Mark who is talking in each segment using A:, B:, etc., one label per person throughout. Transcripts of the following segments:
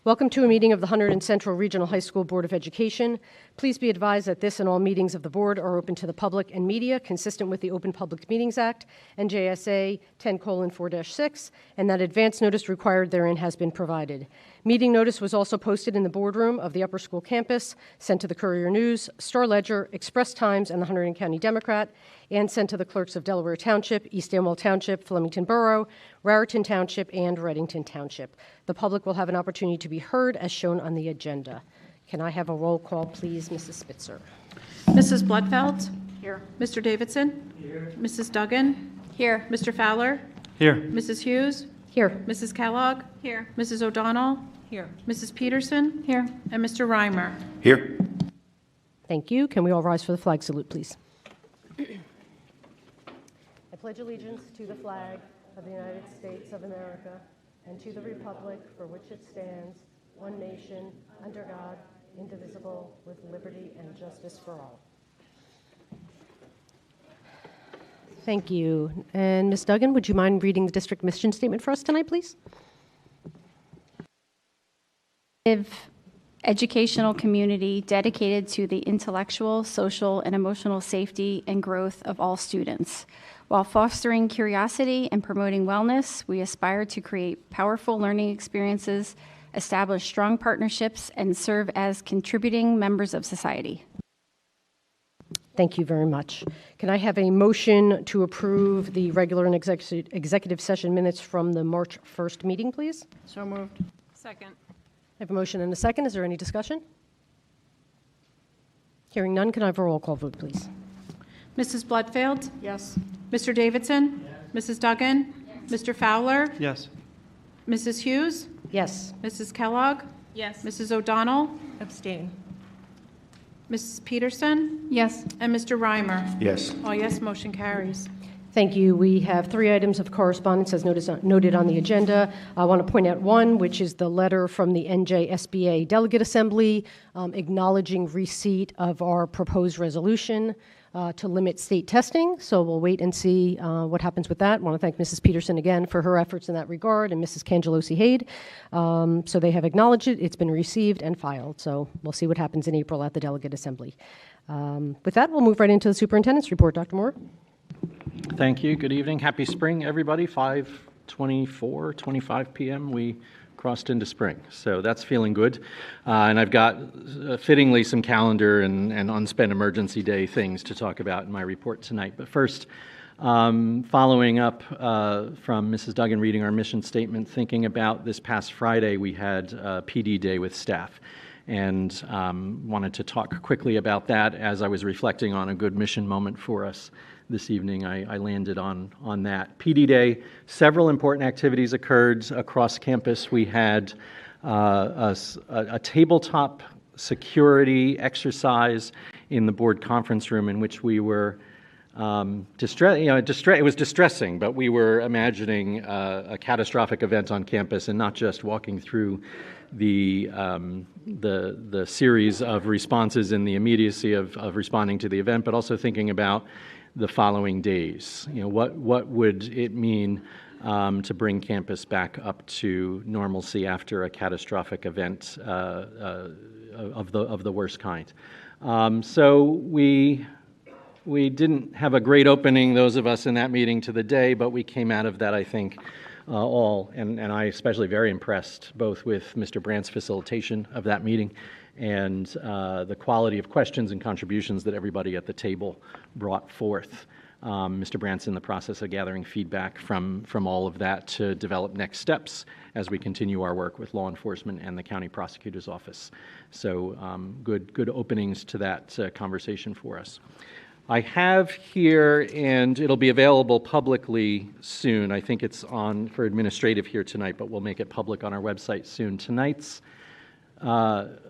A: Welcome to a meeting of the Hunterdon Central Regional High School Board of Education. Please be advised that this and all meetings of the board are open to the public and media, consistent with the Open Public Meetings Act, NJSA 10:4-6, and that advance notice required therein has been provided. Meeting notice was also posted in the boardroom of the Upper School campus, sent to the Courier News, Star Ledger, Express Times, and the Hunterdon County Democrat, and sent to the clerks of Delaware Township, East Amwell Township, Flemington Borough, Raritan Township, and Reddington Township. The public will have an opportunity to be heard as shown on the agenda. Can I have a roll call, please, Mrs. Spitzer?
B: Mrs. Bloodfeld?
C: Here.
B: Mr. Davidson?
C: Here.
B: Mrs. Duggan?
C: Here.
B: Mr. Fowler?
C: Here.
B: Mrs. Hughes?
A: Here.
B: Mrs. Kellogg?
C: Here.
B: Mrs. O'Donnell?
C: Here.
B: Mrs. Peterson?
C: Here.
B: And Mr. Reimer?
D: Here.
A: Thank you. Can we all rise for the flag salute, please? I pledge allegiance to the flag of the United States of America and to the republic for which it stands, one nation, under God, indivisible, with liberty and justice for all. Thank you. And Ms. Duggan, would you mind reading the district mission statement for us tonight, please?
E: Educational community dedicated to the intellectual, social, and emotional safety and growth of all students. While fostering curiosity and promoting wellness, we aspire to create powerful learning experiences, establish strong partnerships, and serve as contributing members of society.
A: Thank you very much. Can I have a motion to approve the regular and executive session minutes from the March 1st meeting, please?
C: So moved.
B: Second.
A: I have a motion and a second. Is there any discussion? Hearing none, can I have a roll call vote, please?
B: Mrs. Bloodfield?
C: Yes.
B: Mr. Davidson? Yes. Mrs. Duggan? Yes. Mr. Fowler?
C: Yes.
B: Mrs. Hughes?
A: Yes.
B: Mrs. Kellogg?
C: Yes.
B: Mrs. O'Donnell?
C: Abstain.
B: Mrs. Peterson?
E: Yes.
B: And Mr. Reimer?
D: Yes.
B: Oh, yes, motion carries.
A: Thank you. We have 3 items of correspondence as noted on the agenda. I want to point out one, which is the letter from the NJSBA Delegate Assembly acknowledging receipt of our proposed resolution to limit state testing. So we'll wait and see what happens with that. I want to thank Mrs. Peterson again for her efforts in that regard, and Mrs. Cangelosi-Hade. So they have acknowledged it. It's been received and filed. So we'll see what happens in April at the Delegate Assembly. With that, we'll move right into the Superintendent's Report. Dr. Moore?
F: Thank you. Good evening. Happy spring, everybody. 5:24, 25 p.m. We crossed into spring, so that's feeling good. And I've got fittingly some calendar and unspent emergency day things to talk about in my report tonight. But first, following up from Mrs. Duggan reading our mission statement, thinking about this past Friday, we had PD Day with staff. And wanted to talk quickly about that as I was reflecting on a good mission moment for us this evening. I landed on that. PD Day, several important activities occurred across campus. We had a tabletop security exercise in the board conference room in which we were it was distressing, but we were imagining a catastrophic event on campus and not just walking through the series of responses in the immediacy of responding to the event, but also thinking about the following days. What would it mean to bring campus back up to normalcy after a catastrophic event of the worst kind? So we didn't have a great opening, those of us in that meeting, to the day, but we came out of that, I think, all, and I especially very impressed both with Mr. Brandt's facilitation of that meeting and the quality of questions and contributions that everybody at the table brought forth. Mr. Brandt's in the process of gathering feedback from all of that to develop next steps as we continue our work with law enforcement and the county prosecutor's office. So good openings to that conversation for us. I have here, and it'll be available publicly soon. I think it's on for administrative here tonight, but we'll make it public on our website soon. Tonight's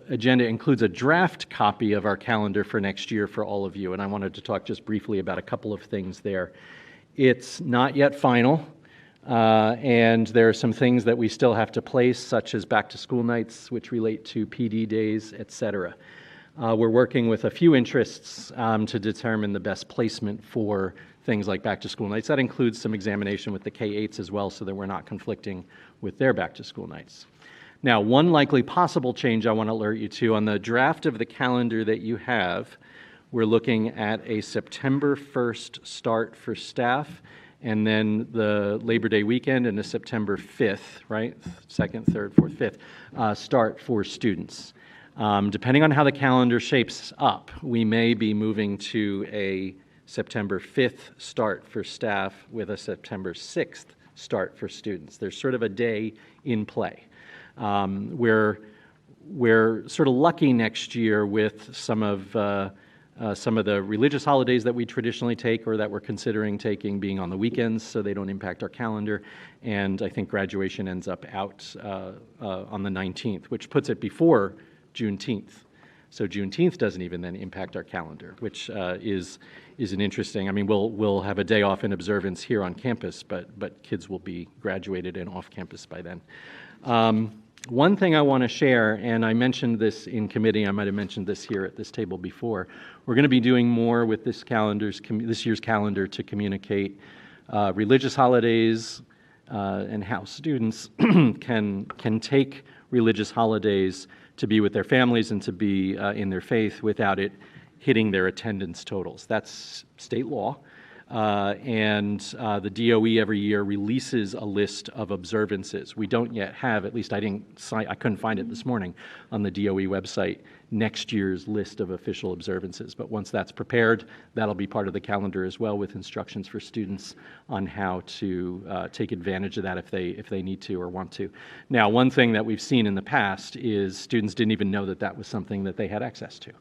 F: agenda includes a draft copy of our calendar for next year for all of you, and I wanted to talk just briefly about a couple of things there. It's not yet final, and there are some things that we still have to place, such as back-to-school nights, which relate to PD days, etc. We're working with a few interests to determine the best placement for things like back-to-school nights. That includes some examination with the K-8s as well, so that we're not conflicting with their back-to-school nights. Now, one likely possible change I want to alert you to, on the draft of the calendar that you have, we're looking at a September 1st start for staff, and then the Labor Day weekend and a September 5th, right? 2nd, 3rd, 4th, 5th start for students. Depending on how the calendar shapes up, we may be moving to a September 5th start for staff with a September 6th start for students. There's sort of a day in play. We're sort of lucky next year with some of the religious holidays that we traditionally take or that we're considering taking being on the weekends, so they don't impact our calendar. And I think graduation ends up out on the 19th, which puts it before Juneteenth. So Juneteenth doesn't even then impact our calendar, which is an interesting. I mean, we'll have a day off in observance here on campus, but kids will be graduated and off campus by then. One thing I want to share, and I mentioned this in committee, I might have mentioned this here at this table before, we're going to be doing more with this year's calendar to communicate religious holidays and how students can take religious holidays to be with their families and to be in their faith without it hitting their attendance totals. That's state law. And the DOE every year releases a list of observances. We don't yet have, at least I couldn't find it this morning on the DOE website, next year's list of official observances. But once that's prepared, that'll be part of the calendar as well, with instructions for students on how to take advantage of that if they need to or want to. Now, one thing that we've seen in the past is students didn't even know that that was something that they had access to.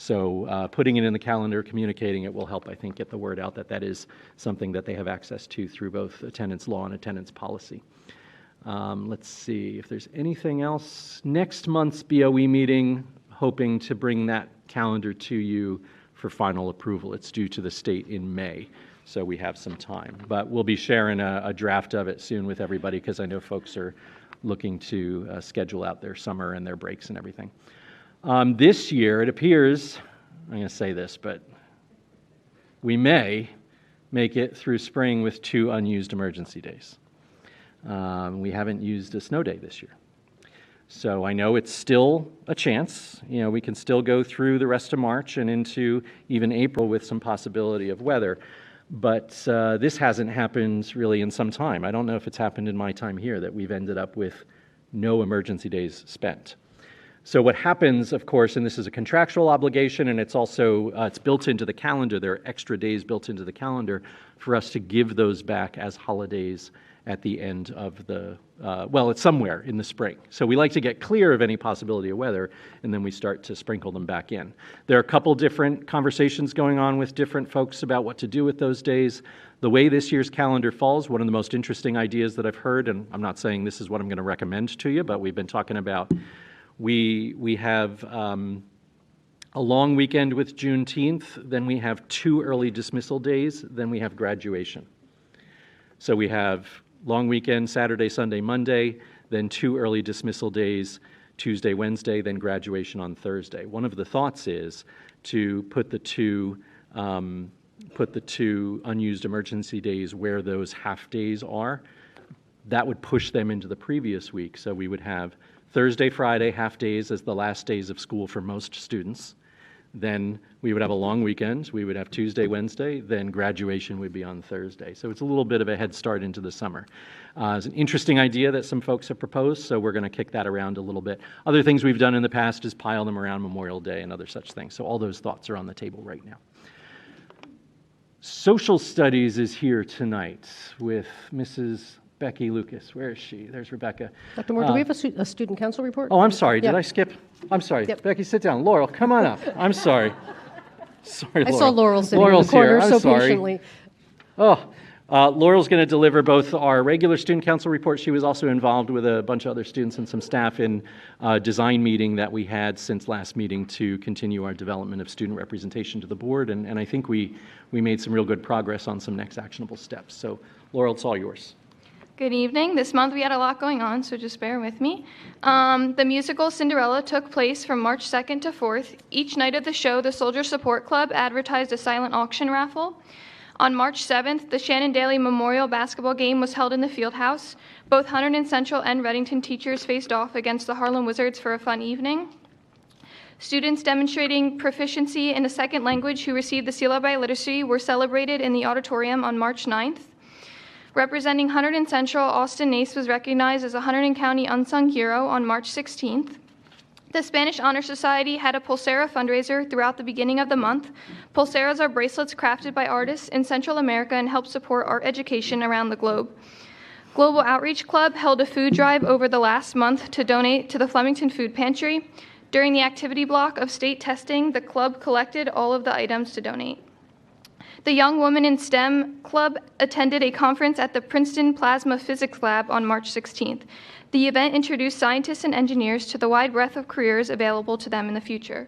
F: So putting it in the calendar, communicating it will help, I think, get the word out that that is something that they have access to through both attendance law and attendance policy. Let's see if there's anything else. Next month's BOE meeting, hoping to bring that calendar to you for final approval. It's due to the state in May, so we have some time. But we'll be sharing a draft of it soon with everybody, because I know folks are looking to schedule out their summer and their breaks and everything. This year, it appears, I'm going to say this, but we may make it through spring with 2 unused emergency days. We haven't used a snow day this year. So I know it's still a chance. You know, we can still go through the rest of March and into even April with some possibility of weather. But this hasn't happened really in some time. I don't know if it's happened in my time here that we've ended up with no emergency days spent. So what happens, of course, and this is a contractual obligation, and it's also it's built into the calendar. There are extra days built into the calendar for us to give those back as holidays at the end of the, well, it's somewhere in the spring. So we like to get clear of any possibility of weather, and then we start to sprinkle them back in. There are a couple different conversations going on with different folks about what to do with those days. The way this year's calendar falls, one of the most interesting ideas that I've heard, and I'm not saying this is what I'm going to recommend to you, but we've been talking about, we have a long weekend with Juneteenth, then we have 2 early dismissal days, then we have graduation. So we have long weekend, Saturday, Sunday, Monday, then 2 early dismissal days, Tuesday, Wednesday, then graduation on Thursday. One of the thoughts is to put the two unused emergency days where those half days are. That would push them into the previous week. So we would have Thursday, Friday, half days as the last days of school for most students. Then we would have a long weekend. We would have Tuesday, Wednesday, then graduation would be on Thursday. So it's a little bit of a head start into the summer. It's an interesting idea that some folks have proposed, so we're going to kick that around a little bit. Other things we've done in the past is pile them around Memorial Day and other such things. So all those thoughts are on the table right now. Social Studies is here tonight with Mrs. Becky Lucas. Where is she? There's Rebecca.
A: Dr. Moore, do we have a student council report?
F: Oh, I'm sorry. Did
A: Yeah.
F: I skip? I'm sorry.
A: Yep.
F: Becky, sit down. Laurel, come on up. I'm sorry. Sorry,
A: I
F: Laurel.
A: saw Laurel sitting
F: Laurel's
A: in the corner
F: here. I'm
A: so
F: sorry.
A: patiently.
F: Laurel's going to deliver both our regular student council report. She was also involved with a bunch of other students and some staff in a design meeting that we had since last meeting to continue our development of student representation to the board. And I think we made some real good progress on some next actionable steps. So, Laurel, it's all yours.
C: Good evening. This month we had a lot going on, so just bear with me. The musical Cinderella took place from March 2nd to 4th. Each night of the show, the Soldier Support Club advertised a silent auction raffle. On March 7th, the Shannon Daly Memorial Basketball Game was held in the field house. Both Hunterdon Central and Reddington teachers faced off against the Harlem Wizards for a fun evening. Students demonstrating proficiency in a second language who received the Seal by Literacy were celebrated in the auditorium on March 9th. Representing Hunterdon Central, Austin Nace was recognized as a Hunterdon County Unsung Hero on March 16th. The Spanish Honor Society had a Pulsera fundraiser throughout the beginning of the month. Pulseras are bracelets crafted by artists in Central America and help support art education around the globe. Global Outreach Club held a food drive over the last month to donate to the Flemington Food Pantry. During the activity block of state testing, the club collected all of the items to donate. The Young Woman in STEM Club attended a conference at the Princeton Plasma Physics Lab on March 16th. The event introduced scientists and engineers to the wide breadth of careers available to them in the future.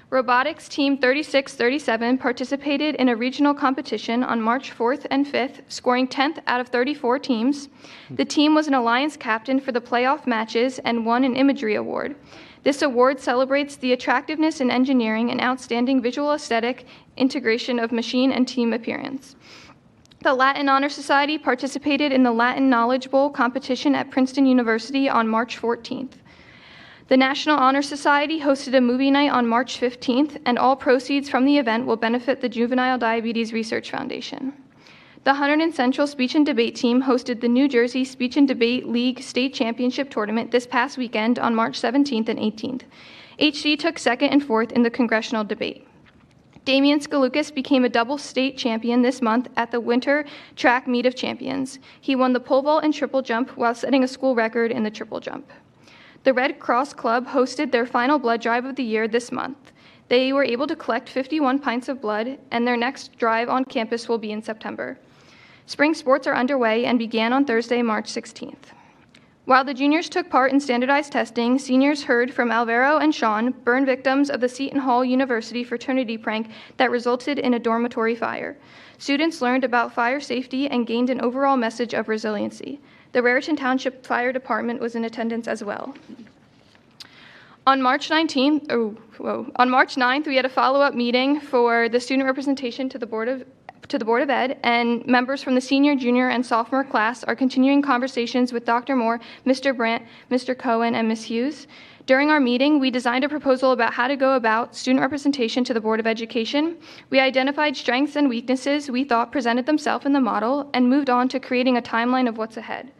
C: Robotics Team 3637 participated in a regional competition on March 4th and 5th, scoring 10th out of 34 teams. The team was an alliance captain for the playoff matches and won an imagery award. This award celebrates the attractiveness in engineering and outstanding visual aesthetic integration of machine and team appearance. The Latin Honor Society participated in the Latin Knowledge Bowl competition at Princeton University on March 14th. The National Honor Society hosted a movie night on March 15th, and all proceeds from the event will benefit the Juvenile Diabetes Research Foundation. The Hunterdon Central Speech and Debate team hosted the New Jersey Speech and Debate League State Championship Tournament this past weekend on March 17th and 18th. HC took second and fourth in the congressional debate. Damian Skalukas became a double state champion this month at the Winter Track Meet of Champions. He won the pole vault and triple jump while setting a school record in the triple jump. The Red Cross Club hosted their final blood drive of the year this month. They were able to collect 51 pints of blood, and their next drive on campus will be in September. Spring sports are underway and began on Thursday, March 16th. While the juniors took part in standardized testing, seniors heard from Alvaro and Sean, burn victims of the Seton Hall University fraternity prank that resulted in a dormitory fire. Students learned about fire safety and gained an overall message of resiliency. The Raritan Township Fire Department was in attendance as well. On March 9th, we had a follow-up meeting for the student representation to the Board of Ed, and members from the senior, junior, and sophomore class are continuing conversations with Dr. Moore, Mr. Brandt, Mr. Cohen, and Ms. Hughes. During our meeting, we designed a proposal about how to go about student representation to the Board of Education. We identified strengths and weaknesses we thought presented themselves in the model and moved on to creating a timeline of what's ahead.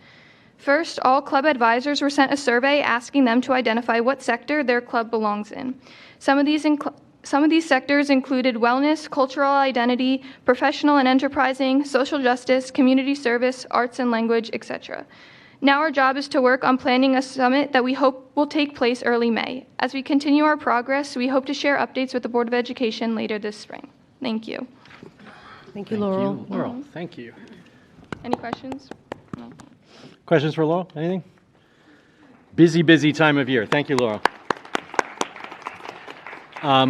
C: First, all club advisors were sent a survey asking them to identify what sector their club belongs in. Some of these sectors included wellness, cultural identity, professional and enterprising, social justice, community service, arts and language, etc. Now our job is to work on planning a summit that we hope will take place early May. As we continue our progress, we hope to share updates with the Board of Education later this spring. Thank you.
A: Thank you, Laurel.
F: Thank you, Laurel. Thank you.
C: Any questions? No.
F: Questions for Laurel? Anything? Busy time of year. Thank you, Laurel.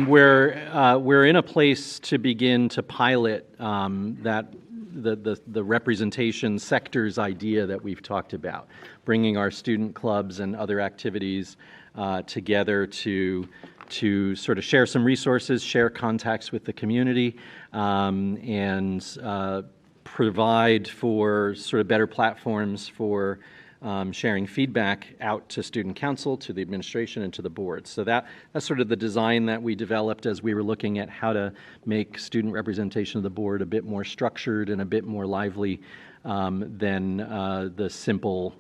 F: We're in a place to begin to pilot that the representation sectors idea that we've talked about, bringing our student clubs and other activities together to sort of share some resources, share contacts with the community, and provide for sort of better platforms for sharing feedback out to student council, to the administration, and to the board. So that's sort of the design that we developed as we were looking at how to make student representation of the board a bit more structured and a bit more lively than the simple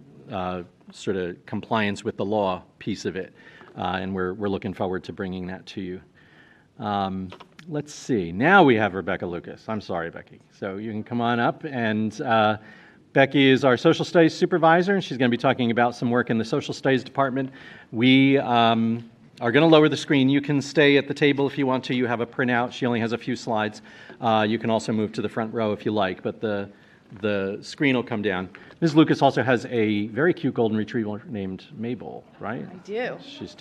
F: sort of compliance with the law piece of it. And we're looking forward to bringing that to you. Let's see. Now we have Rebecca Lucas. I'm sorry, Becky. So you can come on up, and Becky is our social studies supervisor, and she's going to be talking about some work in the social studies department. We are going to lower the screen. You can stay at the table if you want to. You have a printout. She only has a few slides. You can also move to the front row if you like, but the screen will come down. Ms. Lucas also has a very cute golden retriever named Mabel, right?
D: I do.
F: She's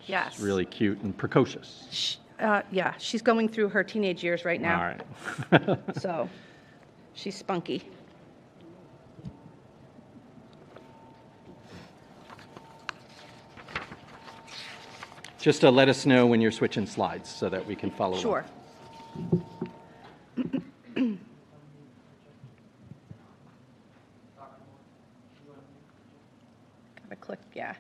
D: Yes.
F: really cute and precocious.
D: Yeah, she's going through her teenage years right now.
F: All right.
D: So she's spunky.
F: Just to let us know when you're switching slides so that we can follow along.
D: Sure. Gotta click, yeah.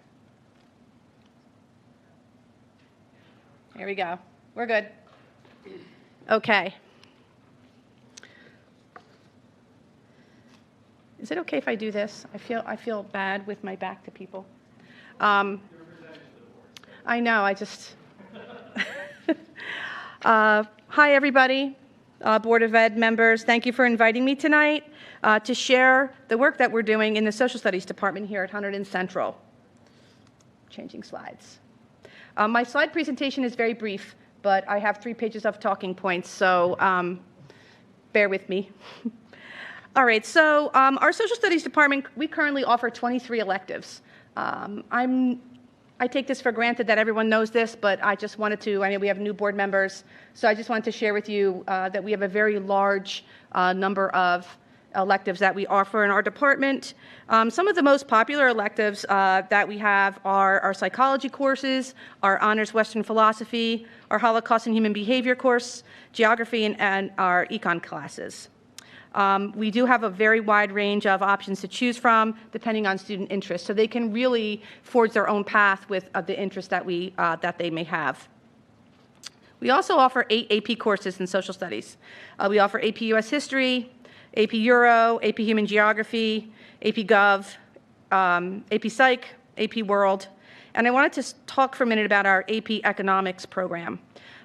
D: Here we go. We're good. Okay. Is it okay if I do this? I feel bad with my back to people. I know, I just... Hi, everybody, Board of Ed members. Thank you for inviting me tonight to share the work that we're doing in the Social Studies Department here at Hunterdon Central. Changing slides. My slide presentation is very brief, but I have 3 pages of talking points, so bear with me. All right, so our Social Studies Department, we currently offer 23 electives. I take this for granted that everyone knows this, but I just wanted to, I know we have new board members, so I just wanted to share with you that we have a very large number of electives that we offer in our department. Some of the most popular electives that we have are our psychology courses, our honors Western philosophy, our Holocaust and human behavior course, geography, and our econ classes. We do have a very wide range of options to choose from depending on student interest, so they can really forge their own path with the interest that they may have. We also offer 8 AP courses in social studies. We offer AP US History, AP Euro, AP Human Geography, AP Gov, AP Psych, AP World, and I wanted to talk for a minute about our AP Economics program.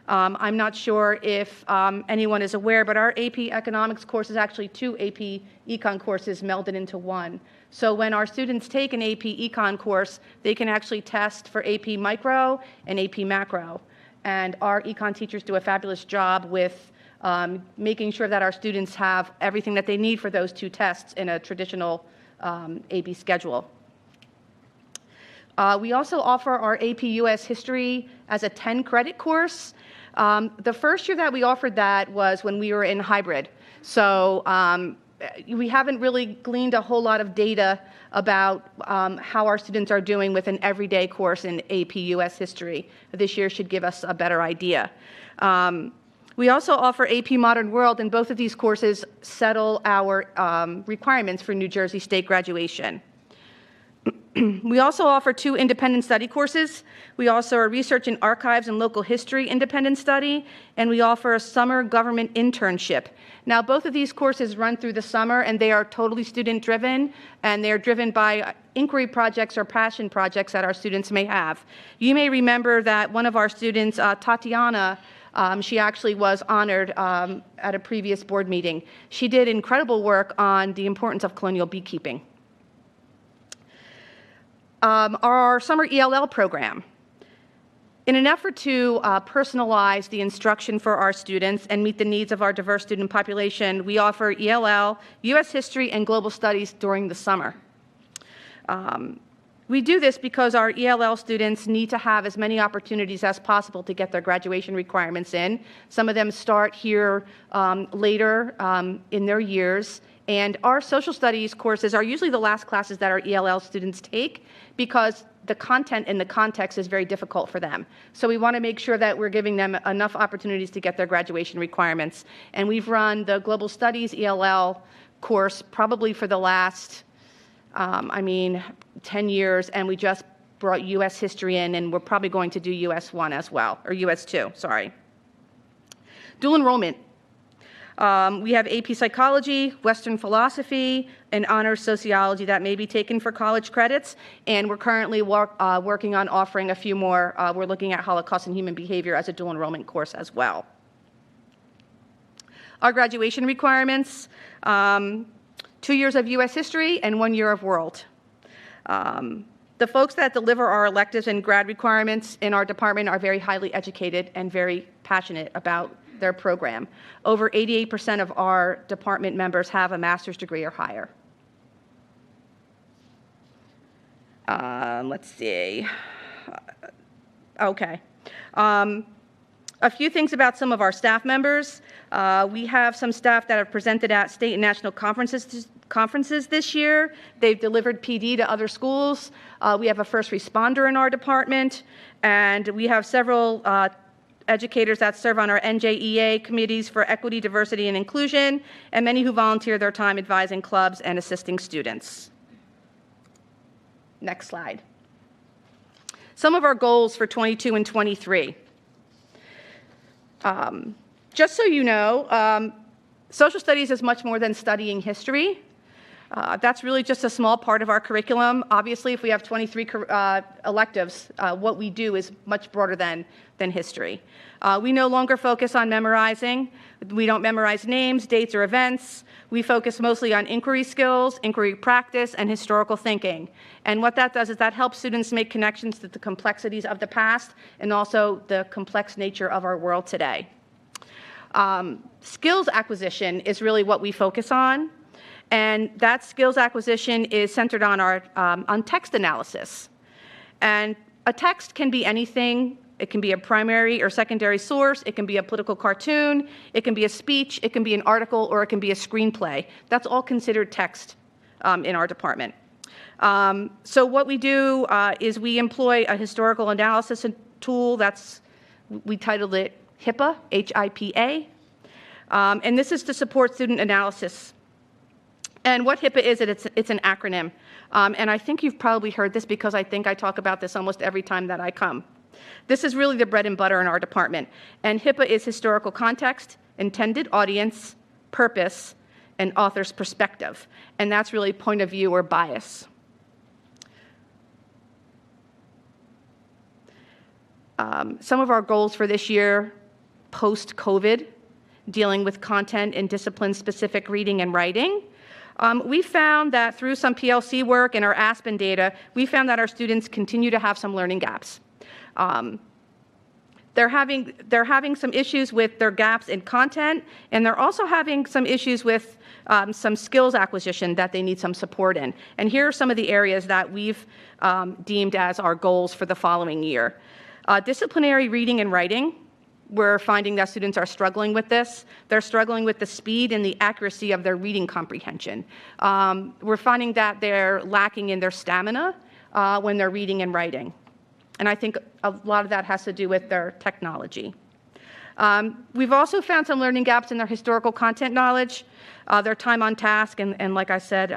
D: I'm not sure if anyone is aware, but our AP Economics course is actually 2 AP Econ courses melded into one. So when our students take an AP Econ course, they can actually test for AP Micro and AP Macro. And our Econ teachers do a fabulous job with making sure that our students have everything that they need for those 2 tests in a traditional AP schedule. We also offer our AP US History as a 10-credit course. The first year that we offered that was when we were in hybrid. So we haven't really gleaned a whole lot of data about how our students are doing with an everyday course in AP US History. This year should give us a better idea. We also offer AP Modern World, and both of these courses settle our requirements for New Jersey State graduation. We also offer 2 independent study courses. We also are Research in Archives and Local History independent study, and we offer a summer government internship. Now, both of these courses run through the summer, and they are totally student-driven, and they're driven by inquiry projects or passion projects that our students may have. You may remember that one of our students, Tatiana, she actually was honored at a previous board meeting. She did incredible work on the importance of colonial beekeeping. Our summer ELL program. In an effort to personalize the instruction for our students and meet the needs of our diverse student population, we offer ELL, U.S. History, and Global Studies during the summer. We do this because our ELL students need to have as many opportunities as possible to get their graduation requirements in. Some of them start here later in their years, and our social studies courses are usually the last classes that our ELL students take because the content and the context is very difficult for them. So we want to make sure that we're giving them enough opportunities to get their graduation requirements. And we've run the Global Studies ELL course probably for the last 10 years, and we just brought U.S. History in, and we're probably going to do U.S. 1 as well, or U.S. 2, sorry. Dual enrollment. We have AP Psychology, Western Philosophy, and Honors Sociology that may be taken for college credits, and we're currently working on offering a few more. We're looking at Holocaust and human behavior as a dual enrollment course as well. Our graduation requirements, 2 years of U.S. History and 1 year of World. The folks that deliver our electives and grad requirements in our department are very highly educated and very passionate about their program. Over 88% of our department members have a master's degree or higher. Let's see. Okay. A few things about some of our staff members. We have some staff that have presented at state and national conferences this year. They've delivered PD to other schools. We have a first responder in our department, and we have several educators that serve on our NJEA committees for equity, diversity, and inclusion, and many who volunteer their time advising clubs and assisting students. Next slide. Some of our goals for 22 and 23. Just so you know, social studies is much more than studying history. That's really just a small part of our curriculum. Obviously, if we have 23 electives, what we do is much broader than history. We no longer focus on memorizing. We don't memorize names, dates, or events. We focus mostly on inquiry skills, inquiry practice, and historical thinking. And what that does is that helps students make connections to the complexities of the past and also the complex nature of our world today. Skills acquisition is really what we focus on. And that skills acquisition is centered on on text analysis. And a text can be anything. It can be a primary or secondary source. It can be a political cartoon. It can be a speech. It can be an article, or it can be a screenplay. That's all considered text in our department. So what we do is we employ a historical analysis tool. We titled it HIPAA, H-I-P-A. And this is to support student analysis. And what HIPAA is, it's an acronym. And I think you've probably heard this because I think I talk about this almost every time that I come. This is really the bread and butter in our department. And HIPAA is historical context, intended audience, purpose, and author's perspective. And that's really point of view or bias. Some of our goals for this year, post-COVID, dealing with content and discipline-specific reading and writing. We found that through some PLC work and our Aspen data, we found that our students continue to have some learning gaps. They're having some issues with their gaps in content, and they're also having some issues with some skills acquisition that they need some support in. And here are some of the areas that we've deemed as our goals for the following year. Disciplinary reading and writing. We're finding that students are struggling with this. They're struggling with the speed and the accuracy of their reading comprehension. We're finding that they're lacking in their stamina when they're reading and writing. And I think a lot of that has to do with their technology. We've also found some learning gaps in their historical content knowledge, their time on task, and like I said,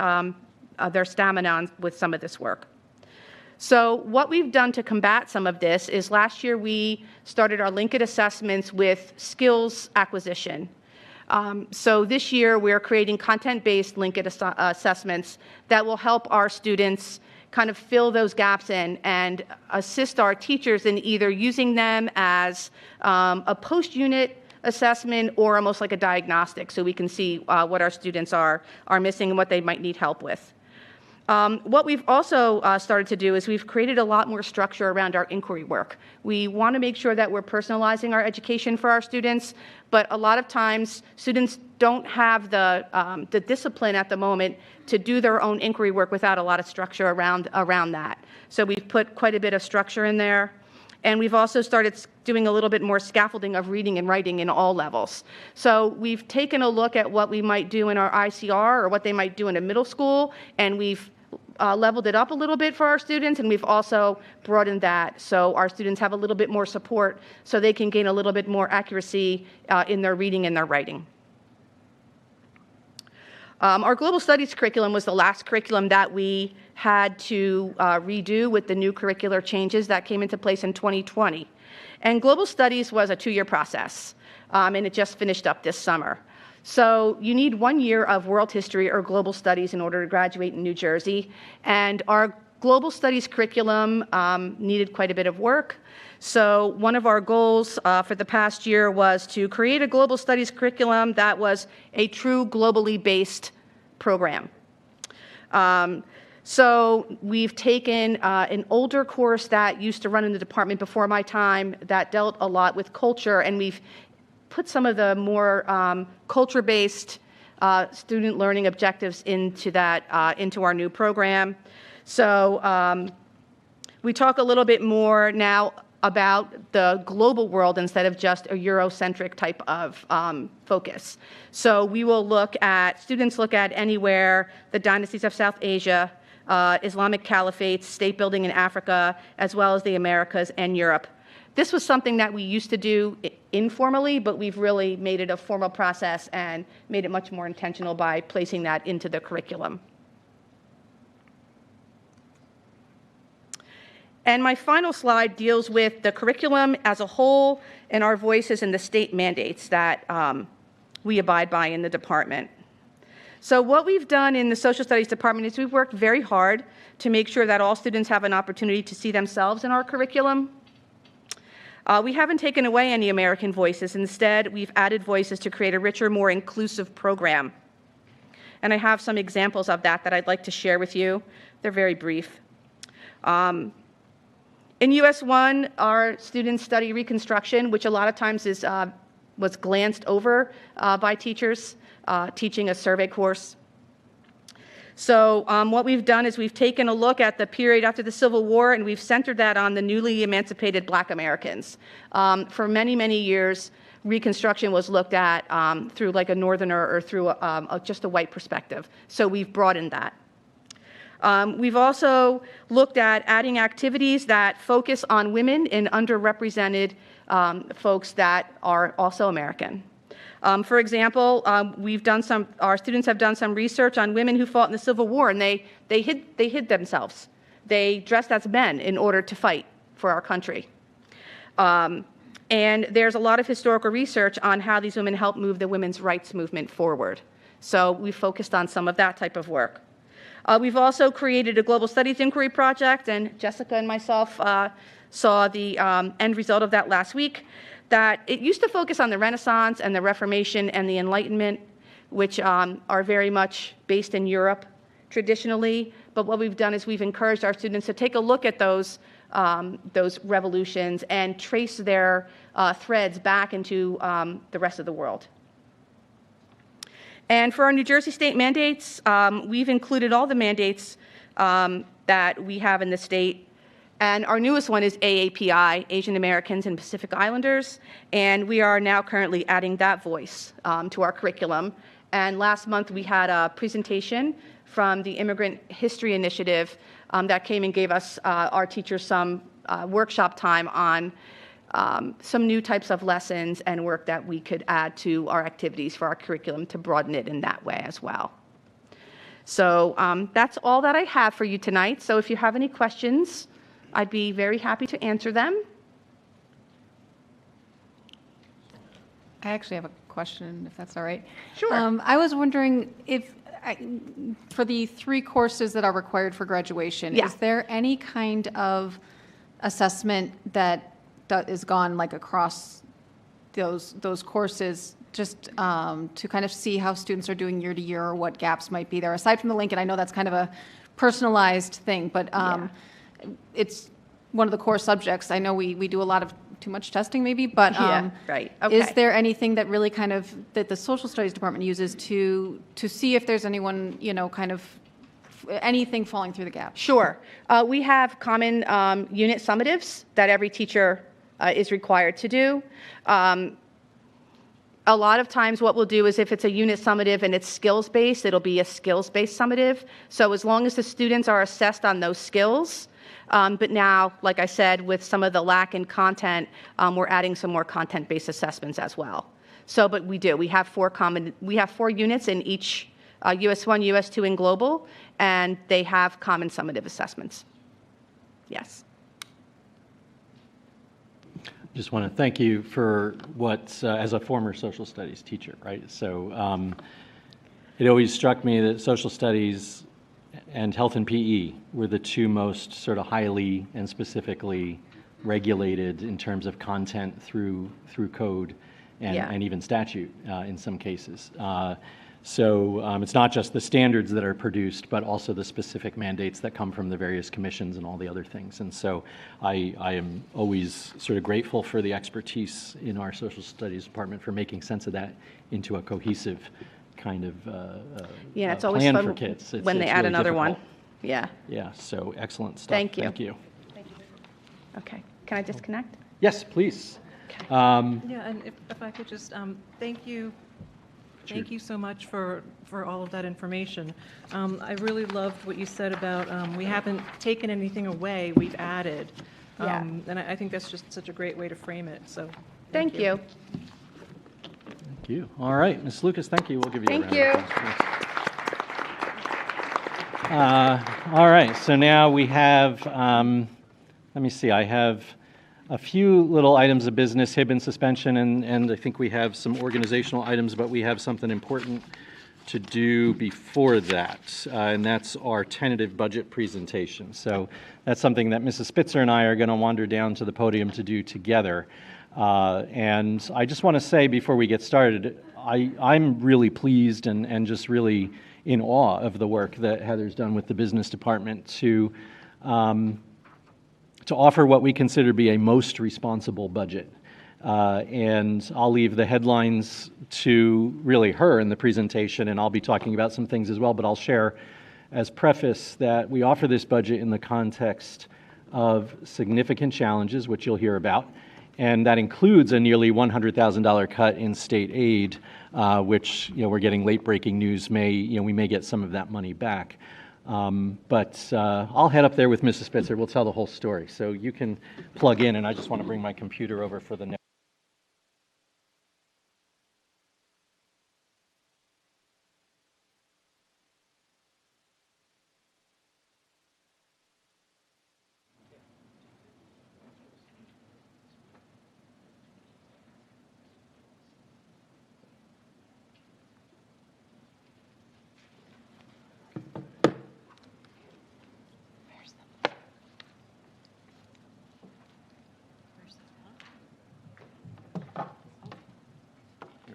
D: their stamina with some of this work. So what we've done to combat some of this is last year we started our Linked assessments with skills acquisition. So this year we're creating content-based Linked assessments that will help our students kind of fill those gaps in and assist our teachers in either using them as a post-unit assessment or almost like a diagnostic, so we can see what our students are missing and what they might need help with. What we've also started to do is we've created a lot more structure around our inquiry work. We want to make sure that we're personalizing our education for our students, but a lot of times students don't have the discipline at the moment to do their own inquiry work without a lot of structure around that. So we've put quite a bit of structure in there. And we've also started doing a little bit more scaffolding of reading and writing in all levels. So we've taken a look at what we might do in our ICR or what they might do in a middle school, and we've leveled it up a little bit for our students, and we've also broadened that so our students have a little bit more support so they can gain a little bit more accuracy in their reading and their writing. Our Global Studies curriculum was the last curriculum that we had to redo with the new curricular changes that came into place in 2020. And Global Studies was a 2-year process, and it just finished up this summer. So you need 1 year of world history or global studies in order to graduate in New Jersey. And our global studies curriculum needed quite a bit of work. So one of our goals for the past year was to create a global studies curriculum that was a true globally based program. So we've taken an older course that used to run in the department before my time that dealt a lot with culture, and we've put some of the more culture-based student learning objectives into our new program. So we talk a little bit more now about the global world instead of just a Eurocentric type of focus. So we will students look at anywhere, the dynasties of South Asia, Islamic caliphates, state building in Africa, as well as the Americas and Europe. This was something that we used to do informally, but we've really made it a formal process and made it much more intentional by placing that into the curriculum. And my final slide deals with the curriculum as a whole and our voices in the state mandates that we abide by in the department. So what we've done in the social studies department is we've worked very hard to make sure that all students have an opportunity to see themselves in our curriculum. We haven't taken away any American voices. Instead, we've added voices to create a richer, more inclusive program. And I have some examples of that I'd like to share with you. They're very brief. In US 1, our students study Reconstruction, which a lot of times was glanced over by teachers teaching a survey course. So what we've done is we've taken a look at the period after the Civil War, and we've centered that on the newly emancipated Black Americans. For many, many years, Reconstruction was looked at through like a Northerner or through just a white perspective. So we've broadened that. We've also looked at adding activities that focus on women and underrepresented folks that are also American. For example, our students have done some research on women who fought in the Civil War, and they hid themselves. They dressed as men in order to fight for our country. And there's a lot of historical research on how these women helped move the women's rights movement forward. So we focused on some of that type of work. We've also created a global studies inquiry project, and Jessica and myself saw the end result of that last week, that it used to focus on the Renaissance and the Reformation and the Enlightenment, which are very much based in Europe traditionally. But what we've done is we've encouraged our students to take a look at those revolutions and trace their threads back into the rest of the world. And for our New Jersey state mandates, we've included all the mandates that we have in the state. And our newest one is AAPI, Asian Americans and Pacific Islanders, and we are now currently adding that voice to our curriculum. And last month we had a presentation from the Immigrant History Initiative that came and gave us, our teachers, some workshop time on some new types of lessons and work that we could add to our activities for our curriculum to broaden it in that way as well. So that's all that I have for you tonight. So if you have any questions, I'd be very happy to answer them.
B: I actually have a question, if that's all right.
D: Sure.
B: I was wondering if, for the 3 courses that are required for graduation,
D: Yeah.
B: is there any kind of assessment that is gone like across those courses, just to kind of see how students are doing year to year or what gaps might be there? Aside from the link, and I know that's kind of a personalized thing, but it's one of the core subjects. I know we do a lot of too much testing maybe, but
D: right. Okay.
B: is there anything that really kind of, that the social studies department uses to see if there's anyone, kind of anything falling through the gaps?
D: Sure. We have common unit summatives that every teacher is required to do. A lot of times what we'll do is if it's a unit summative and it's skills-based, it'll be a skills-based summative. So as long as the students are assessed on those skills, but now, like I said, with some of the lack in content, we're adding some more content-based assessments as well. So, but we have 4 units in each US 1, US 2, and Global, and they have common summative assessments. Yes.
F: Just want to thank you for what, as a former social studies teacher, right? So it always struck me that social studies and health and PE were the 2 most sort of highly and specifically regulated in terms of content through code and even statute in some cases. So it's not just the standards that are produced, but also the specific mandates that come from the various commissions and all the other things. And so I am always sort of grateful for the expertise in our social studies department for making sense of that into a cohesive kind of
D: it's always
F: plan
D: fun
F: for kids.
D: when they add
F: really
D: another
F: difficult.
D: one. Yeah.
F: Yeah, so excellent stuff.
D: Thank you.
F: Thank you.
D: Okay. Can I disconnect?
F: Yes, please.
G: Yeah, and if I could just, thank you. Thank you so much for all of that information. I really loved what you said about we haven't taken anything away, we've added. And I think that's just such a great way to frame it, so.
D: Thank you.
F: Thank you. All right, Ms. Lucas, thank you. We'll give you a
D: Thank
F: round of applause. All right, so now we have let me see, I have a few little items of business, HIB and suspension, and I think we have some organizational items, but we have something important to do before that, and that's our tentative budget presentation. So that's something that Mrs. Spitzer and I are going to wander down to the podium to do together. And I just want to say before we get started, I'm really pleased and just really in awe of the work that Heather's done with the business department to offer what we consider to be a most responsible budget. And I'll leave the headlines to really her in the presentation, and I'll be talking about some things as well, but I'll share as preface that we offer this budget in the context of significant challenges, which you'll hear about, and that includes a nearly $100,000 cut in state aid, which, we're getting late-breaking news we may get some of that money back. But I'll head up there with Mrs. Spitzer. We'll tell the whole story. So you can plug in, and I just want to bring my computer over for the next.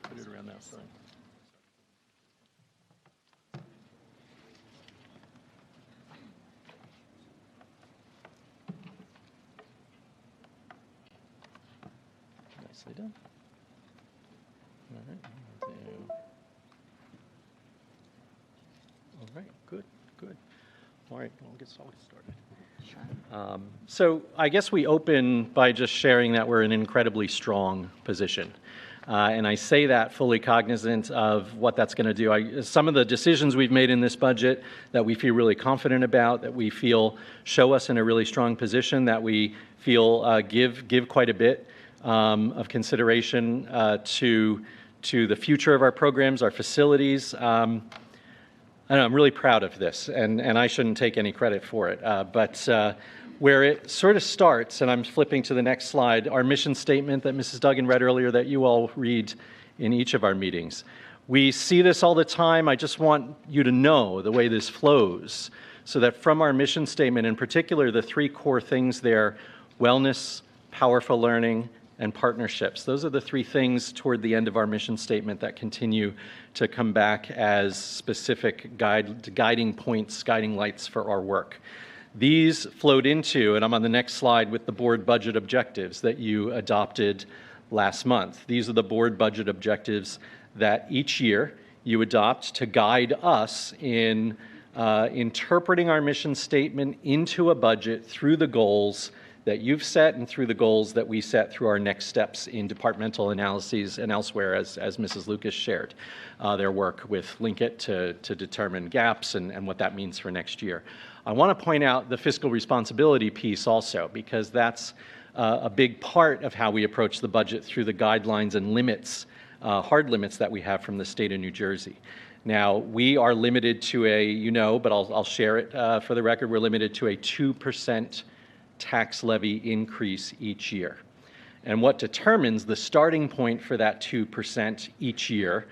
F: Put it around that side. Nicely done. All right. All right. Good. All right. We'll get started. Sure. So I guess we open by just sharing that we're in an incredibly strong position. And I say that fully cognizant of what that's going to do. Some of the decisions we've made in this budget that we feel really confident about, that we feel show us in a really strong position, that we feel give quite a bit of consideration to the future of our programs, our facilities. I'm really proud of this, and I shouldn't take any credit for it. But where it sort of starts, and I'm flipping to the next slide, our mission statement that Mrs. Duggan read earlier that you all read in each of our meetings. We see this all the time. I just want you to know the way this flows, so that from our mission statement, in particular, the three core things there, wellness, powerful learning, and partnerships. Those are the three things toward the end of our mission statement that continue to come back as specific guiding points, guiding lights for our work. These flowed into, and I'm on the next slide with the board budget objectives that you adopted last month. These are the board budget objectives that each year you adopt to guide us in interpreting our mission statement into a budget through the goals that you've set and through the goals that we set through our next steps in departmental analyses and elsewhere, as Mrs. Lucas shared their work with Linkit to determine gaps and what that means for next year. I want to point out the fiscal responsibility piece also, because that's a big part of how we approach the budget through the guidelines and limits, hard limits that we have from the state of New Jersey. Now, we are limited to but I'll share it for the record, we're limited to a 2% tax levy increase each year. And what determines the starting point for that 2% each year,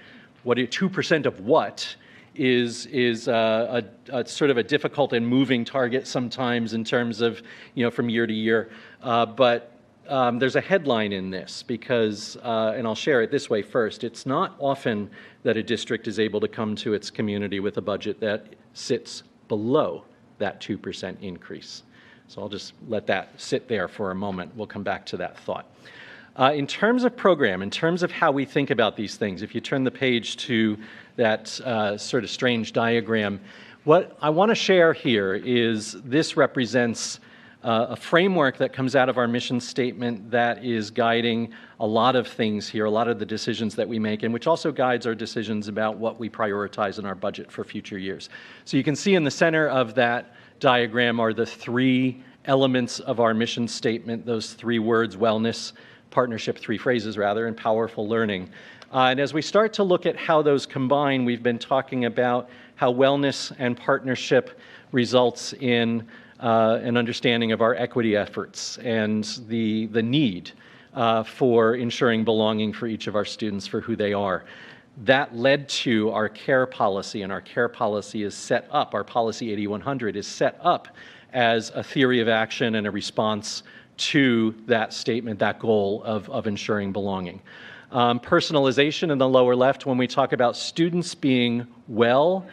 F: 2% of what, is a sort of a difficult and moving target sometimes in terms of, from year to year. But there's a headline in this because, and I'll share it this way first, it's not often that a district is able to come to its community with a budget that sits below that 2% increase. So I'll just let that sit there for a moment. We'll come back to that thought. In terms of program, in terms of how we think about these things, if you turn the page to that sort of strange diagram, what I want to share here is this represents a framework that comes out of our mission statement that is guiding a lot of things here, a lot of the decisions that we make, and which also guides our decisions about what we prioritize in our budget for future years. So you can see in the center of that diagram are the three elements of our mission statement, those three words, wellness, partnership, three phrases rather, and powerful learning. And as we start to look at how those combine, we've been talking about how wellness and partnership results in an understanding of our equity efforts and the need for ensuring belonging for each of our students for who they are. That led to our care policy, and our care policy is set up, our policy 8100 is set up as a theory of action and a response to that statement, that goal of ensuring belonging. Personalization in the lower left, when we talk about students being well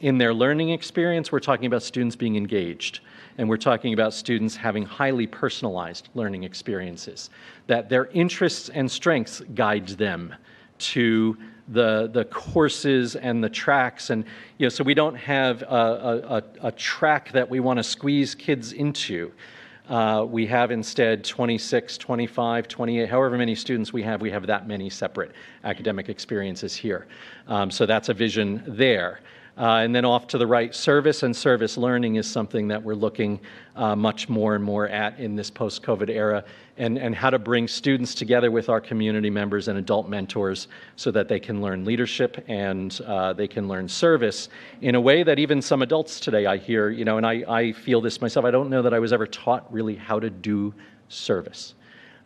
F: in their learning experience, we're talking about students being engaged. And we're talking about students having highly personalized learning experiences, that their interests and strengths guide them to the courses and the tracks. And so we don't have a track that we want to squeeze kids into. We have instead 26, 25, 28, however many students we have that many separate academic experiences here. So that's a vision there. And then off to the right, service and service learning is something that we're looking much more and more at in this post-COVID era, and how to bring students together with our community members and adult mentors so that they can learn leadership and they can learn service in a way that even some adults today I hear, and I feel this myself, I don't know that I was ever taught really how to do service.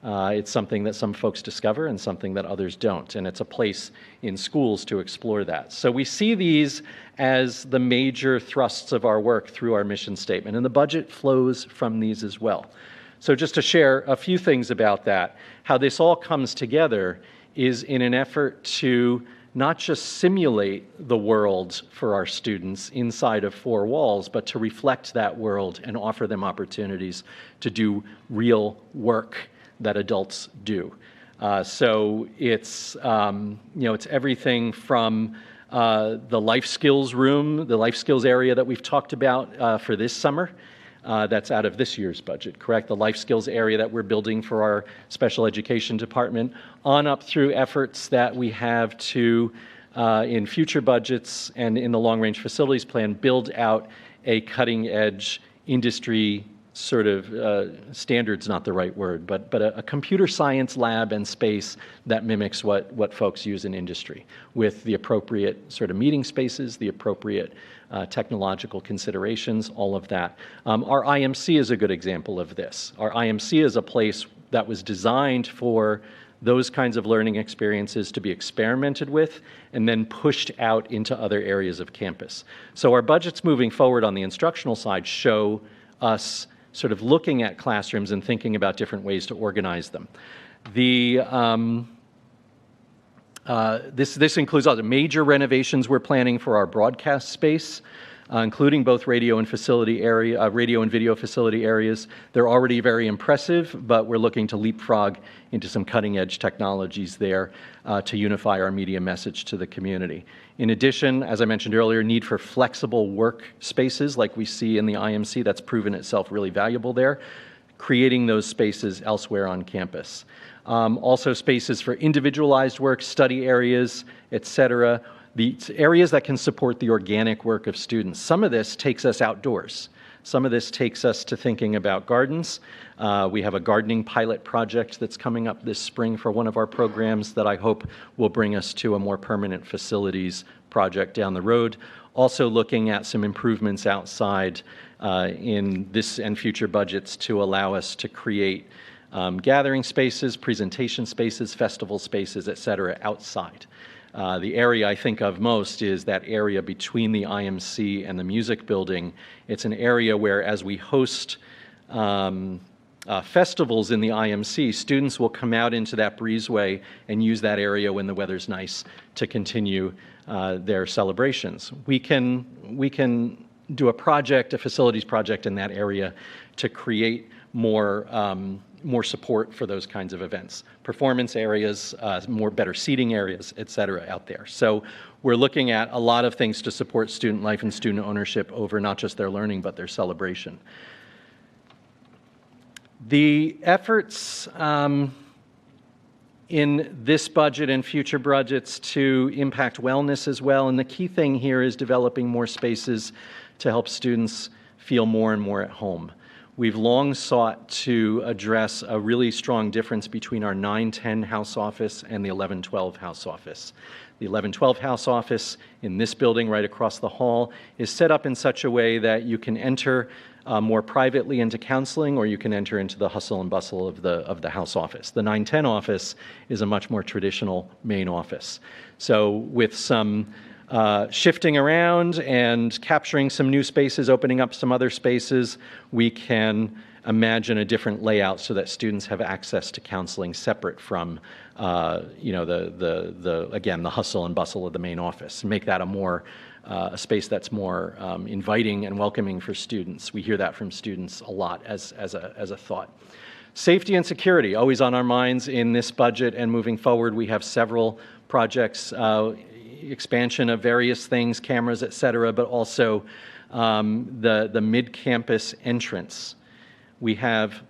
F: It's something that some folks discover and something that others don't, and it's a place in schools to explore that. So we see these as the major thrusts of our work through our mission statement, and the budget flows from these as well. So just to share a few things about that, how this all comes together is in an effort to not just simulate the world for our students inside of four walls, but to reflect that world and offer them opportunities to do real work that adults do. So it's, it's everything from the life skills room, the life skills area that we've talked about for this summer. That's out of this year's budget, correct? The life skills area that we're building for our special education department, on up through efforts that we have to, in future budgets and in the long-range facilities plan, build out a cutting-edge industry sort of standard's not the right word, but a computer science lab and space that mimics what folks use in industry, with the appropriate sort of meeting spaces, the appropriate technological considerations, all of that. Our IMC is a good example of this. Our IMC is a place that was designed for those kinds of learning experiences to be experimented with and then pushed out into other areas of campus. So our budgets moving forward on the instructional side show us sort of looking at classrooms and thinking about different ways to organize them. This includes other major renovations we're planning for our broadcast space, including both radio and video facility areas. They're already very impressive, but we're looking to leapfrog into some cutting-edge technologies there to unify our media message to the community. In addition, as I mentioned earlier, need for flexible work spaces like we see in the IMC, that's proven itself really valuable there, creating those spaces elsewhere on campus. Also spaces for individualized work, study areas, et cetera, the areas that can support the organic work of students. Some of this takes us outdoors. Some of this takes us to thinking about gardens. We have a gardening pilot project that's coming up this spring for one of our programs that I hope will bring us to a more permanent facilities project down the road. Also looking at some improvements outside in this and future budgets to allow us to create gathering spaces, presentation spaces, festival spaces, et cetera, outside. The area I think of most is that area between the IMC and the music building. It's an area where, as we host festivals in the IMC, students will come out into that breezeway and use that area when the weather's nice to continue their celebrations. We can do a project, a facilities project in that area to create more support for those kinds of events. Performance areas, better seating areas, et cetera, out there. So we're looking at a lot of things to support student life and student ownership over not just their learning, but their celebration. The efforts in this budget and future budgets to impact wellness as well, and the key thing here is developing more spaces to help students feel more and more at home. We've long sought to address a really strong difference between our 9-10 house office and the 11-12 house office. The 11-12 house office in this building right across the hall is set up in such a way that you can enter more privately into counseling, or you can enter into the hustle and bustle of the House office. The 910 office is a much more traditional main office. So with some shifting around and capturing some new spaces, opening up some other spaces, we can imagine a different layout so that students have access to counseling separate from, again, the hustle and bustle of the main office. Make that a space that's more inviting and welcoming for students. We hear that from students a lot as a thought. Safety and security, always on our minds in this budget and moving forward. We have several projects, expansion of various things, cameras, et cetera, but also the mid-campus entrance. We have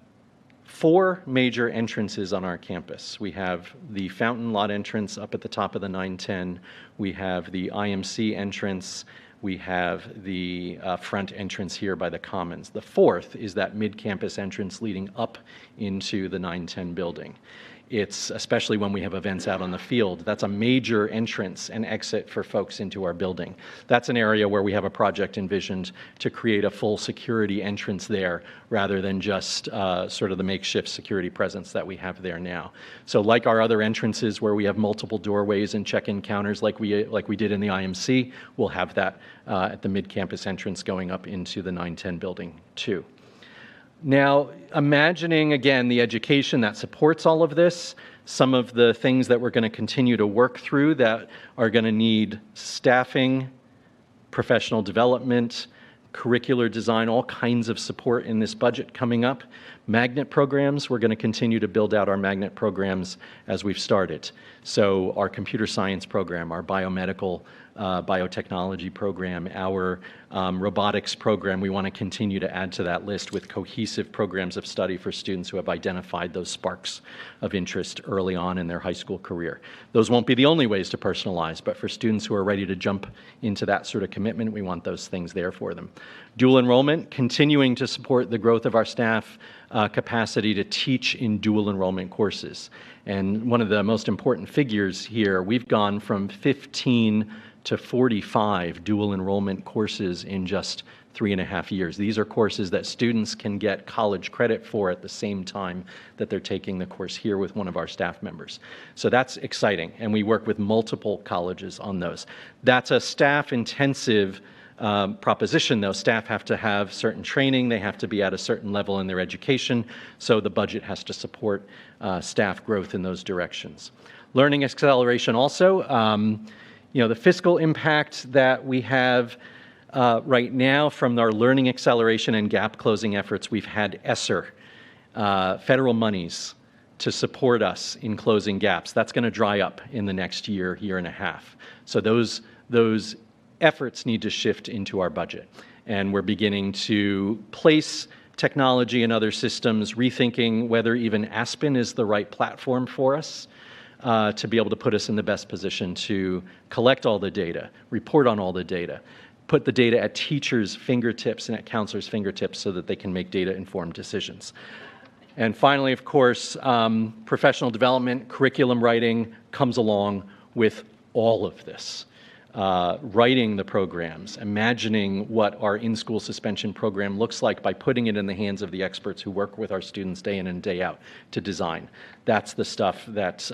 F: 4 major entrances on our campus. We have the fountain lot entrance up at the top of the 910. We have the IMC entrance. We have the front entrance here by the Commons. The 4th is that mid-campus entrance leading up into the 910 building. It's, especially when we have events out on the field, that's a major entrance and exit for folks into our building. That's an area where we have a project envisioned to create a full security entrance there rather than just sort of the makeshift security presence that we have there now. So like our other entrances where we have multiple doorways and check-in counters like we did in the IMC, we'll have that at the mid-campus entrance going up into the 910 building too. Now, imagining, again, the education that supports all of this, some of the things that we're going to continue to work through that are going to need staffing, professional development, curricular design, all kinds of support in this budget coming up. Magnet programs, we're going to continue to build out our magnet programs as we've started. So our computer science program, our biomedical biotechnology program, our robotics program, we want to continue to add to that list with cohesive programs of study for students who have identified those sparks of interest early on in their high school career. Those won't be the only ways to personalize, but for students who are ready to jump into that sort of commitment, we want those things there for them. Dual enrollment, continuing to support the growth of our staff capacity to teach in dual enrollment courses. And one of the most important figures here, we've gone from 15 to 45 dual enrollment courses in just 3.5 years. These are courses that students can get college credit for at the same time that they're taking the course here with one of our staff members. So that's exciting, and we work with multiple colleges on those. That's a staff-intensive proposition, though. Staff have to have certain training, they have to be at a certain level in their education, so the budget has to support staff growth in those directions. Learning acceleration also, the fiscal impact that we have right now from our learning acceleration and gap closing efforts, we've had ESSER, federal monies to support us in closing gaps. That's going to dry up in the next year, year and a half. So those efforts need to shift into our budget. And we're beginning to place technology and other systems, rethinking whether even Aspen is the right platform for us to be able to put us in the best position to collect all the data, report on all the data, put the data at teachers' fingertips and at counselors' fingertips so that they can make data-informed decisions. And finally, of course, professional development, curriculum writing comes along with all of this. Writing the programs, imagining what our in-school suspension program looks like by putting it in the hands of the experts who work with our students day in and day out to design. That's the stuff that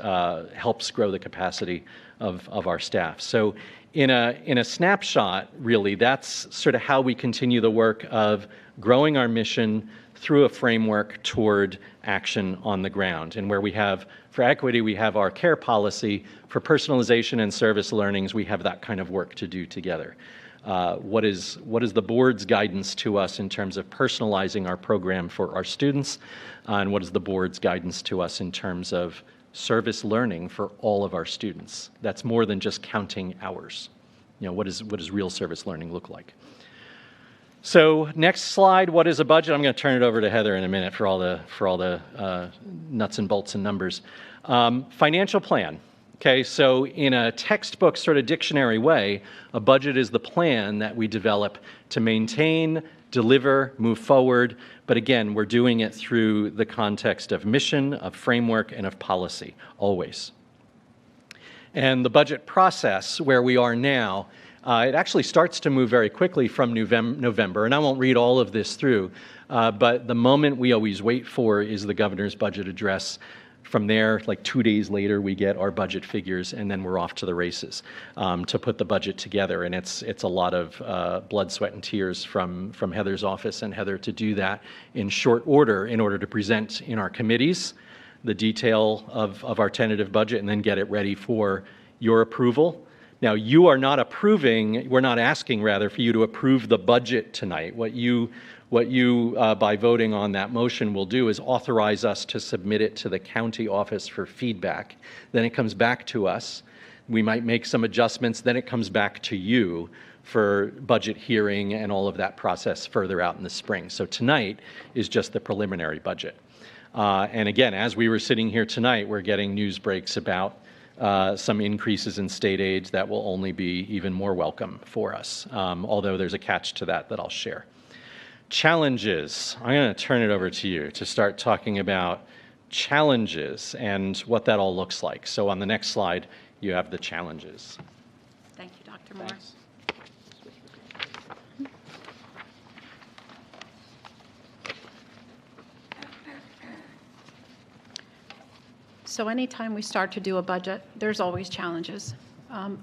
F: helps grow the capacity of our staff. So in a snapshot, really, that's sort of how we continue the work of growing our mission through a framework toward action on the ground. And where we have, for equity, we have our care policy. For personalization and service learnings, we have that kind of work to do together. What is the board's guidance to us in terms of personalizing our program for our students? And what is the board's guidance to us in terms of service learning for all of our students? That's more than just counting hours. What does real service learning look like? So next slide, what is a budget? I'm going to turn it over to Heather in a minute for all the nuts and bolts and numbers. Financial plan. Okay, so in a textbook sort of dictionary way, a budget is the plan that we develop to maintain, deliver, move forward. But again, we're doing it through the context of mission, of framework, and of policy, always. And the budget process, where we are now, It actually starts to move very quickly from November, and I won't read all of this through, but the moment we always wait for is the governor's budget address. From there, like 2 days later, we get our budget figures, and then we're off to the races to put the budget together. And it's a lot of blood, sweat, and tears from Heather's office and Heather to do that in short order in order to present in our committees the detail of our tentative budget and then get it ready for your approval. Now, you are not approving, we're not asking, rather, for you to approve the budget tonight. What you by voting on that motion will do is authorize us to submit it to the county office for feedback. Then it comes back to us. We might make some adjustments. Then it comes back to you for budget hearing and all of that process further out in the spring. So tonight is just the preliminary budget. And again, as we were sitting here tonight, we're getting news breaks about some increases in state aids that will only be even more welcome for us, although there's a catch to that I'll share. Challenges. I'm going to turn it over to you to start talking about challenges and what that all looks like. So on the next slide, you have the challenges.
E: Thank you, Dr. Moore.
F: Thanks.
H: So anytime we start to do a budget, there's always challenges.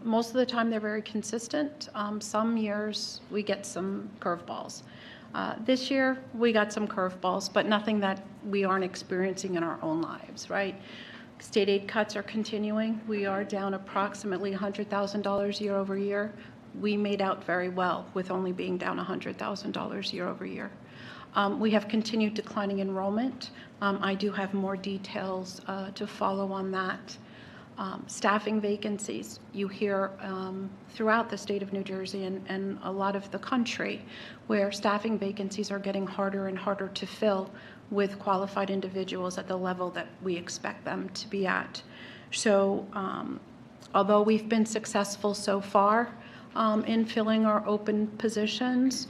H: Most of the time, they're very consistent. Some years, we get some curveballs. This year, we got some curveballs, but nothing that we aren't experiencing in our own lives, right? State aid cuts are continuing. We are down approximately $100,000 year over year. We made out very well with only being down $100,000 year over year. We have continued declining enrollment. I do have more details to follow on that. Staffing vacancies, you hear throughout the state of New Jersey and a lot of the country where staffing vacancies are getting harder and harder to fill with qualified individuals at the level that we expect them to be at. So although we've been successful so far in filling our open positions,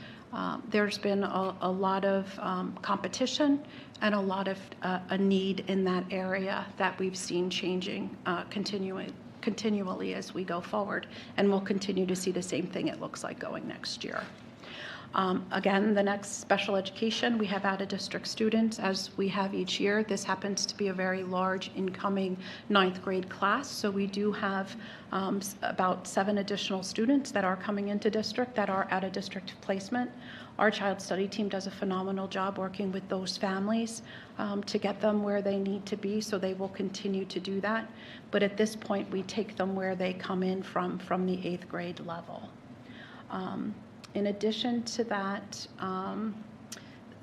H: there's been a lot of competition and a lot of a need in that area that we've seen changing continually as we go forward. And we'll continue to see the same thing, it looks like, going next year. Again, the next special education, we have out-of-district students, as we have each year. This happens to be a very large incoming 9th grade class, so we do have about 7 additional students that are coming into district that are out-of-district placement. Our child study team does a phenomenal job working with those families to get them where they need to be, so they will continue to do that. But at this point, we take them where they come in from the 8th grade level. In addition to that,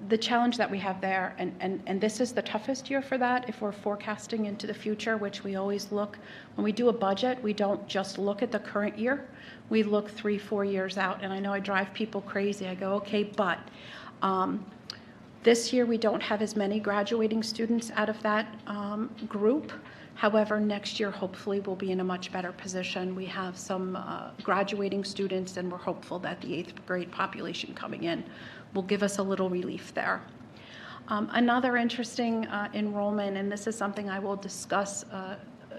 H: the challenge that we have there, and this is the toughest year for that if we're forecasting into the future, which we always look, when we do a budget, we don't just look at the current year, we look 3-4 years out. And I know I drive people crazy. I go, okay, but this year we don't have as many graduating students out of that group. However, next year, hopefully, we'll be in a much better position. We have some graduating students, and we're hopeful that the 8th grade population coming in will give us a little relief there. Another interesting enrollment, and this is something I will discuss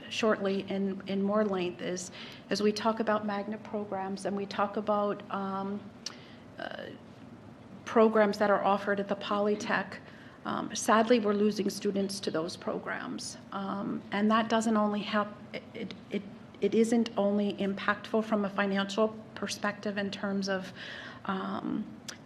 H: shortly in more length, is as we talk about magnet programs and we talk about programs that are offered at the Polytech. Sadly, we're losing students to those programs, and that doesn't only help. It isn't only impactful from a financial perspective in terms of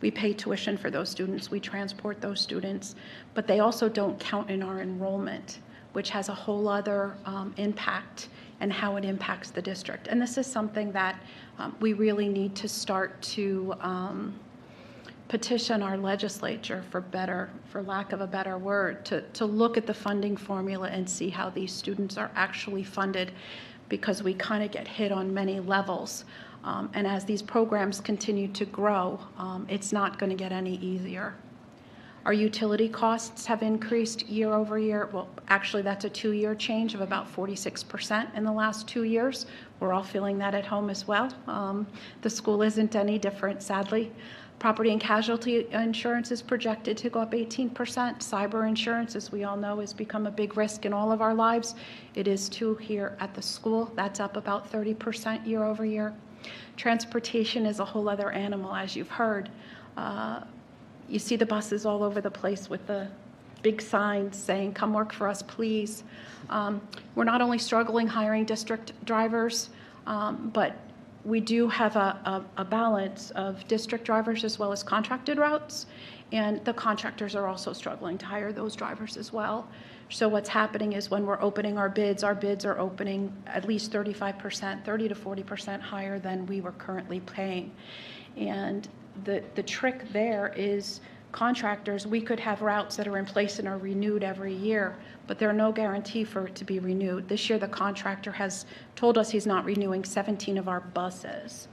H: we pay tuition for those students, we transport those students, but they also don't count in our enrollment, which has a whole other impact and how it impacts the district. And this is something that we really need to start to petition our legislature for lack of a better word, to look at the funding formula and see how these students are actually funded, because we kind of get hit on many levels. And as these programs continue to grow, it's not going to get any easier. Our utility costs have increased year over year. Well, actually, that's a 2-year change of about 46% in the last 2 years. We're all feeling that at home as well. The school isn't any different, sadly. Property and casualty insurance is projected to go up 18%. Cyber insurance, as we all know, has become a big risk in all of our lives. It is too here at the school. That's up about 30% year over year. Transportation is a whole other animal, as you've heard. You see the buses all over the place with the big signs saying, "Come work for us, please." We're not only struggling hiring district drivers, but we do have a balance of district drivers as well as contracted routes, and the contractors are also struggling to hire those drivers as well. So what's happening is when we're opening our bids are opening at least 35%, 30 to 40% higher than we were currently paying. And the trick there is contractors, we could have routes that are in place and are renewed every year, but there are no guarantee for it to be renewed. This year, the contractor has told us he's not renewing 17 of our buses.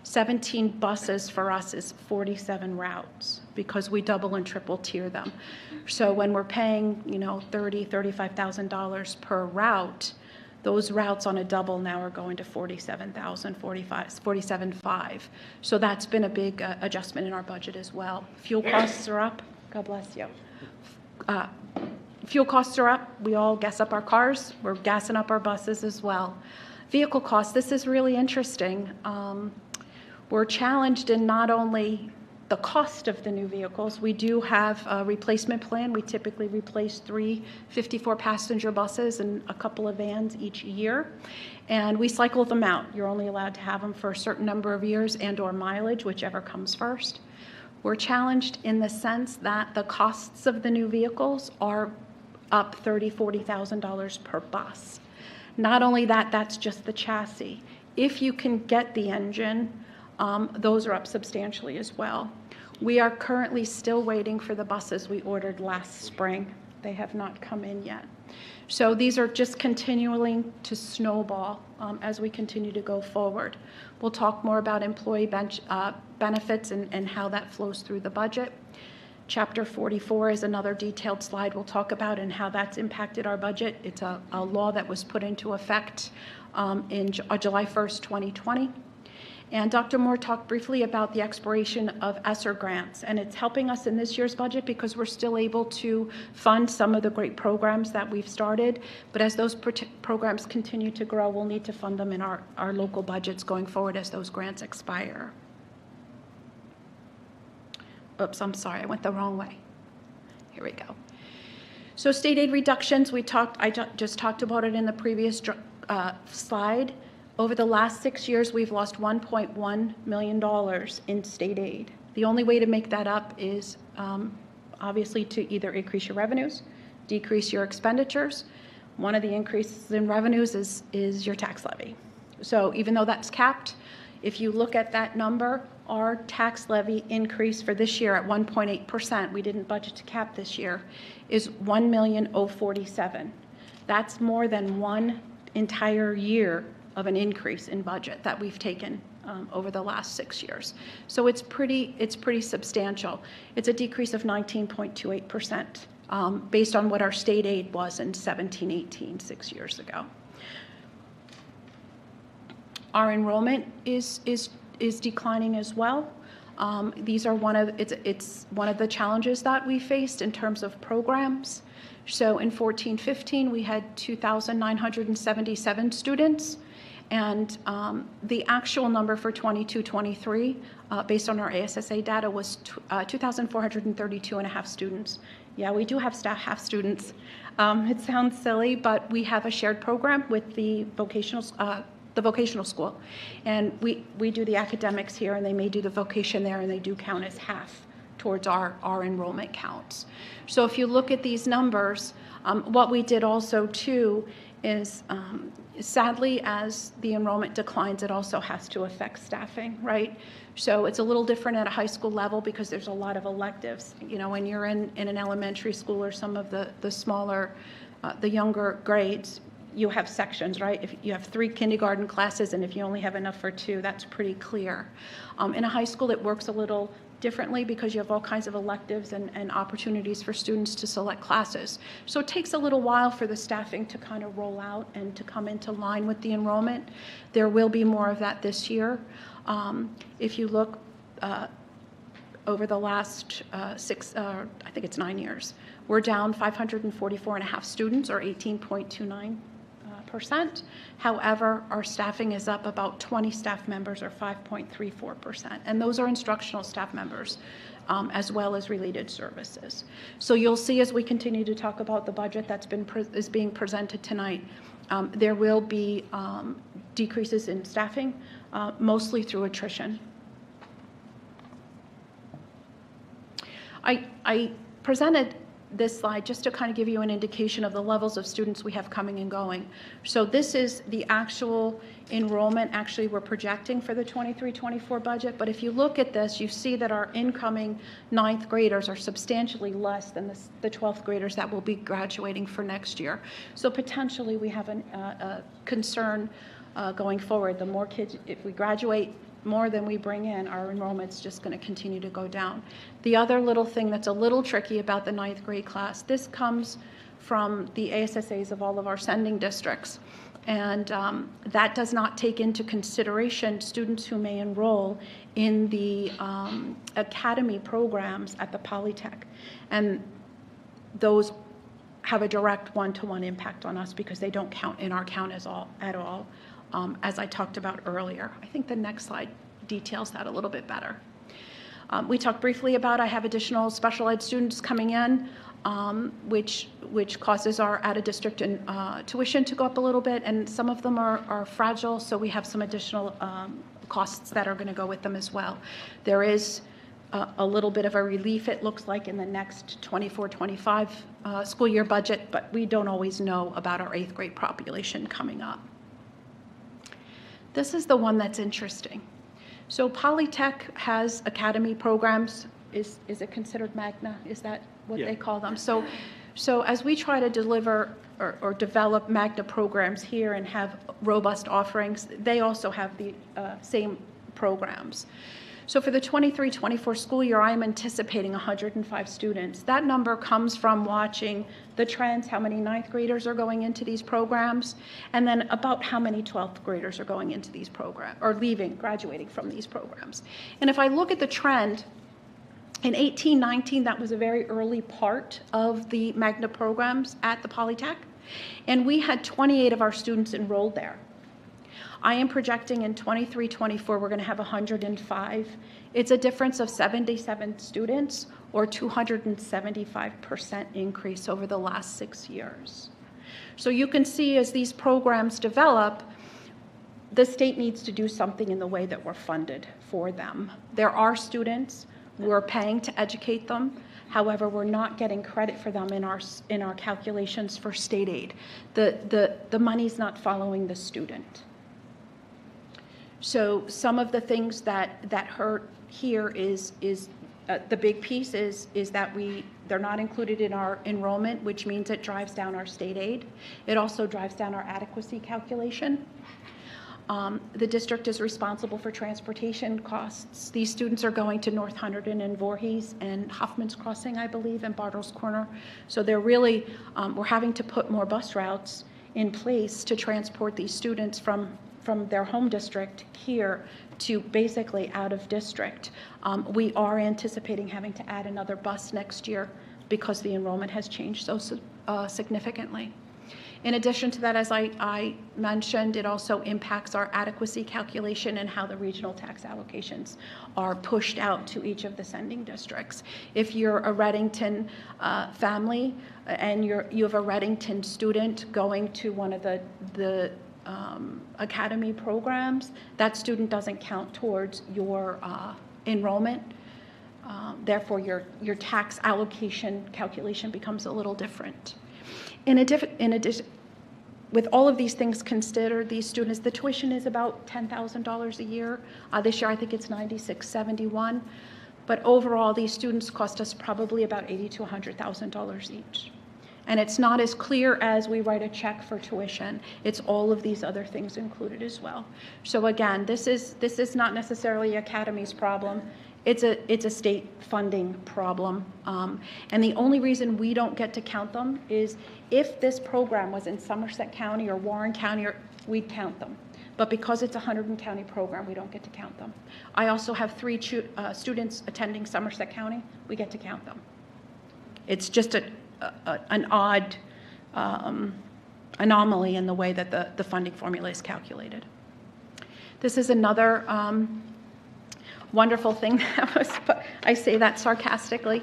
H: 17 buses for us is 47 routes because we double and triple tier them. So when we're paying, $30,000, $35,000 per route, those routes on a double now are going to $47,000, $47,500. So that's been a big adjustment in our budget as well. Fuel costs are up. God bless you. Fuel costs are up. We all gas up our cars. We're gassing up our buses as well. Vehicle costs, this is really interesting. We're challenged in not only the cost of the new vehicles. We do have a replacement plan. We typically replace 3 54-passenger buses and a couple of vans each year, and we cycle them out. You're only allowed to have them for a certain number of years and/or mileage, whichever comes first. We're challenged in the sense that the costs of the new vehicles are up $30,000, $40,000 per bus. Not only that, that's just the chassis. If you can get the engine, those are up substantially as well. We are currently still waiting for the buses we ordered last spring. They have not come in yet. So these are just continuing to snowball as we continue to go forward. We'll talk more about employee benefits and how that flows through the budget. Chapter 44 is another detailed slide we'll talk about and how that's impacted our budget. It's a law that was put into effect in July 1st, 2020. And Dr. Moore talked briefly about the expiration of ESSER grants, and it's helping us in this year's budget because we're still able to fund some of the great programs that we've started, but as those programs continue to grow, we'll need to fund them in our local budgets going forward as those grants expire. Oops, I'm sorry, I went the wrong way. Here we go. So state aid reductions, I just talked about it in the previous slide. Over the last 6 years, we've lost $1.1 million in state aid. The only way to make that up is obviously to either increase your revenues, decrease your expenditures. One of the increases in revenues is your tax levy. So even though that's capped, if you look at that number, our tax levy increase for this year at 1.8%, we didn't budget to cap this year, is $1,047,000. That's more than one entire year of an increase in budget that we've taken over the last 6 years. So it's pretty substantial. It's a decrease of 19.28% based on what our state aid was in 17-18, 6 years ago. Our enrollment is declining as well. These are it's one of the challenges that we faced in terms of programs. So in 14-15, we had 2,977 students. And the actual number for 22-23, based on our ASSA data, was 2,432 and a half students. Yeah, we do have half students. It sounds silly, but we have a shared program with the vocational school. And we do the academics here, and they may do the vocation there, and they do count as half towards our enrollment counts. So if you look at these numbers, what we did also, too, is sadly, as the enrollment declines, it also has to affect staffing, right? So it's a little different at a high school level because there's a lot of electives. When you're in an elementary school or some of the smaller, the younger grades, you have sections, right? If you have 3 kindergarten classes and if you only have enough for 2, that's pretty clear. In a high school, it works a little differently because you have all kinds of electives and opportunities for students to select classes. So it takes a little while for the staffing to kind of roll out and to come into line with the enrollment. There will be more of that this year. If you look over the last I think it's 9 years, we're down 544 and a half students, or 18.29%. 5.5%. However, our staffing is up about 20 staff members, or 5.34%. And those are instructional staff members, as well as related services. So you'll see as we continue to talk about the budget is being presented tonight, there will be decreases in staffing, mostly through attrition. I presented this slide just to kind of give you an indication of the levels of students we have coming and going. So this is the actual enrollment actually we're projecting for the 23-24 budget. But if you look at this, you see that our incoming 9th graders are substantially less than the 12th graders that will be graduating for next year. So potentially we have a concern going forward. The more kids, if we graduate more than we bring in, our enrollment's just going to continue to go down. The other little thing that's a little tricky about the 9th grade class, this comes from the ASSAs of all of our sending districts. And that does not take into consideration students who may enroll in the academy programs at the Polytech. And those have a direct one-to-one impact on us because they don't count in our count at all. As I talked about earlier. I think the next slide details that a little bit better. We talked briefly about I have additional special ed students coming in, which causes our out-of-district tuition to go up a little bit, and some of them are fragile, so we have some additional costs that are going to go with them as well. There is a little bit of a relief, it looks like, in the next 24-25 school year budget, but we don't always know about our 8th grade population coming up. This is the one that's interesting. So Polytech has academy programs. Is it considered Magna? Is that what they call them? So as we try to deliver or develop Magna programs here and have robust offerings, they also have the same programs. So for the 23-24 school year, I'm anticipating 105 students. That number comes from watching the trends, how many 9th graders are going into these programs, and then about how many 12th graders are going into these programs, or graduating from these programs. And if I look at the trend, in 18-19, that was a very early part of the Magna programs at the Polytech, and we had 28 of our students enrolled there. I am projecting in 23-24 we're going to have 105. It's a difference of 77 students, or 275% increase over the last 6 years. So you can see as these programs develop, the state needs to do something in the way that we're funded for them. There are students, we're paying to educate them. However, we're not getting credit for them in our calculations for state aid. The money's not following the student. So some of the things that hurt here is the big piece is that they're not included in our enrollment, which means it drives down our state aid. It also drives down our adequacy calculation. The district is responsible for transportation costs. These students are going to North Hunterdon and Voorhees and Huffman's Crossing, I believe, and Bartles Corner. So they're really, we're having to put more bus routes in place to transport these students from their home district here to basically out of district. We are anticipating having to add another bus next year because the enrollment has changed so significantly. In addition to that, as I mentioned, it also impacts our adequacy calculation and how the regional tax allocations are pushed out to each of the sending districts. If you're a Reddington family and you have a Reddington student going to one of the academy programs, that student doesn't count towards your enrollment. Therefore, your tax allocation calculation becomes a little different. In addition, with all of these things considered, these students, the tuition is about $10,000 a year. This year, I think it's $96.71. But overall, these students cost us probably about $80,000 to $100,000 each. And it's not as clear as we write a check for tuition. It's all of these other things included as well. So again, this is not necessarily Academy's problem. It's a state funding problem. And the only reason we don't get to count them is if this program was in Somerset County or Warren County, we'd count them. But because it's a Hunterdon County program, we don't get to count them. I also have 3 students attending Somerset County. We get to count them. It's just an odd anomaly in the way that the funding formula is calculated. This is another wonderful thing that was put, I say that sarcastically,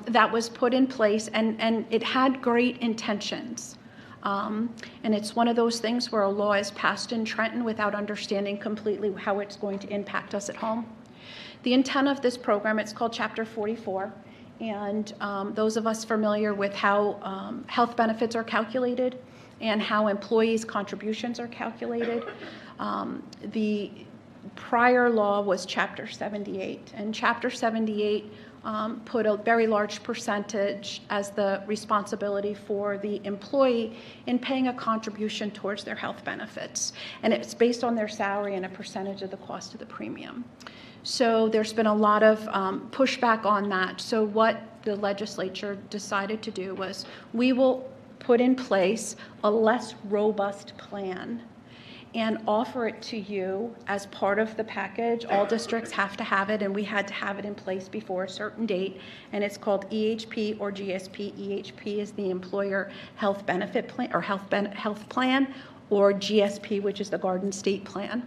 H: that was put in place, and it had great intentions. And it's one of those things where a law is passed in Trenton without understanding completely how it's going to impact us at home. The intent of this program, it's called Chapter 44, and those of us familiar with how health benefits are calculated and how employees' contributions are calculated, the prior law was Chapter 78, and Chapter 78 put a very large percentage as the responsibility for the employee in paying a contribution towards their health benefits. And it's based on their salary and a percentage of the cost of the premium. So there's been a lot of pushback on that. So what the legislature decided to do was we will put in place a less robust plan and offer it to you as part of the package. All districts have to have it, and we had to have it in place before a certain date, and it's called EHP or GSP. EHP is the Employer Health Benefit Plan, or Health Plan, or GSP, which is the Garden State Plan.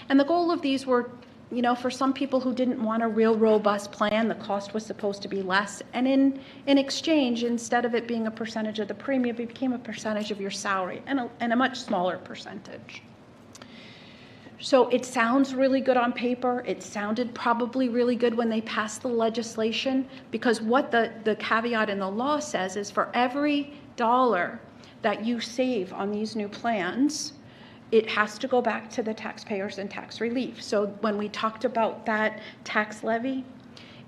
H: And the goal of these were, you know, for some people who didn't want a real robust plan, the cost was supposed to be less, and in exchange, instead of it being a percentage of the premium, it became a percentage of your salary, and a much smaller percentage. So it sounds really good on paper. It sounded probably really good when they passed the legislation, because what the caveat in the law says is for every dollar that you save on these new plans, it has to go back to the taxpayers in tax relief. So when we talked about that tax levy,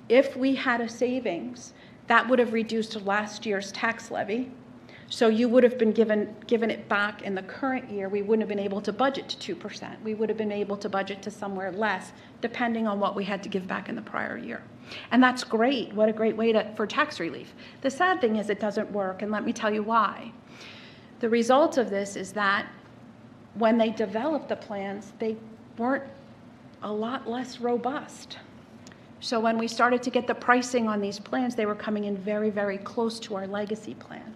H: if we had a savings, that would have reduced last year's tax levy. So you would have been given it back in the current year. We wouldn't have been able to budget to 2%. We would have been able to budget to somewhere less, depending on what we had to give back in the prior year. And that's great. What a great way for tax relief. The sad thing is it doesn't work, and let me tell you why. The result of this is that when they developed the plans, they weren't a lot less robust. So when we started to get the pricing on these plans, they were coming in very, very close to our legacy plan.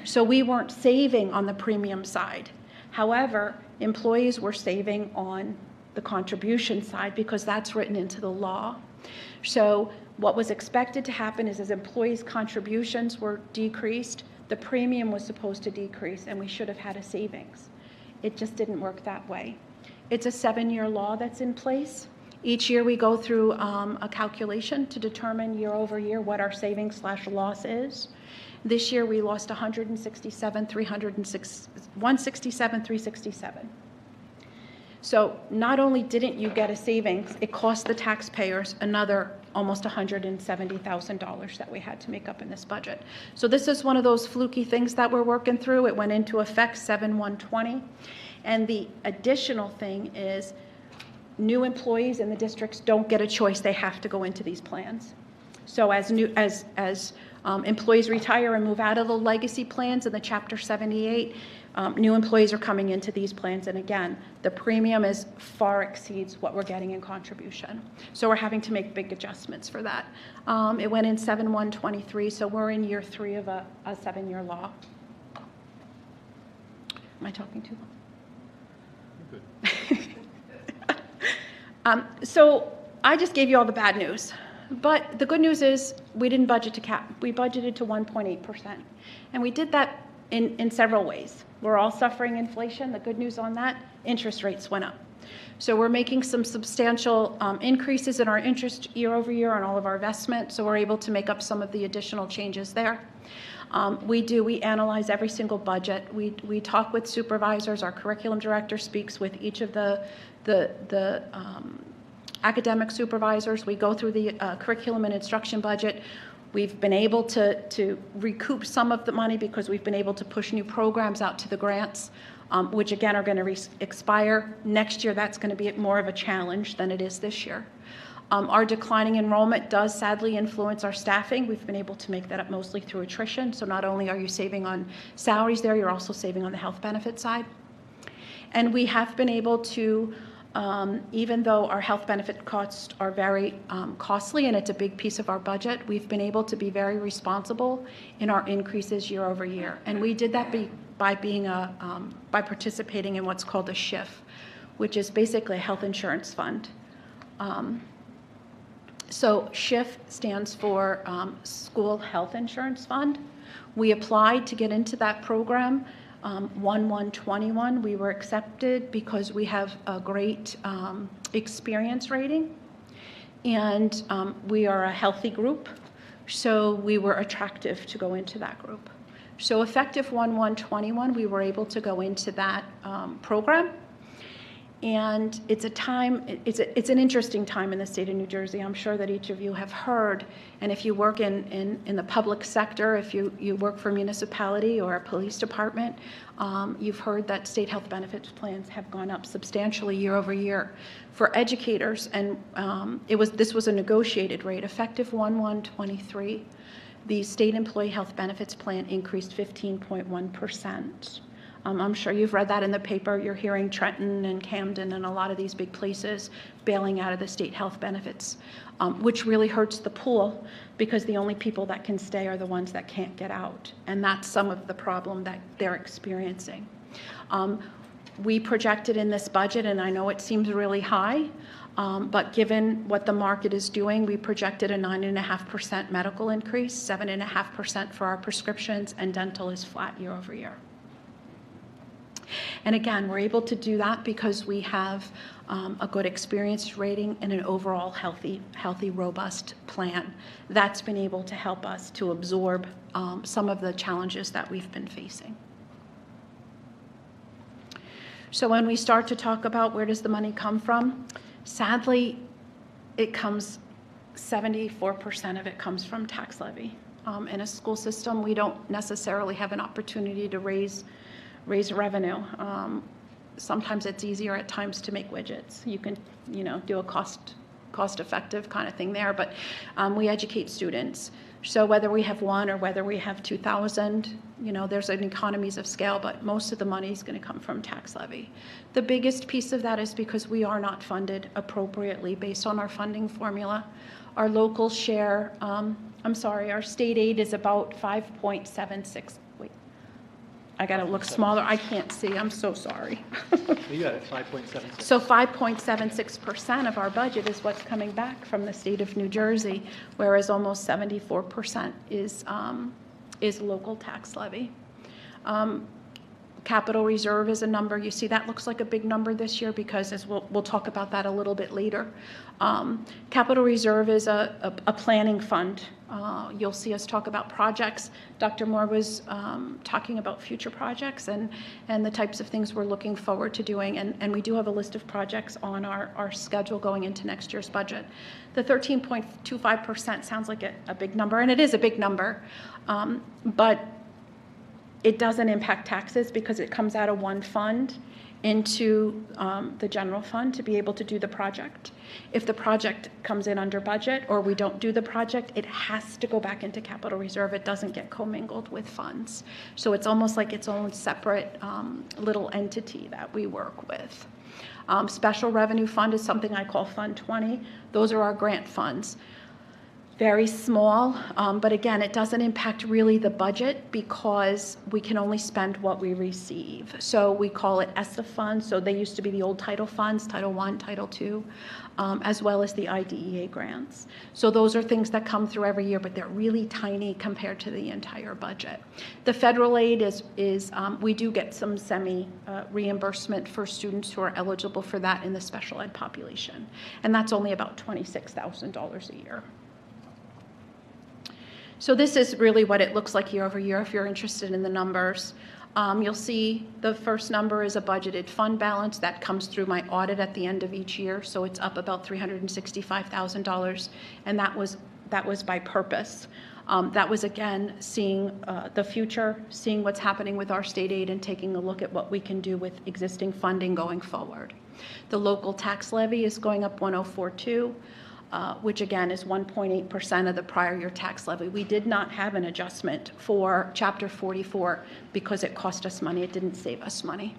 H: So we weren't saving on the premium side. However, employees were saving on the contribution side because that's written into the law. So what was expected to happen is as employees' contributions were decreased, the premium was supposed to decrease, and we should have had a savings. It just didn't work that way. It's a 7-year law that's in place. Each year we go through a calculation to determine year over year what our savings / loss is. This year we lost 167,367. So not only didn't you get a savings, it cost the taxpayers another almost $170,000 that we had to make up in this budget. So this is one of those fluky things that we're working through. It went into effect 7/1/20. And the additional thing is new employees in the districts don't get a choice. They have to go into these plans. So as employees retire and move out of the legacy plans in the Chapter 78, new employees are coming into these plans, and again, the premium far exceeds what we're getting in contribution. So we're having to make big adjustments for that. It went in 7/1/23, so we're in year 3 of a 7-year law. Am I talking too long? So I just gave you all the bad news. But the good news is we didn't budget to cap. We budgeted to 1.8%. And we did that in several ways. We're all suffering inflation. The good news on that, interest rates went up. So we're making some substantial increases in our interest year over year on all of our investment. So we're able to make up some of the additional changes there. We analyze every single budget. We talk with supervisors. Our curriculum director speaks with each of the academic supervisors. We go through the curriculum and instruction budget. We've been able to recoup some of the money because we've been able to push new programs out to the grants, which again are going to expire next year. That's going to be more of a challenge than it is this year. Our declining enrollment does sadly influence our staffing. We've been able to make that up mostly through attrition. So not only are you saving on salaries there, you're also saving on the health benefit side. And we have been able to, even though our health benefit costs are very costly and it's a big piece of our budget, we've been able to be very responsible in our increases year over year. And we did that by by participating in what's called a SHIF, which is basically a health insurance fund. So SHIF stands for School Health Insurance Fund. We applied to get into that program 1/1/21. We were accepted because we have a great experience rating, and we are a healthy group, so we were attractive to go into that group. So effective 1/1/21, we were able to go into that program. And it's it's an interesting time in the state of New Jersey. I'm sure that each of you have heard, and if you work in the public sector, if you work for a municipality or a police department, you've heard that state health benefits plans have gone up substantially year over year. For educators, and this was a negotiated rate, effective 1/1/23, the state employee health benefits plan increased 15.1%. I'm sure you've read that in the paper. You're hearing Trenton and Camden and a lot of these big places bailing out of the state health benefits, which really hurts the pool because the only people that can stay are the ones that can't get out. And that's some of the problem that they're experiencing. We projected in this budget, and I know it seems really high, but given what the market is doing, we projected a 9.5% medical increase, 7.5% for our prescriptions, and dental is flat year over year. And again, we're able to do that because we have a good experience rating and an overall healthy, robust plan. That's been able to help us to absorb some of the challenges that we've been facing. So when we start to talk about where does the money come from, sadly, 74% of it comes from tax levy. In a school system, we don't necessarily have an opportunity to raise revenue. Sometimes it's easier at times to make widgets. You can, do a cost-effective kind of thing there, but we educate students. So whether we have one or whether we have 2,000, there's an economies of scale, but most of the money is going to come from tax levy. The biggest piece of that is because we are not funded appropriately based on our funding formula. Our local share, our state aid is about 5.76. I got to look smaller. I can't see. I'm so sorry.
F: You got it, 5.76.
H: So 5.76% of our budget is what's coming back from the state of New Jersey, whereas almost 74% is local tax levy. Capital reserve is a number. You see that looks like a big number this year because as we'll talk about that a little bit later. Capital reserve is a planning fund. You'll see us talk about projects. Dr. Moore was talking about future projects and the types of things we're looking forward to doing. And we do have a list of projects on our schedule going into next year's budget. The 13.25% sounds like a big number, and it is a big number, but it doesn't impact taxes because it comes out of one fund into the general fund to be able to do the project. If the project comes in under budget or we don't do the project, it has to go back into capital reserve. It doesn't get commingled with funds. So it's almost like its own separate little entity that we work with. Special revenue fund is something I call Fund 20. Those are our grant funds. Very small, but again, it doesn't impact really the budget because we can only spend what we receive. So we call it ESSA funds. So they used to be the old title funds, Title I, Title II, as well as the IDEA grants. So those are things that come through every year, but they're really tiny compared to the entire budget. The federal aid is we do get some reimbursement for students who are eligible for that in the special ed population. And that's only about $26,000 a year. So this is really what it looks like year over year if you're interested in the numbers. You'll see the first number is a budgeted fund balance that comes through my audit at the end of each year. So it's up about $365,000, and that was by purpose. That was, again, seeing the future, seeing what's happening with our state aid and taking a look at what we can do with existing funding going forward. The local tax levy is going up 104.2. Which again is 1.8% of the prior year tax levy. We did not have an adjustment for Chapter 44 because it cost us money. It didn't save us money.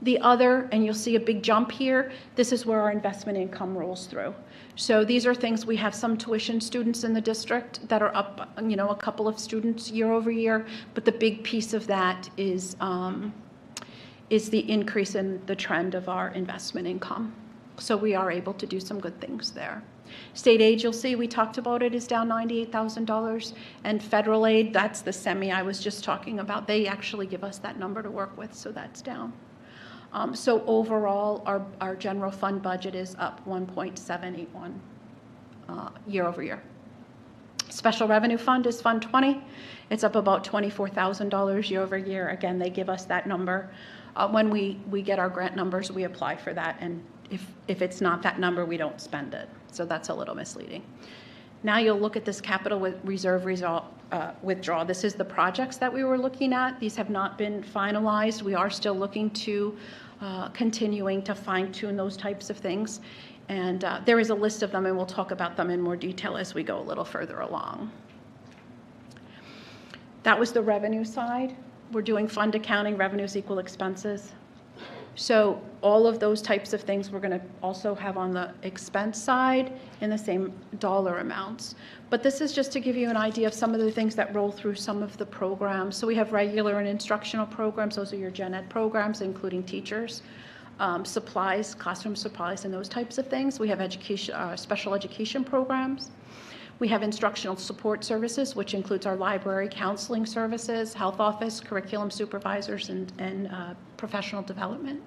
H: The other, and you'll see a big jump here, this is where our investment income rolls through. So these are things, we have some tuition students in the district that are up, a couple of students year over year, but the big piece of that is the increase in the trend of our investment income. So we are able to do some good things there. State aid, you'll see, we talked about it, is down $98,000. And federal aid, that's the semi I was just talking about. They actually give us that number to work with, so that's down. So overall, our general fund budget is up 1.781 year over year. Special revenue fund is Fund 20. It's up about $24,000 year over year. Again, they give us that number. When we get our grant numbers, we apply for that, and if it's not that number, we don't spend it. So that's a little misleading. Now you'll look at this capital reserve withdrawal. This is the projects that we were looking at. These have not been finalized. We are still looking to continuing to fine-tune those types of things. And there is a list of them, and we'll talk about them in more detail as we go a little further along. That was the revenue side. We're doing fund accounting, revenues equal expenses. So all of those types of things we're going to also have on the expense side in the same dollar amounts. But this is just to give you an idea of some of the things that roll through some of the programs. So we have regular and instructional programs. Those are your gen ed programs, including teachers, supplies, classroom supplies, and those types of things. We have education, special education programs. We have instructional support services, which includes our library, counseling services, health office, curriculum supervisors, and professional development.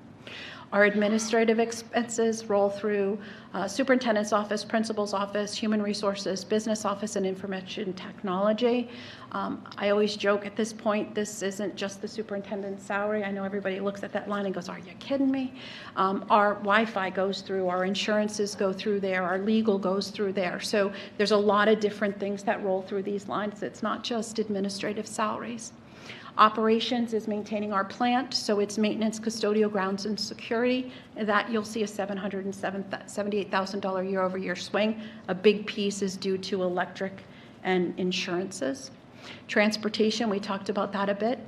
H: Our administrative expenses roll through superintendent's office, principal's office, human resources, business office, and information technology. I always joke at this point, this isn't just the superintendent's salary. I know everybody looks at that line and goes, are you kidding me? Our Wi-Fi goes through, our insurances go through there, our legal goes through there. So there's a lot of different things that roll through these lines. It's not just administrative salaries. Operations is maintaining our plant, so it's maintenance, custodial, grounds, and security. That you'll see a $778,000 year-over-year swing. A big piece is due to electric and insurances. Transportation, we talked about that a bit.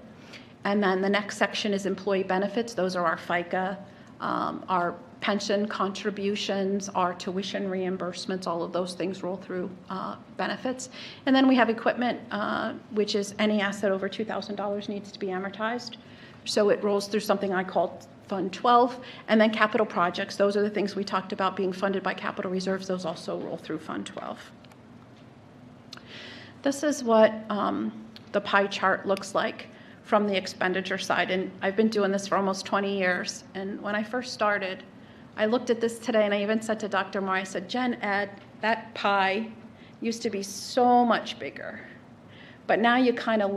H: And then the next section is employee benefits. Those are our FICA, our pension contributions, our tuition reimbursements, all of those things roll through benefits. And then we have equipment, which is any asset over $2,000 needs to be amortized. So it rolls through something I call Fund 12. And then capital projects, those are the things we talked about being funded by capital reserves. Those also roll through Fund 12. This is what the pie chart looks like from the expenditure side. And I've been doing this for almost 20 years. And when I first started, I looked at this today, and I even said to Dr. Moore, I said, Gen Ed, that pie used to be so much bigger. But now you kind of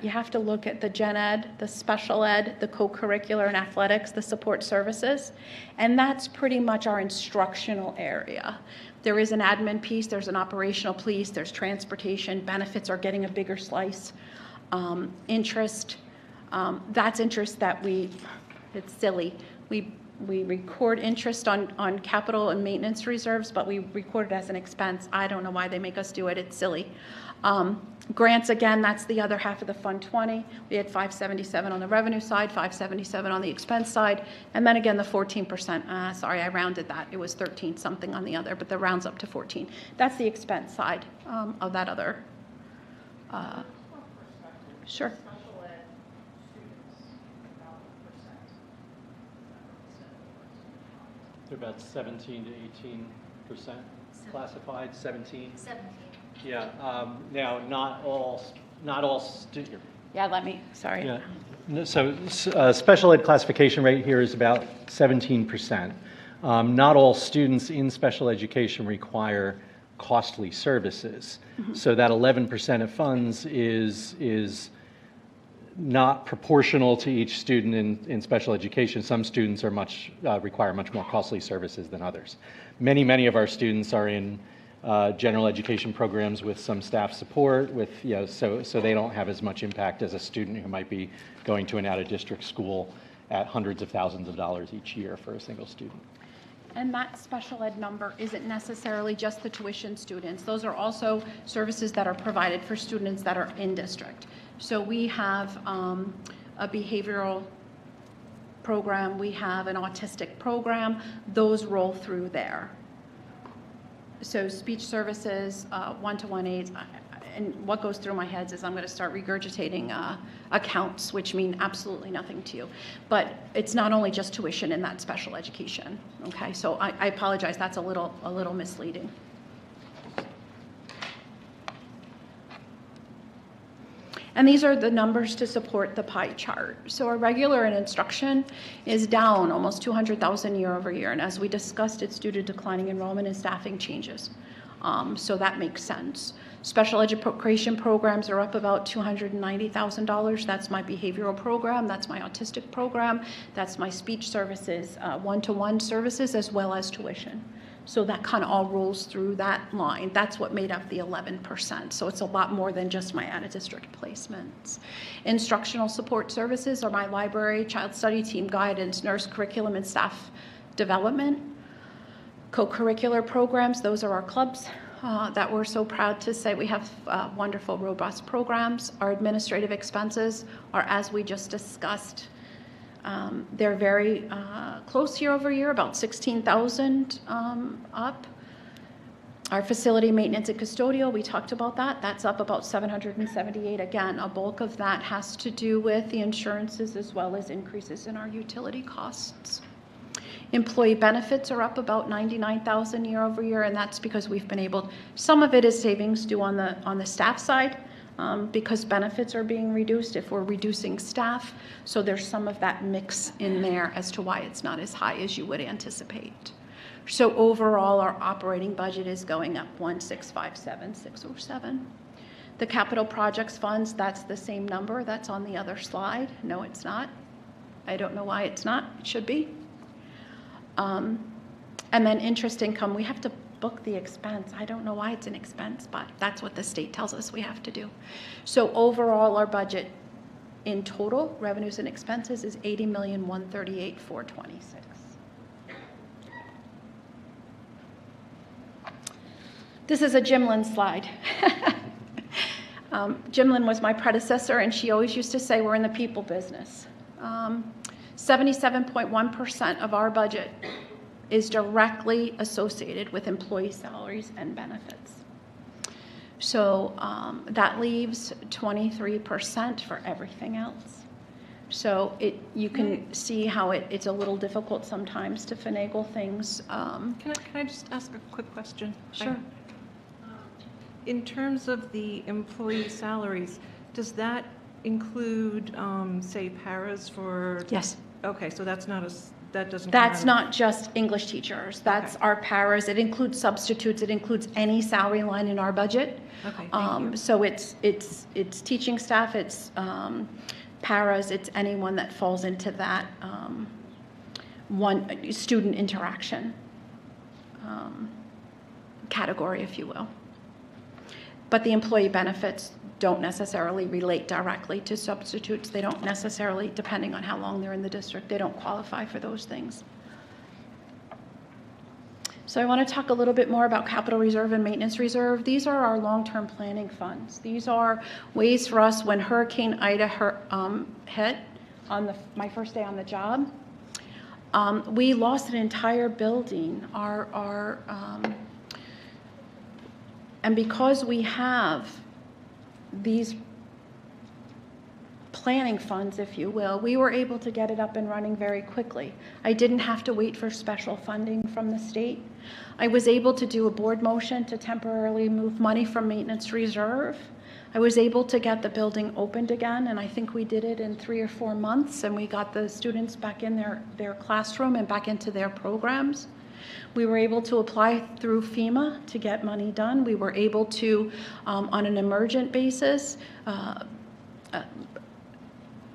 H: you have to look at the Gen Ed, the special ed, the co-curricular and athletics, the support services, and that's pretty much our instructional area. There is an admin piece, there's an operational piece, there's transportation, benefits are getting a bigger slice. Interest, that's interest that it's silly. We record interest on capital and maintenance reserves, but we record it as an expense. I don't know why they make us do it. It's silly. Grants, again, that's the other half of the Fund 20. We had 577 on the revenue side, 577 on the expense side, and then again the 14%. Sorry, I rounded that. It was 13 something on the other, but the rounds up to 14. That's the expense side of that other. Sure.
F: They're about 17 to 18% classified. 17.
I: 17.
F: Yeah. Now, not all students.
H: Yeah, sorry.
F: Yeah. So special ed classification rate here is about 17%. Not all students in special education require costly services. Mm-hmm. So that 11% of funds is not proportional to each student in special education. Some students are require much more costly services than others. Many of our students are in general education programs with some staff support, so they don't have as much impact as a student who might be going to an out-of-district school at hundreds of thousands of dollars each year for a single student.
H: And that special ed number isn't necessarily just the tuition students. Those are also services that are provided for students that are in district. So we have a behavioral program, we have an autistic program, those roll through there. So speech services, one-to-one aids, and what goes through my head is I'm going to start regurgitating accounts, which mean absolutely nothing to you. But it's not only just tuition in that special education, okay? So I apologize, that's a little misleading. And these are the numbers to support the pie chart. So our regular and instruction is down almost 200,000 year over year. And as we discussed, it's due to declining enrollment and staffing changes. So that makes sense. Special education programs are up about $290,000. That's my behavioral program. That's my autistic program. That's my speech services, one-to-one services, as well as tuition. So that kind of all rolls through that line. That's what made up the 11%. So it's a lot more than just my out-of-district placements. Instructional support services are my library, child study team guidance, nurse curriculum and staff development. Co-curricular programs, those are our clubs that we're so proud to say we have wonderful, robust programs. Our administrative expenses are, as we just discussed, they're very close year over year, about 16,000 up. Our facility maintenance and custodial, we talked about that. That's up about 778. Again, a bulk of that has to do with the insurances as well as increases in our utility costs. Employee benefits are up about 99,000 year over year, and that's because we've been able, some of it is savings due on the staff side, because benefits are being reduced if we're reducing staff. So there's some of that mix in there as to why it's not as high as you would anticipate. So overall, our operating budget is going up 1,657,607. The capital projects funds, that's the same number. That's on the other slide. No, it's not. I don't know why it's not. It should be. And then interest income, we have to book the expense. I don't know why it's an expense, but that's what the state tells us we have to do. So overall, our budget in total, revenues and expenses, is $80,138,426. This is a Jimlyn slide. Jimlyn was my predecessor, and she always used to say we're in the people business. 77.1% of our budget is directly associated with employee salaries and benefits. So that leaves 23% for everything else. So you can see how it's a little difficult sometimes to finagle things.
G: Can I just ask a quick question?
H: Sure.
G: In terms of the employee salaries, does that include, say, paras for?
H: Yes.
G: Okay, so that doesn't.
H: That's not just English teachers. That's
G: Okay.
H: our paras. It includes substitutes. It includes any salary line in our budget.
G: Okay, thank you.
H: So it's teaching staff. It's paras. It's anyone that falls into that one student interaction category, if you will. But the employee benefits don't necessarily relate directly to substitutes. They don't necessarily, depending on how long they're in the district, they don't qualify for those things. So I want to talk a little bit more about capital reserve and maintenance reserve. These are our long-term planning funds. These are ways for us when Hurricane Ida hit on my first day on the job. We lost an entire building. And because we have these planning funds, if you will, we were able to get it up and running very quickly. I didn't have to wait for special funding from the state. I was able to do a board motion to temporarily move money from maintenance reserve. I was able to get the building opened again, and I think we did it in 3 or 4 months, and we got the students back in their classroom and back into their programs. We were able to apply through FEMA to get money done. We were able to, on an emergent basis,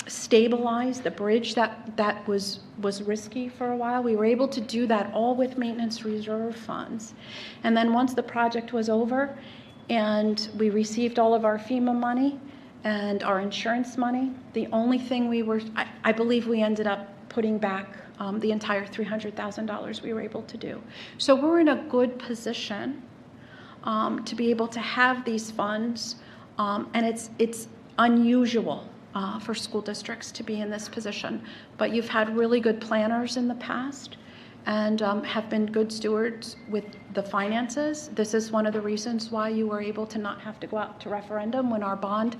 H: stabilize the bridge that was risky for a while. We were able to do that all with maintenance reserve funds. And then once the project was over and we received all of our FEMA money and our insurance money, the only thing I believe we ended up putting back the entire $300,000 we were able to do. So we're in a good position to be able to have these funds, and it's unusual for school districts to be in this position. But you've had really good planners in the past and have been good stewards with the finances. This is one of the reasons why you were able to not have to go out to referendum when our bond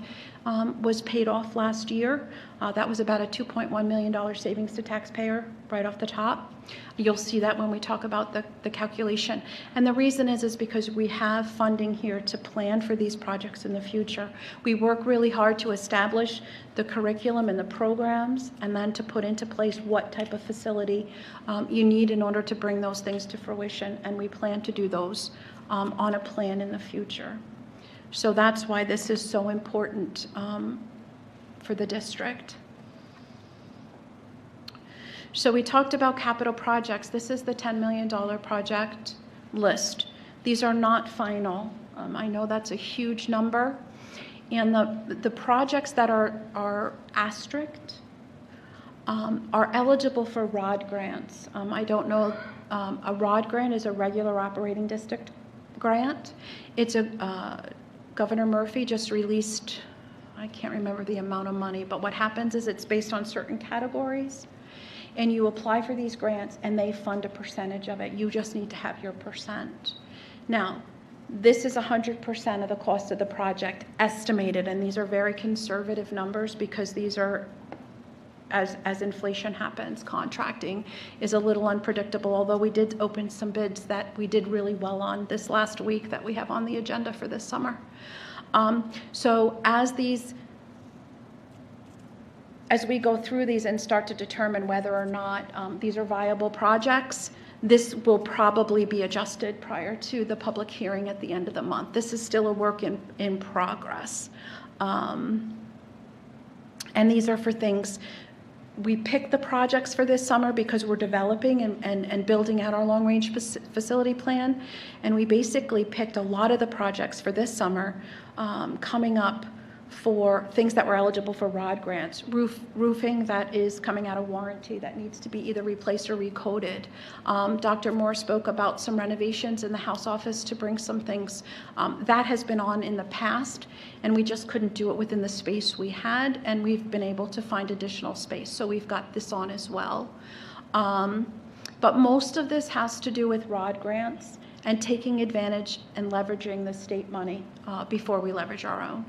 H: was paid off last year. That was about a $2.1 million savings to taxpayer right off the top. You'll see that when we talk about the calculation. And the reason is because we have funding here to plan for these projects in the future. We work really hard to establish the curriculum and the programs, and then to put into place what type of facility you need in order to bring those things to fruition. And we plan to do those on a plan in the future. So that's why this is so important for the district. So we talked about capital projects. This is the $10 million project list. These are not final. I know that's a huge number. And the projects that are asterisked are eligible for ROD grants. I don't know, a ROD grant is a regular operating district grant. It's Governor Murphy just released, I can't remember the amount of money, but what happens is it's based on certain categories. And you apply for these grants and they fund a percentage of it. You just need to have your percent. Now, this is 100% of the cost of the project estimated, and these are very conservative numbers because these are, as inflation happens, contracting is a little unpredictable, although we did open some bids that we did really well on this last week that we have on the agenda for this summer. So as we go through these and start to determine whether or not these are viable projects, this will probably be adjusted prior to the public hearing at the end of the month. This is still a work in progress. And these are for things, we picked the projects for this summer because we're developing and building out our long-range facility plan. And we basically picked a lot of the projects for this summer coming up for things that were eligible for ROD grants. Roofing that is coming out of warranty that needs to be either replaced or recoded. Dr. Moore spoke about some renovations in the House office to bring some things. That has been on in the past, and we just couldn't do it within the space we had, and we've been able to find additional space, so we've got this on as well. But most of this has to do with ROD grants and taking advantage and leveraging the state money before we leverage our own.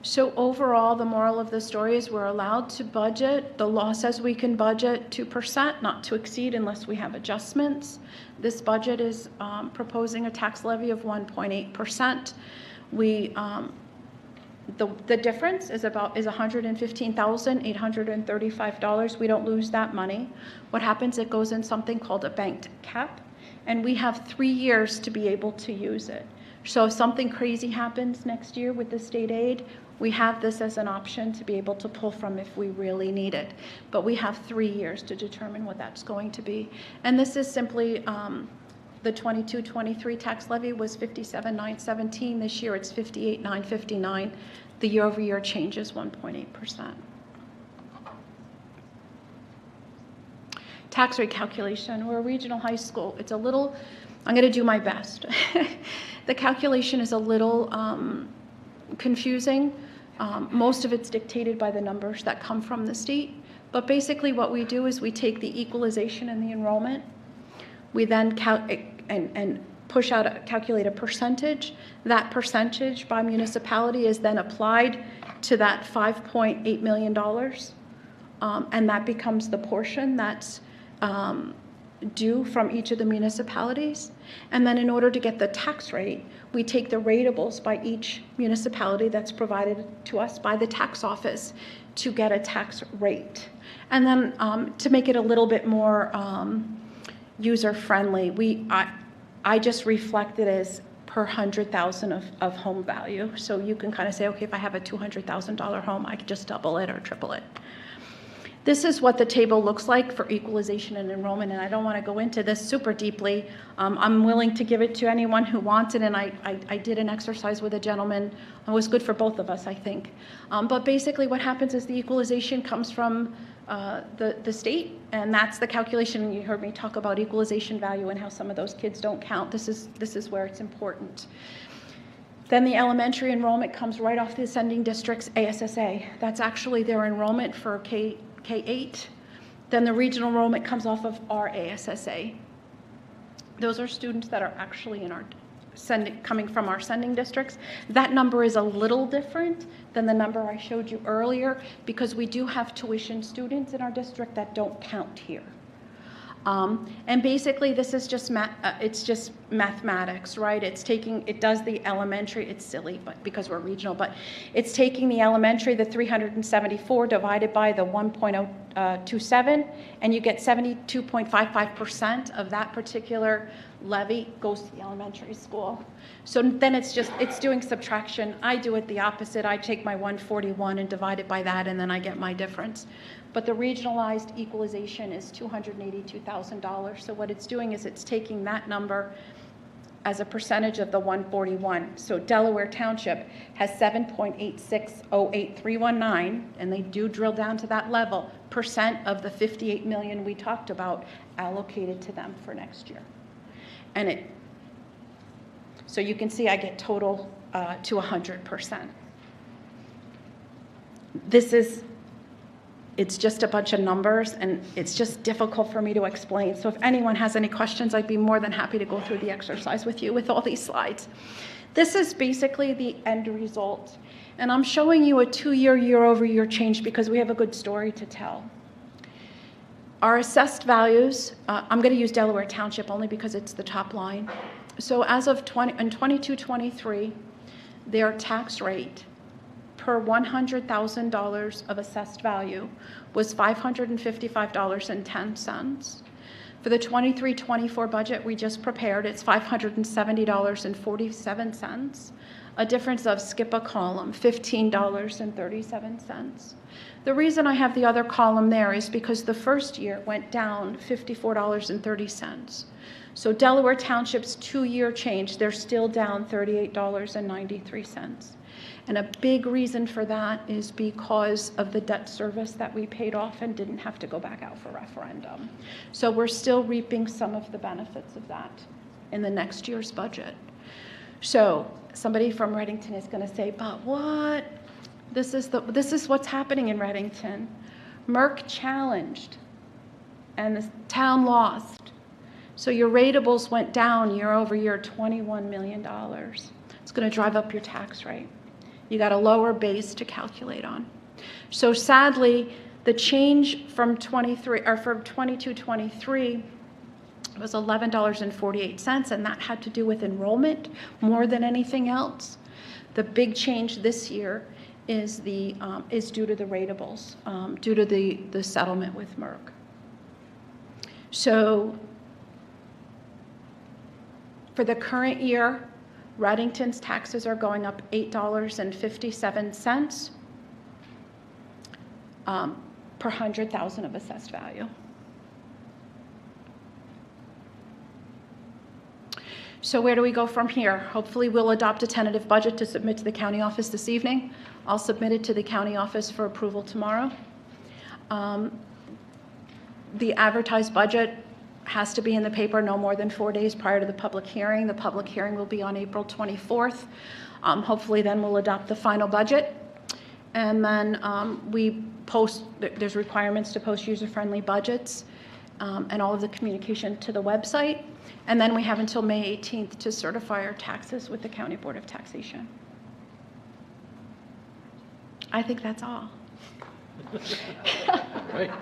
H: So overall, the moral of the story is we're allowed to budget. The law says we can budget 2%, not to exceed unless we have adjustments. This budget is proposing a tax levy of 1.8%. The difference is $115,835. We don't lose that money. What happens, it goes in something called a banked cap, and we have 3 years to be able to use it. So if something crazy happens next year with the state aid, we have this as an option to be able to pull from if we really need it. But we have 3 years to determine what that's going to be. And this is simply the 22-23 tax levy was $57,917. This year it's $58,959. The year-over-year change is 1.8%. Tax rate calculation. We're a regional high school. It's a little, I'm going to do my best. The calculation is a little confusing. Most of it's dictated by the numbers that come from the state. But basically what we do is we take the equalization and the enrollment. We then calculate a percentage. That percentage by municipality is then applied to that $5.8 million. And that becomes the portion that's due from each of the municipalities. And then in order to get the tax rate, we take the ratables by each municipality that's provided to us by the tax office to get a tax rate. And then to make it a little bit more user-friendly, I just reflect it as per 100,000 of home value. So you can kind of say, okay, if I have a $200,000 home, I could just double it or triple it. This is what the table looks like for equalization and enrollment, and I don't want to go into this super deeply. I'm willing to give it to anyone who wants it, and I did an exercise with a gentleman. It was good for both of us, I think. But basically what happens is the equalization comes from the state, and that's the calculation. You heard me talk about equalization value and how some of those kids don't count. This is where it's important. Then the elementary enrollment comes right off the ascending district's ASSA. That's actually their enrollment for K-8. Then the regional enrollment comes off of our ASSA. Those are students that are actually in our coming from our sending districts. That number is a little different than the number I showed you earlier because we do have tuition students in our district that don't count here. And basically this is just it's just mathematics, right? It does the elementary, it's silly, but because we're regional, but it's taking the elementary, the 374 divided by the 1.027, and you get 72.55% of that particular levy goes to the elementary school. So then it's doing subtraction. I do it the opposite. I take my 141 and divide it by that, and then I get my difference. But the regionalized equalization is $282,000. So what it's doing is it's taking that number as a percentage of the 141. So Delaware Township has 7.8608319, and they do drill down to that level, percent of the 58 million we talked about allocated to them for next year. And so you can see I get total to 100%. It's just a bunch of numbers, and it's just difficult for me to explain. So if anyone has any questions, I'd be more than happy to go through the exercise with you with all these slides. This is basically the end result. And I'm showing you a 2-year, year-over-year change because we have a good story to tell. Our assessed values, I'm going to use Delaware Township only because it's the top line. So as of 22-23, their tax rate per $100,000 of assessed value was $555.10. For the 23-24 budget we just prepared, it's $570.47, a difference of, skip a column, $15.37. The reason I have the other column there is because the first year went down $54.30. So Delaware Township's 2-year change, they're still down $38.93. And a big reason for that is because of the debt service that we paid off and didn't have to go back out for referendum. So we're still reaping some of the benefits of that in the next year's budget. So somebody from Reddington is going to say, but what? This is what's happening in Reddington. Merck challenged and the town lost. So your ratables went down year over year $21 million. It's going to drive up your tax rate. You got a lower base to calculate on. So sadly, the change from 22-23 was $11.48, and that had to do with enrollment more than anything else. The big change this year is due to the ratables, due to the settlement with Merck. So for the current year, Reddington's taxes are going up $8.57 per 100,000 of assessed value. So where do we go from here? Hopefully we'll adopt a tentative budget to submit to the county office this evening. I'll submit it to the county office for approval tomorrow. The advertised budget has to be in the paper no more than 4 days prior to the public hearing. The public hearing will be on April 24th. Hopefully then we'll adopt the final budget. And then there's requirements to post user-friendly budgets and all of the communication to the website. And then we have until May 18th to certify our taxes with the County Board of Taxation. I think that's all.
F: Right.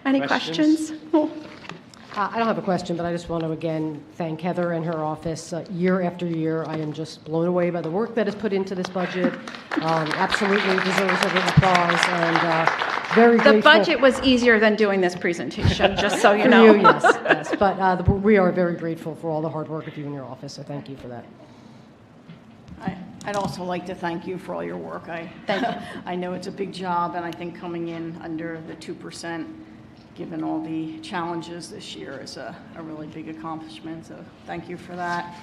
H: Any questions?
A: I don't have a question, but I just want to again thank Heather and her office. Year after year, I am just blown away by the work that is put into this budget. Absolutely deserves a little applause, and very grateful.
H: The budget was easier than doing this presentation, just so you
A: For
H: know.
A: you, yes. But we are very grateful for all the hard work of you and your office, so thank you for that.
I: I'd also like to thank you for all your work.
H: Thank you.
I: I know it's a big job, and I think coming in under the 2%, given all the challenges this year, is a really big accomplishment, so thank you for that.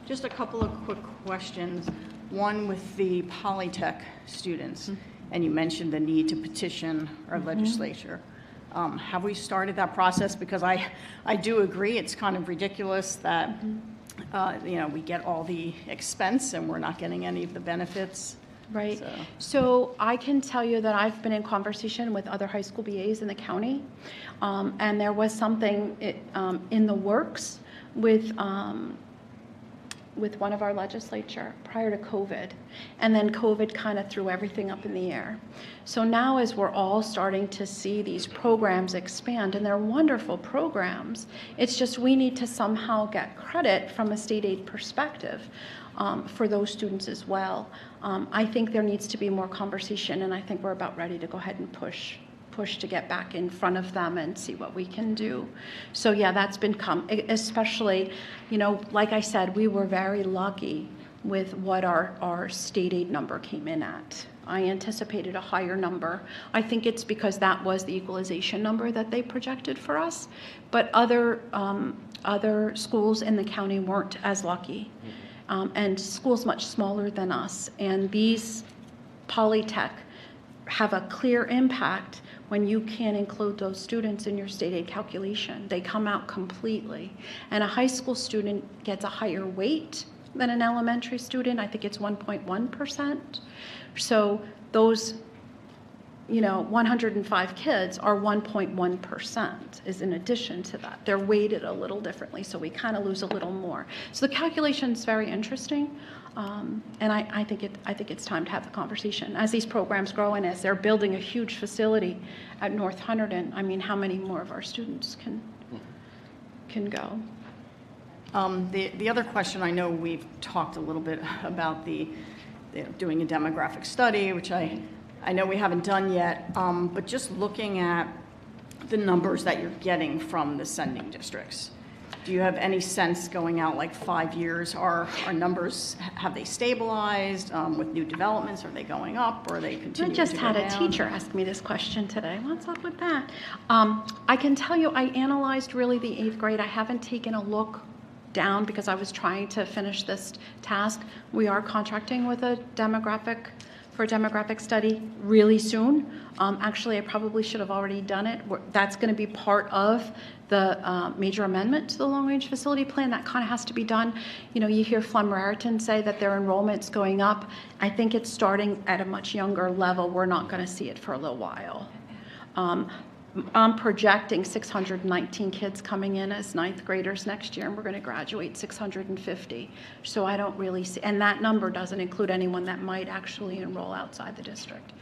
I: Just a couple of quick questions. One with the Polytech students, and you mentioned the need to petition our legislature. Have we started that process? Because I do agree it's kind of ridiculous that we get all the expense and we're not getting any of the benefits.
H: Right.
I: So-
H: So I can tell you that I've been in conversation with other high school BAs in the county, and there was something in the works with one of our legislature prior to COVID, and then COVID kind of threw everything up in the air. So now as we're all starting to see these programs expand, and they're wonderful programs, it's just we need to somehow get credit from a state aid perspective for those students as well. I think there needs to be more conversation, and I think we're about ready to go ahead and push to get back in front of them and see what we can do. So yeah, that's been especially, like I said, we were very lucky with what our state aid number came in at. I anticipated a higher number. I think it's because that was the equalization number that they projected for us, but other schools in the county weren't as lucky. And schools much smaller than us. And these Polytech have a clear impact when you can't include those students in your state aid calculation. They come out completely. And a high school student gets a higher weight than an elementary student. I think it's 1.1%. So those 105 kids are 1.1% is in addition to that. They're weighted a little differently, so we kind of lose a little more. So the calculation is very interesting, and I think it's time to have the conversation. As these programs grow and as they're building a huge facility at North Hunterdon, I mean, how many more of our students can go?
I: The other question, I know we've talked a little bit about doing a demographic study, which I know we haven't done yet, but just looking at the numbers that you're getting from the sending districts, do you have any sense going out like 5 years, are numbers, have they stabilized with new developments? Are they going up or are they continuing to go down?
H: I just had a teacher ask me this question today. What's up with that? I can tell you I analyzed really the 8th grade. I haven't taken a look down because I was trying to finish this task. We are contracting with a demographic study really soon. Actually, I probably should have already done it. That's going to be part of the major amendment to the long-range facility plan. That kind of has to be done. You hear Flem Raritan say that their enrollment's going up. I think it's starting at a much younger level. We're not going to see it for a little while. I'm projecting 619 kids coming in as 9th graders next year, and we're going to graduate 650. So I don't really see, and that number doesn't include anyone that might actually enroll outside the district.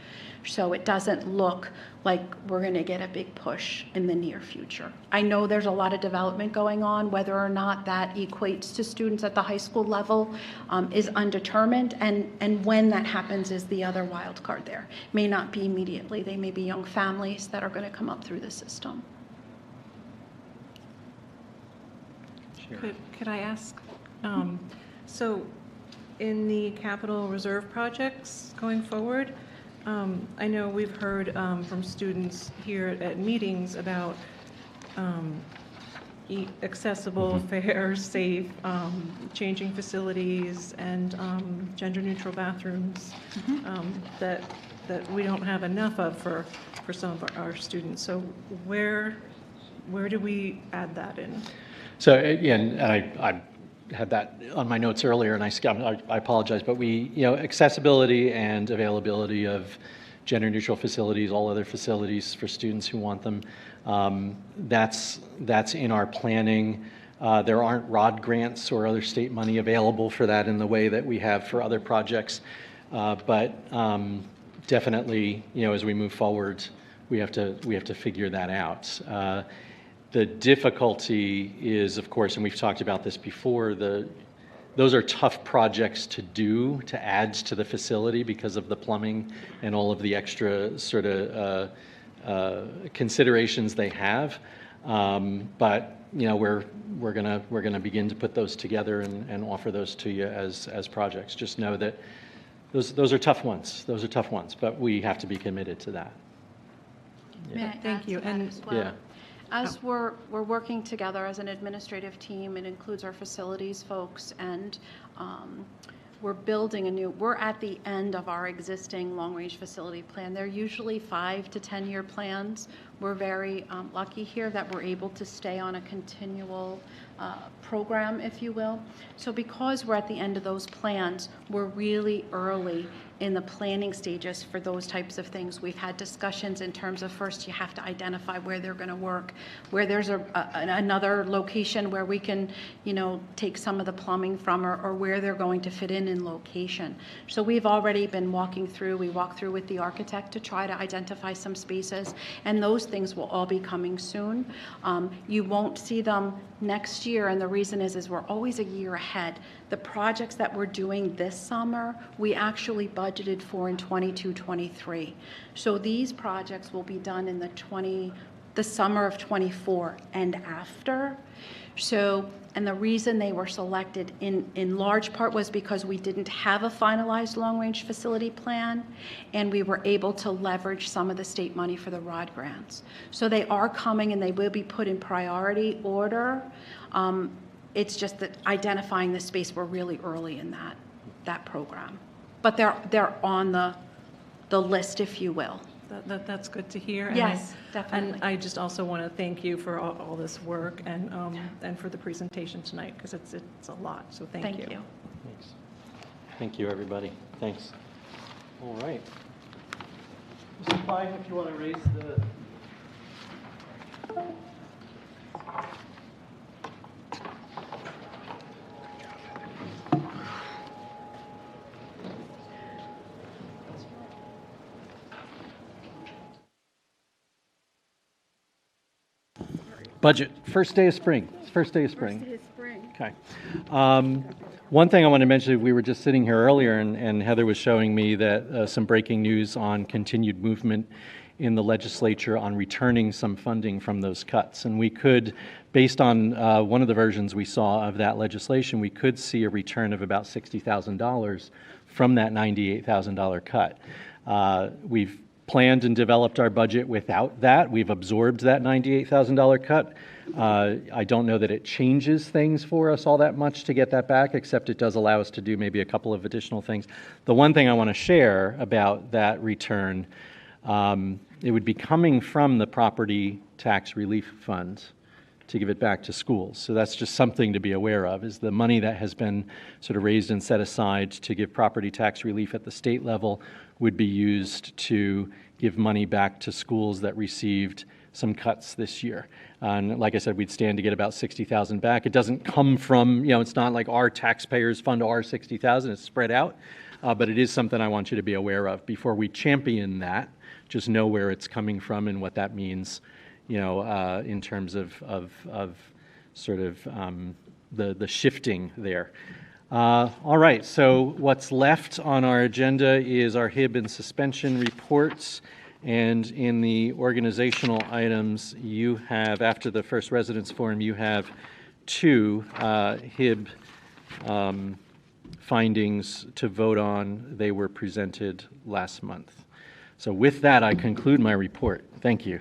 H: So it doesn't look like we're going to get a big push in the near future. I know there's a lot of development going on. Whether or not that equates to students at the high school level is undetermined, and when that happens is the other wild card there. May not be immediately. They may be young families that are going to come up through the system.
G: Could I ask, so in the capital reserve projects going forward, I know we've heard from students here at meetings about accessible, fair, safe, changing facilities, and gender-neutral bathrooms that we don't have enough of for some of our students. So where do we add that in?
F: So, and I had that on my notes earlier, and I apologize, but accessibility and availability of gender-neutral facilities, all other facilities for students who want them, that's in our planning. There aren't ROD grants or other state money available for that in the way that we have for other projects, but definitely, as we move forward, we have to figure that out. The difficulty is, of course, and we've talked about this before, those are tough projects to do, to add to the facility because of the plumbing and all of the extra sort of considerations they have. But we're gonna begin to put those together and offer those to you as projects. Just know that those are tough ones. Those are tough ones, but we have to be committed to that.
H: Yeah.
G: Thank you.
H: And as well.
F: Yeah.
H: As we're working together as an administrative team, it includes our facilities folks, and we're building we're at the end of our existing long-range facility plan. They're usually 5 to 10 year plans. We're very lucky here that we're able to stay on a continual program, if you will. So because we're at the end of those plans, we're really early in the planning stages for those types of things. We've had discussions in terms of, first you have to identify where they're going to work, where there's another location where we can, take some of the plumbing from, or where they're going to fit in location. So we've already been walking through. We walked through with the architect to try to identify some spaces, and those things will all be coming soon. You won't see them next year, and the reason is we're always a year ahead. The projects that we're doing this summer, we actually budgeted for in 22-23. So these projects will be done in the summer of 24 and after. So, and the reason they were selected in large part was because we didn't have a finalized long-range facility plan, and we were able to leverage some of the state money for the ROD grants. So they are coming, and they will be put in priority order. It's just that identifying the space, we're really early in that program. But they're on the list, if you will.
G: That's good to hear.
H: Yes, definitely.
G: And I just also want to thank you for all this work and for the presentation tonight, because it's a lot, so thank you.
F: Thanks. Thank you, everybody. Thanks. All right. Mr. Pye, if you want to raise the... Budget, first day of spring. First day of spring. Okay. One thing I want to mention, we were just sitting here earlier, and Heather was showing me that some breaking news on continued movement in the legislature on returning some funding from those cuts. And we could, based on one of the versions we saw of that legislation, we could see a return of about $60,000 from that $98,000 cut. We've planned and developed our budget without that. We've absorbed that $98,000 cut. I don't know that it changes things for us all that much to get that back, except it does allow us to do maybe a couple of additional things. The one thing I want to share about that return, it would be coming from the property tax relief fund to give it back to schools. So that's just something to be aware of, is the money that has been sort of raised and set aside to give property tax relief at the state level would be used to give money back to schools that received some cuts this year. And like I said, we'd stand to get about $60,000 back. It doesn't come from, it's not like our taxpayers fund our $60,000, it's spread out. But it is something I want you to be aware of. Before we champion that, just know where it's coming from and what that means, in terms of sort of the shifting there. All right, so what's left on our agenda is our HIB and suspension reports. And in the organizational items, you have, after the first residence forum, you have two HIB findings to vote on. They were presented last month. So with that, I conclude my report. Thank you.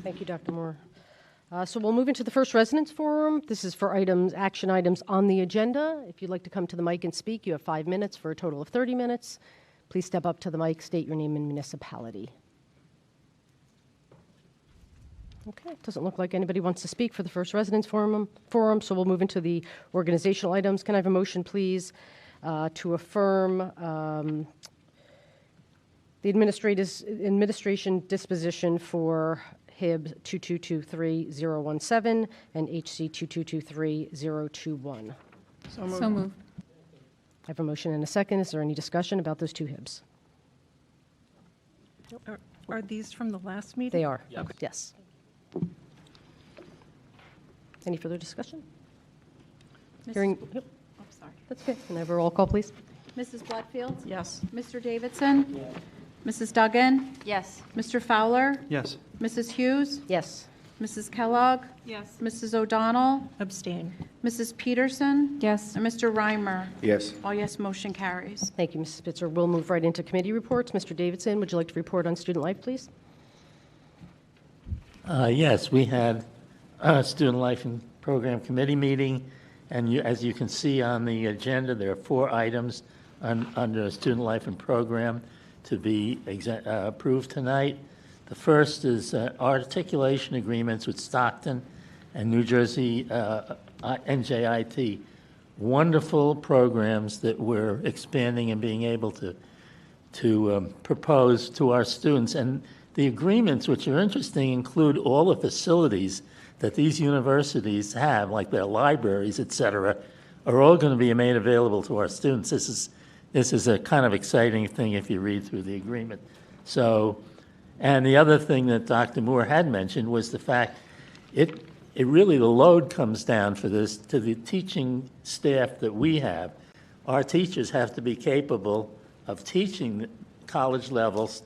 A: Thank you, Dr. Moore. So we'll move into the first residence forum. This is for action items on the agenda. If you'd like to come to the mic and speak, you have 5 minutes for a total of 30 minutes. Please step up to the mic, state your name and municipality. Okay, it doesn't look like anybody wants to speak for the first residence forum, so we'll move into the organizational items. Can I have a motion, please, to affirm the administration disposition for HIB 2223017 and HC 2223021.
B: So moved.
A: I have a motion and a second. Is there any discussion about those two HIBs?
G: Are these from the last meeting?
A: They are.
G: Yes. Okay.
A: Yes. Any further discussion? Hearing. Yep.
H: I'm sorry.
A: That's good. Can I have a roll call, please?
H: Mrs. Bloodfield?
I: Yes.
H: Mr. Davidson? Yes. Mrs. Duggan?
E: Yes.
H: Mr. Fowler?
F: Yes.
H: Mrs. Hughes?
A: Yes.
H: Mrs. Kellogg?
G: Yes.
H: Mrs. O'Donnell?
G: Abstain.
H: Mrs. Peterson?
B: Yes.
H: And Mr. Reimer?
J: Yes.
H: All yes, motion carries.
A: Thank you, Mrs. Spitzer. We'll move right into committee reports. Mr. Davidson, would you like to report on student life, please?
K: Yes, we had a Student Life and Program Committee meeting, and as you can see on the agenda, there are 4 items under Student Life and Program to be approved tonight. The first is articulation agreements with Stockton and New Jersey NJIT. Wonderful programs that we're expanding and being able to propose to our students. And the agreements, which are interesting, include all the facilities that these universities have, like their libraries, et cetera, are all going to be made available to our students. This is a kind of exciting thing if you read through the agreement. So, and the other thing that Dr. Moore had mentioned was the fact it really, the load comes down for this to the teaching staff that we have. Our teachers have to be capable of teaching college levels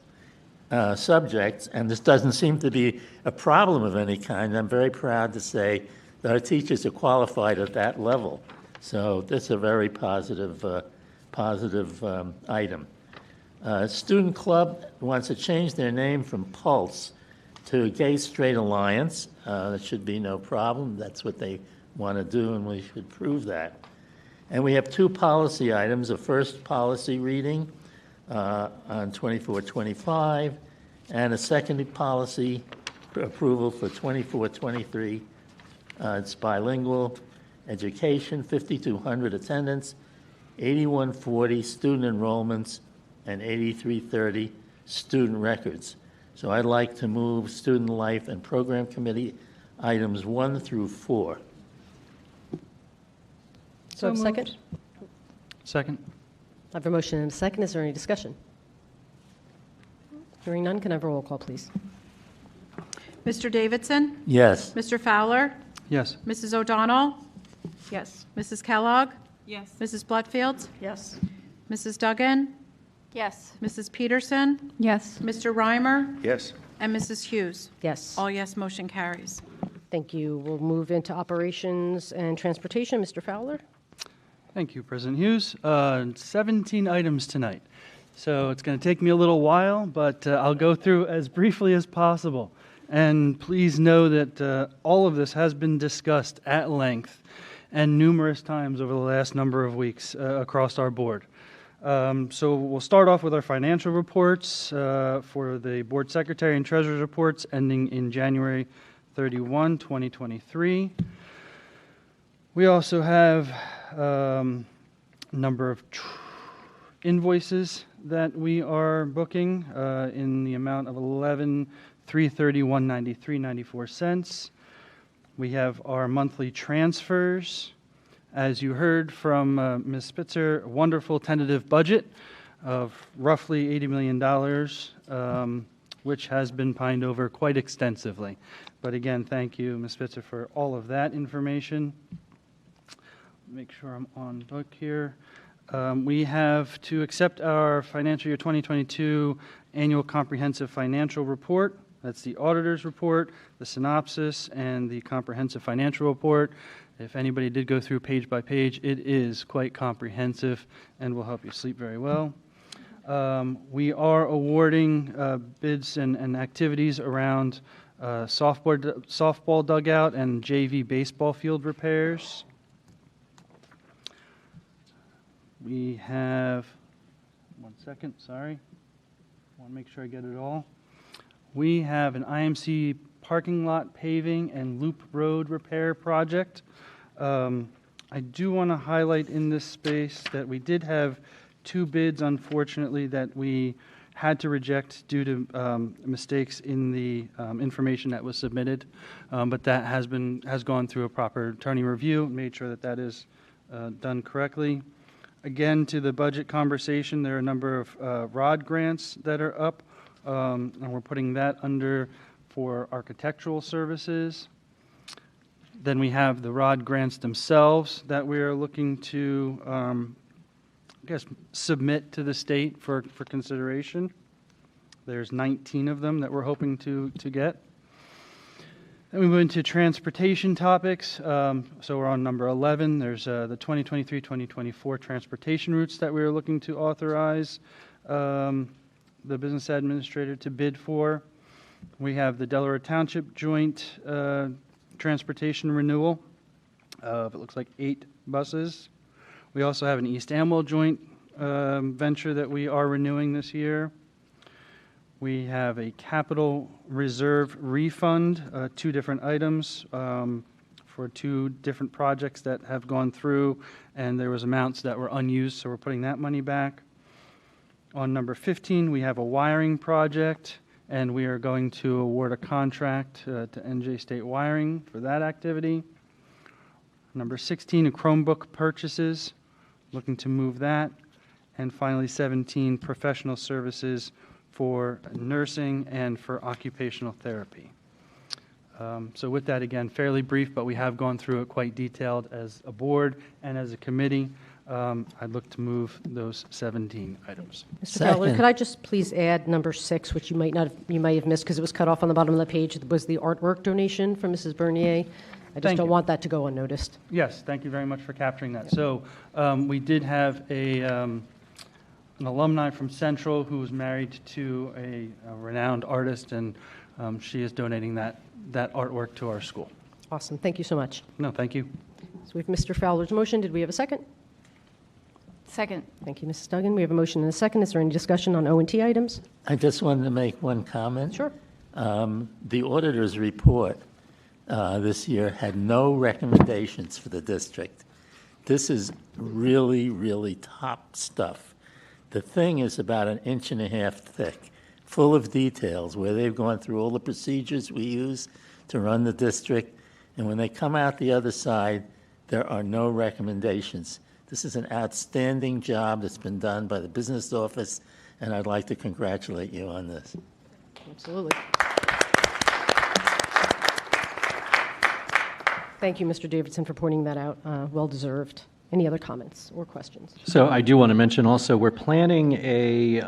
K: subjects, and this doesn't seem to be a problem of any kind. I'm very proud to say that our teachers are qualified at that level. So this is a very positive item. Student Club wants to change their name from Pulse to Gay Straight Alliance. That should be no problem. That's what they want to do, and we should prove that. And we have two policy items, a first policy reading on 24-25, and a second policy approval for 24-23. It's bilingual education, 5,200 attendance, 8140 student enrollments, and 8330 student records. So I'd like to move Student Life and Program Committee items 1 through 4.
A: So have a second?
J: Second.
A: I have a motion and a second. Is there any discussion? Hearing none, can I have a roll call, please?
H: Mr. Davidson?
K: Yes.
H: Mr. Fowler?
J: Yes.
H: Mrs. O'Donnell?
D: Yes.
H: Mrs. Kellogg?
G: Yes.
H: Mrs. Butterfield?
D: Yes.
H: Mrs. Duggan?
E: Yes.
H: Mrs. Peterson?
E: Yes.
H: Mr. Reimer?
J: Yes.
H: And Mrs. Hughes?
A: Yes.
H: All yes, motion carries.
A: Thank you. We'll move into operations and transportation. Mr. Fowler?
J: Thank you, President Hughes. 17 items tonight. So it's going to take me a little while, but I'll go through as briefly as possible. And please know that all of this has been discussed at length and numerous times over the last number of weeks across our board. So we'll start off with our financial reports for the Board Secretary and Treasurer's reports ending in January 31, 2023. We also have a number of invoices that we are booking in the amount of $11,331.93.94. We have our monthly transfers. As you heard from Ms. Spitzer, a wonderful tentative budget of roughly $80 million, which has been pined over quite extensively. But again, thank you, Ms. Spitzer, for all of that information. Make sure I'm on book here. We have to accept our financial year 2022 annual comprehensive financial report. That's the auditor's report, the synopsis, and the comprehensive financial report. If anybody did go through page by page, it is quite comprehensive and will help you sleep very well. We are awarding bids and activities around softball dugout and JV baseball field repairs. We have, one second, sorry. I want to make sure I get it all. We have an IMC parking lot paving and loop road repair project. I do want to highlight in this space that we did have 2 bids, unfortunately, that we had to reject due to mistakes in the information that was submitted, but that has gone through a proper attorney review, made sure that that is done correctly. Again, to the budget conversation, there are a number of ROD grants that are up, and we're putting that under for architectural services. Then we have the ROD grants themselves that we are looking to, submit to the state for consideration. There's 19 of them that we're hoping to get. Then we move into transportation topics. So we're on number 11. There's the 2023-2024 transportation routes that we are looking to authorize the business administrator to bid for. We have the Delaware Township joint transportation renewal of, it looks like, 8 buses. We also have an East Amwell joint venture that we are renewing this year. We have a capital reserve refund, 2 different items for 2 different projects that have gone through, and there was amounts that were unused, so we're putting that money back. On number 15, we have a wiring project, and we are going to award a contract to NJ State Wiring for that activity. Number 16, a Chromebook purchases, looking to move that. And finally, 17, professional services for nursing and for occupational therapy. So with that, again, fairly brief, but we have gone through it quite detailed as a board and as a committee. I'd look to move those 17 items.
A: Mr. Fowler, could I just please add number 6, which you might have missed because it was cut off on the bottom of the page, was the artwork donation from Mrs. Bernier. I just don't want that to go unnoticed.
J: Yes, thank you very much for capturing that. So we did have an alumni from Central who was married to a renowned artist, and she is donating that artwork to our school.
A: Awesome. Thank you so much.
J: No, thank you.
A: So we have Mr. Fowler's motion. Did we have a second?
E: Second.
A: Thank you, Mrs. Duggan. We have a motion and a second. Is there any discussion on O&T items?
K: I just wanted to make one comment.
A: Sure.
K: The auditor's report this year had no recommendations for the district. This is really, really top stuff. The thing is about 1.5 inches thick, full of details where they've gone through all the procedures we use to run the district, and when they come out the other side, there are no recommendations. This is an outstanding job that's been done by the business office, and I'd like to congratulate you on this.
A: Absolutely. Thank you, Mr. Davidson, for pointing that out. Well-deserved. Any other comments or questions?
F: So I do want to mention also, we're planning a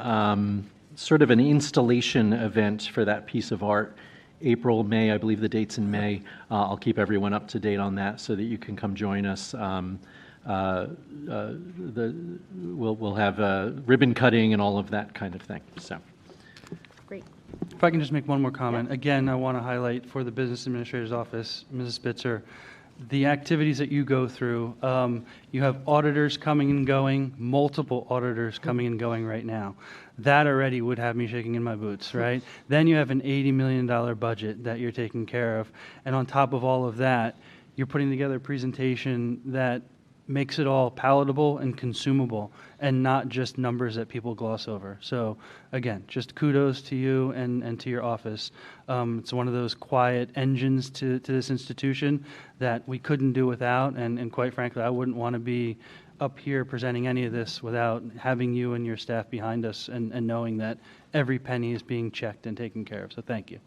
F: sort of an installation event for that piece of art. April, May, I believe the date's in May. I'll keep everyone up to date on that so that you can come join us. We'll have ribbon cutting and all of that kind of thing. So,
A: great.
J: If I can just make one more comment. Again, I want to highlight for the Business Administrator's Office, Mrs. Spitzer, the activities that you go through. You have auditors coming and going, multiple auditors coming and going right now. That already would have me shaking in my boots, right? Then you have an $80 million budget that you're taking care of. And on top of all of that, you're putting together a presentation that makes it all palatable and consumable and not just numbers that people gloss over. So again, just kudos to you and to your office. It's one of those quiet engines to this institution that we couldn't do without, and quite frankly, I wouldn't want to be up here presenting any of this without having you and your staff behind us and knowing that every penny is being checked and taken care of. So thank you.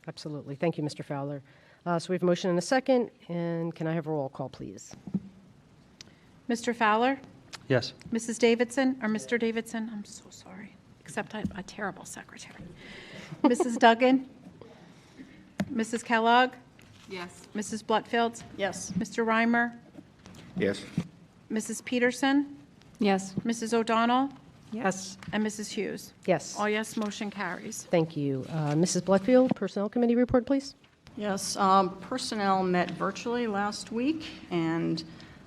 A: Absolutely. Thank you, Mr. Fowler. So we have a motion and a second, and can I have a roll call, please?
H: Mr. Fowler?
J: Yes.
H: Mrs. Davidson, or Mr. Davidson? I'm so sorry, except I'm a terrible secretary. Mrs. Duggan? Mrs. Kellogg?
B: Yes.
H: Mrs. Blutfield?
I: Yes.
H: Mr. Reimer?
L: Yes.
H: Mrs. Peterson?
E: Yes.
H: Mrs. O'Donnell?
G: Yes.
H: And Mrs. Hughes?
A: Yes.
H: All yes, motion carries.
A: Thank you. Mrs. Blutfield, Personnel Committee report, please.
I: Yes, personnel met virtually last week, and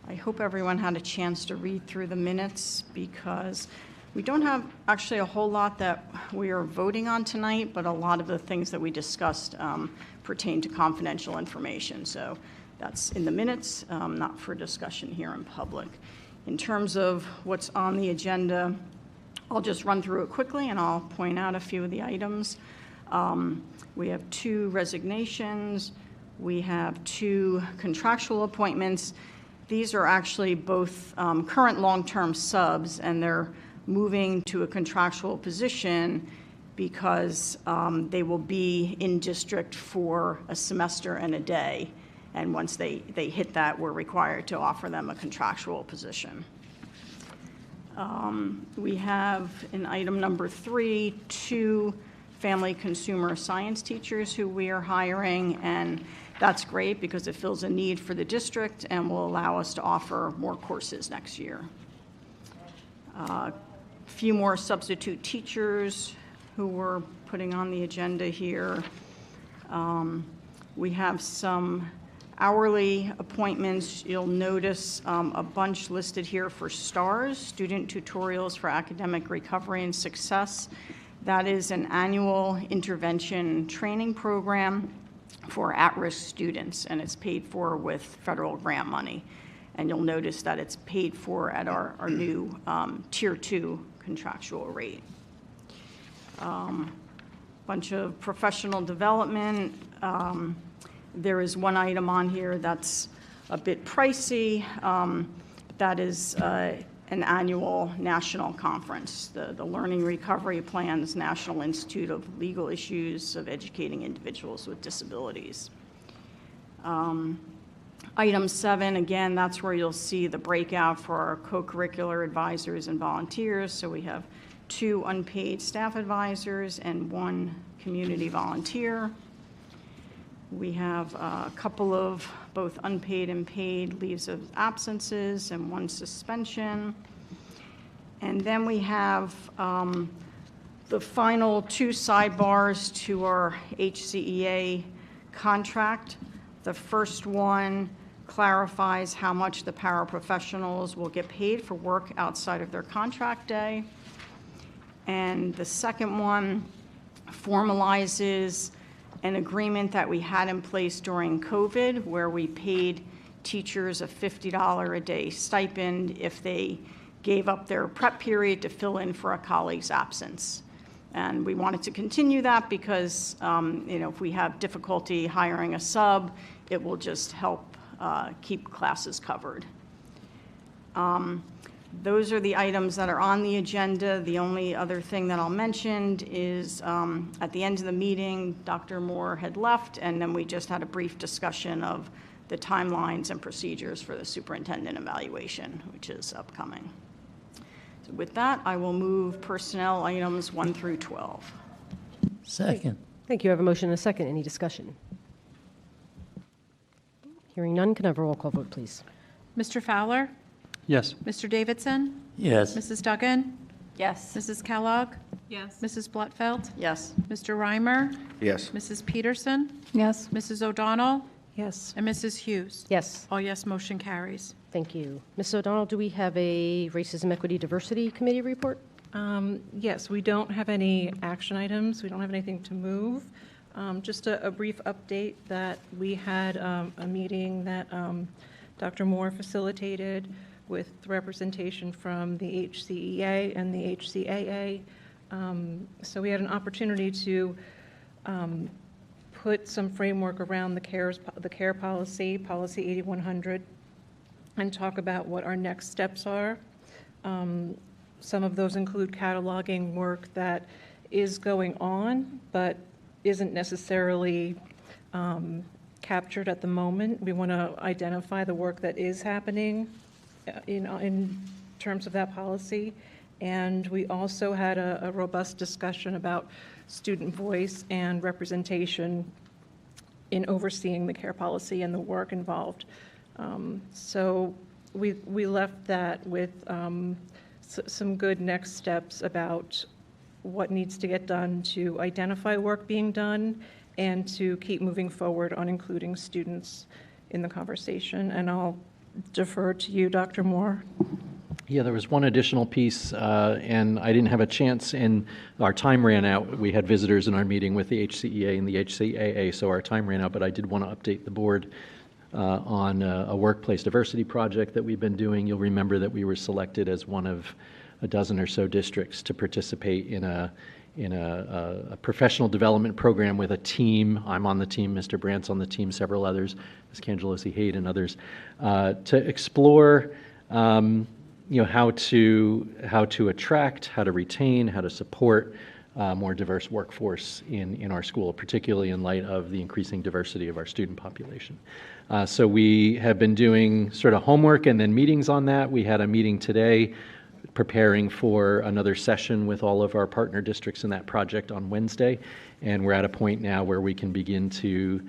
I: I hope everyone had a chance to read through the minutes because we don't have actually a whole lot that we are voting on tonight, but a lot of the things that we discussed pertain to confidential information. So that's in the minutes, not for discussion here in public. In terms of what's on the agenda, I'll just run through it quickly and I'll point out a few of the items. We have 2 resignations. We have 2 contractual appointments. These are actually both current long-term subs, and they're moving to a contractual position because they will be in district for a semester and a day. And once they hit that, we're required to offer them a contractual position. We have in item number 3, 2 family consumer science teachers who we are hiring, and that's great because it fills a need for the district and will allow us to offer more courses next year. A few more substitute teachers who we're putting on the agenda here. We have some hourly appointments. You'll notice a bunch listed here for STARS, Student Tutorials for Academic Recovery and Success. That is an annual intervention training program for at-risk students, and it's paid for with federal grant money. And you'll notice that it's paid for at our new Tier 2 contractual rate. Bunch of professional development. There is one item on here that's a bit pricey. That is an annual national conference, the Learning Recovery Plans National Institute of Legal Issues of Educating Individuals with Disabilities. Item 7, again, that's where you'll see the breakout for our co-curricular advisors and volunteers. So we have 2 unpaid staff advisors and 1 community volunteer. We have a couple of both unpaid and paid leaves of absences and 1 suspension. And then we have the final 2 sidebars to our HCEA contract. The first one clarifies how much the paraprofessionals will get paid for work outside of their contract day. And the second one formalizes an agreement that we had in place during COVID, where we paid teachers a $50 a day stipend if they gave up their prep period to fill in for a colleague's absence. And we wanted to continue that because, if we have difficulty hiring a sub, it will just help keep classes covered. Those are the items that are on the agenda. The only other thing that I'll mention is at the end of the meeting, Dr. Moore had left, and then we just had a brief discussion of the timelines and procedures for the superintendent evaluation, which is upcoming. So with that, I will move personnel items 1 through 12.
K: Second.
A: Thank you. I have a motion and a second. Any discussion? Hearing none, can I have a roll call vote, please?
H: Mr. Fowler?
J: Yes.
H: Mr. Davidson?
K: Yes.
H: Mrs. Duggan?
E: Yes.
H: Mrs. Kellogg?
G: Yes.
H: Mrs. Blutfeld?
I: Yes.
H: Mr. Reimer?
L: Yes.
H: Mrs. Peterson?
E: Yes.
H: Mrs. O'Donnell?
G: Yes.
H: And Mrs. Hughes?
A: Yes.
H: All yes, motion carries.
A: Thank you. Ms. O'Donnell, do we have a Racism, Equity, Diversity Committee report?
G: Yes, we don't have any action items. We don't have anything to move. Just a brief update that we had a meeting that Dr. Moore facilitated with representation from the HCEA and the HCAA. So we had an opportunity to put some framework around the care policy, Policy 8100, and talk about what our next steps are. Some of those include cataloging work that is going on, but isn't necessarily captured at the moment. We want to identify the work that is happening in terms of that policy. And we also had a robust discussion about student voice and representation in overseeing the care policy and the work involved. So we left that with some good next steps about what needs to get done to identify work being done and to keep moving forward on including students in the conversation. And I'll defer to you, Dr. Moore.
F: Yeah, there was one additional piece, and I didn't have a chance, and our time ran out. We had visitors in our meeting with the HCEA and the HCAA, so our time ran out, but I did want to update the board on a workplace diversity project that we've been doing. You'll remember that we were selected as one of a dozen or so districts to participate in a professional development program with a team. I'm on the team, Mr. Brandt's on the team, several others, Ms. Cangelosi-Haight and others, to explore how to attract, how to retain, how to support more diverse workforce in our school, particularly in light of the increasing diversity of our student population. So we have been doing sort of homework and then meetings on that. We had a meeting today preparing for another session with all of our partner districts in that project on Wednesday, and we're at a point now where we can begin to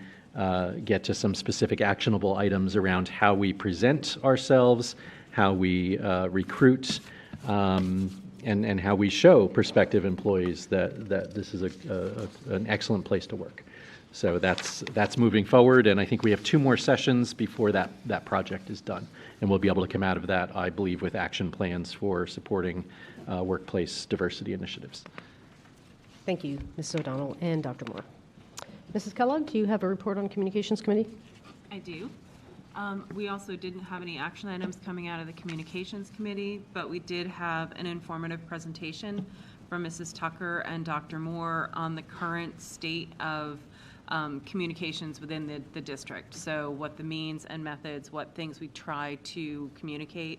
F: get to some specific actionable items around how we present ourselves, how we recruit, and how we show prospective employees that this is an excellent place to work. So that's moving forward, and I think we have 2 more sessions before that project is done. And we'll be able to come out of that, I believe, with action plans for supporting workplace diversity initiatives.
A: Thank you, Mrs. O'Donnell and Dr. Moore. Mrs. Kellogg, do you have a report on Communications Committee?
L: I do. We also didn't have any action items coming out of the Communications Committee, but we did have an informative presentation from Mrs. Tucker and Dr. Moore on the current state of communications within the district. So what the means and methods, what things we try to communicate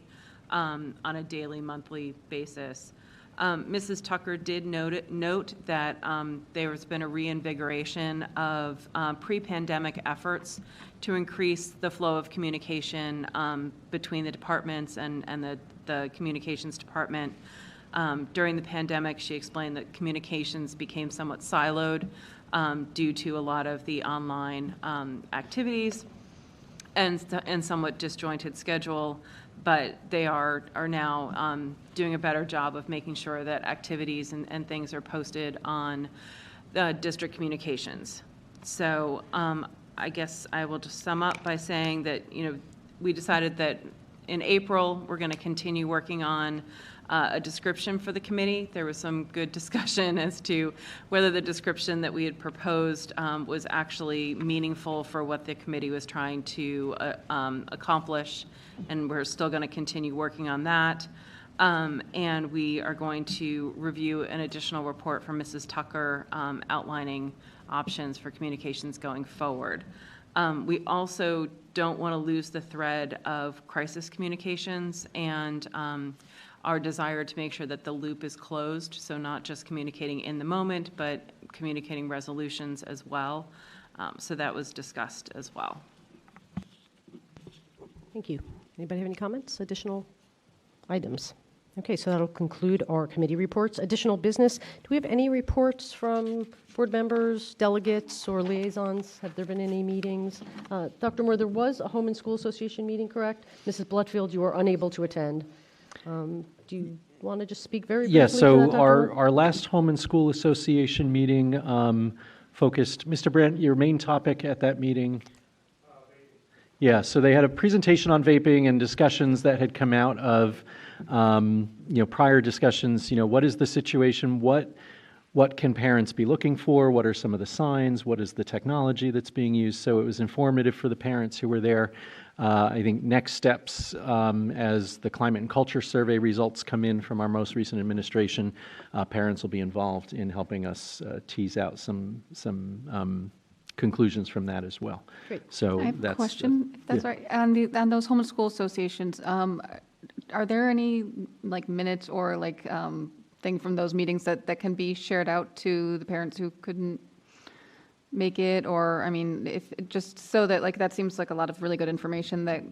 L: on a daily, monthly basis. Mrs. Tucker did note that there's been a reinvigoration of pre-pandemic efforts to increase the flow of communication between the departments and the communications department. During the pandemic, she explained that communications became somewhat siloed due to a lot of the online activities and somewhat disjointed schedule, but they are now doing a better job of making sure that activities and things are posted on district communications. So I guess I will just sum up by saying that, we decided that in April, we're going to continue working on a description for the committee. There was some good discussion as to whether the description that we had proposed was actually meaningful for what the committee was trying to accomplish, and we're still going to continue working on that. And we are going to review an additional report from Mrs. Tucker outlining options for communications going forward. We also don't want to lose the thread of crisis communications and our desire to make sure that the loop is closed, so not just communicating in the moment, but communicating resolutions as well. So that was discussed as well.
A: Thank you. Anybody have any comments, additional items? Okay, so that'll conclude our committee reports. Additional business, do we have any reports from board members, delegates, or liaisons? Have there been any meetings? Dr. Moore, there was a Home and School Association meeting, correct? Mrs. Blutfield, you were unable to attend. Do you want to just speak very briefly?
F: Yeah,
A: to
F: so
A: that, Dr. Moore?
F: our last Home and School Association meeting focused, Mr. Brandt, your main topic at that meeting? Yeah, so they had a presentation on vaping and discussions that had come out of prior discussions. What is the situation? What can parents be looking for? What are some of the signs? What is the technology that's being used? So it was informative for the parents who were there. I think next steps, as the climate and culture survey results come in from our most recent administration, parents will be involved in helping us tease out some conclusions from that as well.
A: Great.
F: So
B: I have
F: that's
B: a question, if that's
F: yeah.
B: right. On those home and school associations, are there any minutes or thing from those meetings that can be shared out to the parents who couldn't make it? Or, if just so that that seems like a lot of really good information that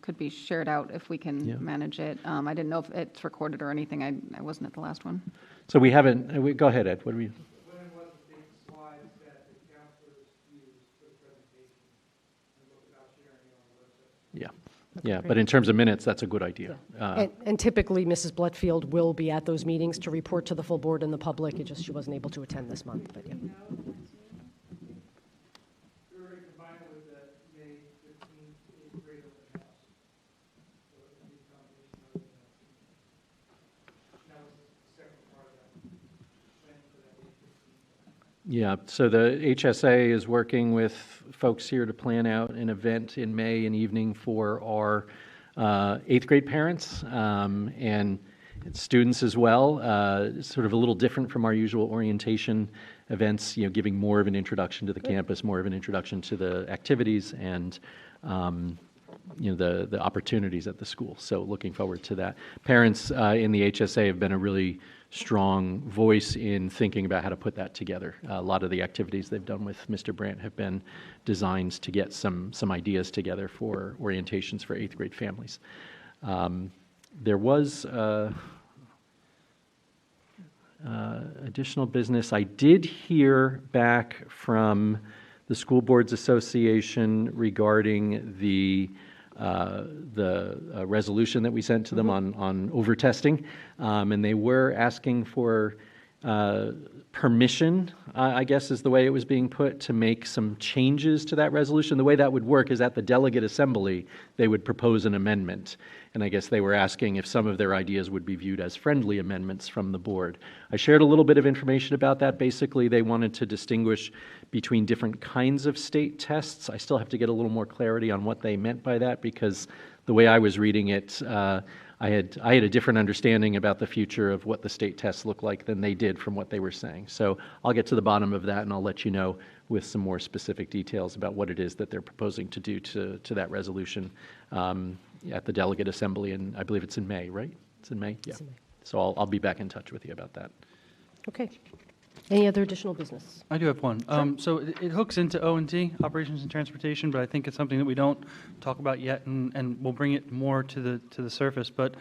B: could be shared out if we can manage it. I didn't know if it's recorded or anything. I wasn't at the last one.
F: So we haven't, go ahead, Ed, what do we? Yeah, but in terms of minutes, that's a good idea.
A: And typically, Mrs. Blutfield will be at those meetings to report to the full board and the public. It just she wasn't able to attend this month, but yeah.
F: Yeah, so the HSA is working with folks here to plan out an event in May, an evening for our 8th grade parents and students as well. Sort of a little different from our usual orientation events, giving more of an introduction to the campus, more of an introduction to the activities and the opportunities at the school. So looking forward to that. Parents in the HSA have been a really strong voice in thinking about how to put that together. A lot of the activities they've done with Mr. Brandt have been designed to get some ideas together for orientations for 8th grade families. There was additional business. I did hear back from the School Boards Association regarding the resolution that we sent to them on over-testing, and they were asking for permission, I guess is the way it was being put, to make some changes to that resolution. The way that would work is at the delegate assembly, they would propose an amendment. And I guess they were asking if some of their ideas would be viewed as friendly amendments from the board. I shared a little bit of information about that. Basically, they wanted to distinguish between different kinds of state tests. I still have to get a little more clarity on what they meant by that, because the way I was reading it, I had a different understanding about the future of what the state tests look like than they did from what they were saying. So I'll get to the bottom of that, and I'll let you know with some more specific details about what it is that they're proposing to do to that resolution at the delegate assembly, and I believe it's in May, right? It's in May? Yeah.
A: in May.
F: So I'll be back in touch with you about that.
A: Okay. Any other additional business?
J: I do have one. So it hooks into O&T, Operations and Transportation, but I think it's something that we don't talk about yet, and we'll bring it more to the surface. But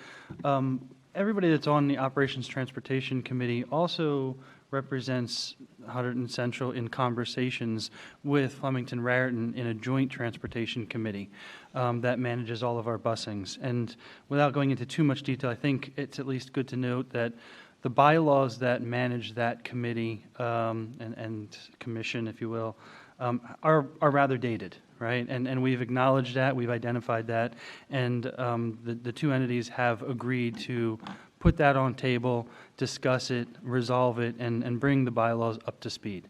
J: everybody that's on the Operations Transportation Committee also represents Hunterdon Central in conversations with Flemington Raritan in a joint transportation committee that manages all of our busings. And without going into too much detail, I think it's at least good to note that the bylaws that manage that committee and commission, if you will, are rather dated, right? And we've acknowledged that, we've identified that, and the two entities have agreed to put that on table, discuss it, resolve it, and bring the bylaws up to speed.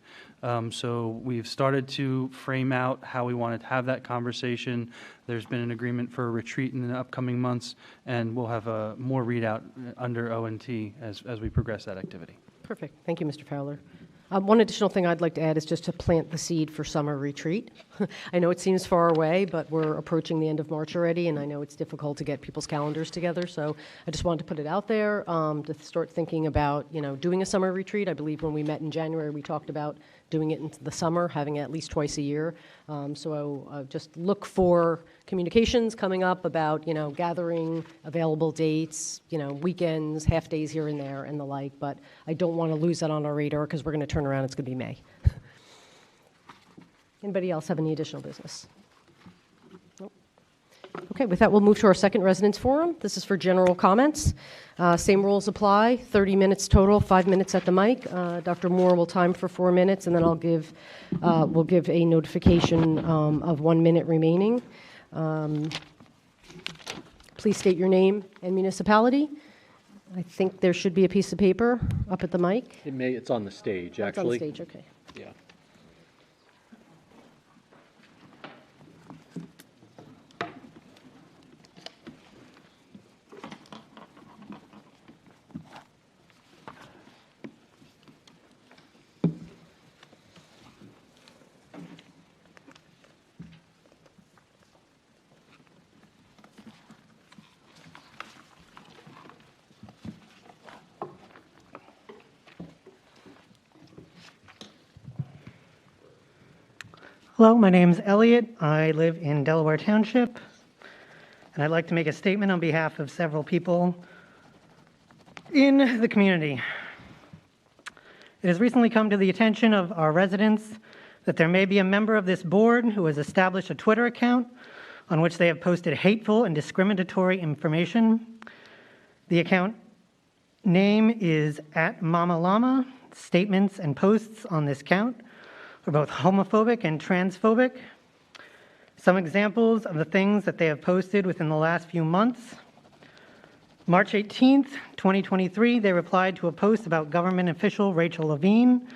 J: So we've started to frame out how we want to have that conversation. There's been an agreement for a retreat in the upcoming months, and we'll have a more readout under O&T as we progress that activity.
A: Perfect. Thank you, Mr. Fowler. One additional thing I'd like to add is just to plant the seed for summer retreat. I know it seems far away, but we're approaching the end of March already, and I know it's difficult to get people's calendars together. So I just wanted to put it out there to start thinking about, doing a summer retreat. I believe when we met in January, we talked about doing it in the summer, having it at least twice a year. So just look for communications coming up about, gathering available dates, weekends, half days here and there and the like. But I don't want to lose that on our radar because we're going to turn around. It's going to be May. Anybody else have any additional business? Nope. Okay, with that, we'll move to our second residence forum. This is for general comments. Same rules apply, 30 minutes total, 5 minutes at the mic. Dr. Moore will time for 4 minutes, and then we'll give a notification of 1 minute remaining. Please state your name and municipality. I think there should be a piece of paper up at the mic.
F: It's on the stage, actually.
A: It's on the stage, okay.
F: Yeah.
M: Hello, my name is Elliot. I live in Delaware Township, and I'd like to make a statement on behalf of several people in the community. It has recently come to the attention of our residents that there may be a member of this board who has established a Twitter account on which they have posted hateful and discriminatory information. The account name is @MamaLlama. Statements and posts on this account are both homophobic and transphobic. Some examples of the things that they have posted within the last few months. March 18th, 2023, they replied to a post about government official Rachel Levine,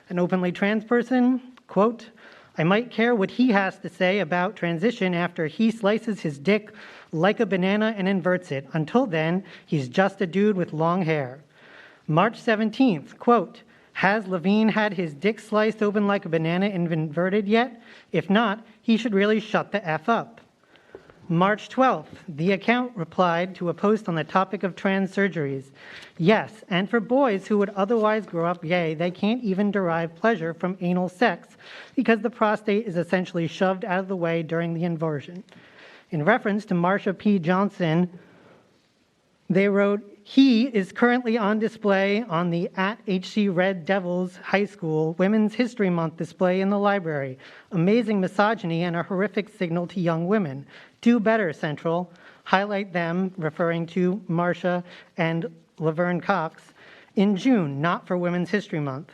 M: an openly trans person. Quote, "I might care what he has to say about transition after he slices his dick like a banana and inverts it. Until then, he's just a dude with long hair." March 17th, quote, "Has Levine had his dick sliced open like a banana and inverted yet? If not, he should really shut the F up." March 12th, the account replied to a post on the topic of trans surgeries. "Yes, and for boys who would otherwise grow up gay, they can't even derive pleasure from anal sex because the prostate is essentially shoved out of the way during the inversion." In reference to Marsha P. Johnson, they wrote, "He is currently on display on the @HC Red Devils High School Women's History Month display in the library. Amazing misogyny and a horrific signal to young women. Do better, Central. Highlight them," referring to Marsha and Laverne Cox, in June, not for Women's History Month.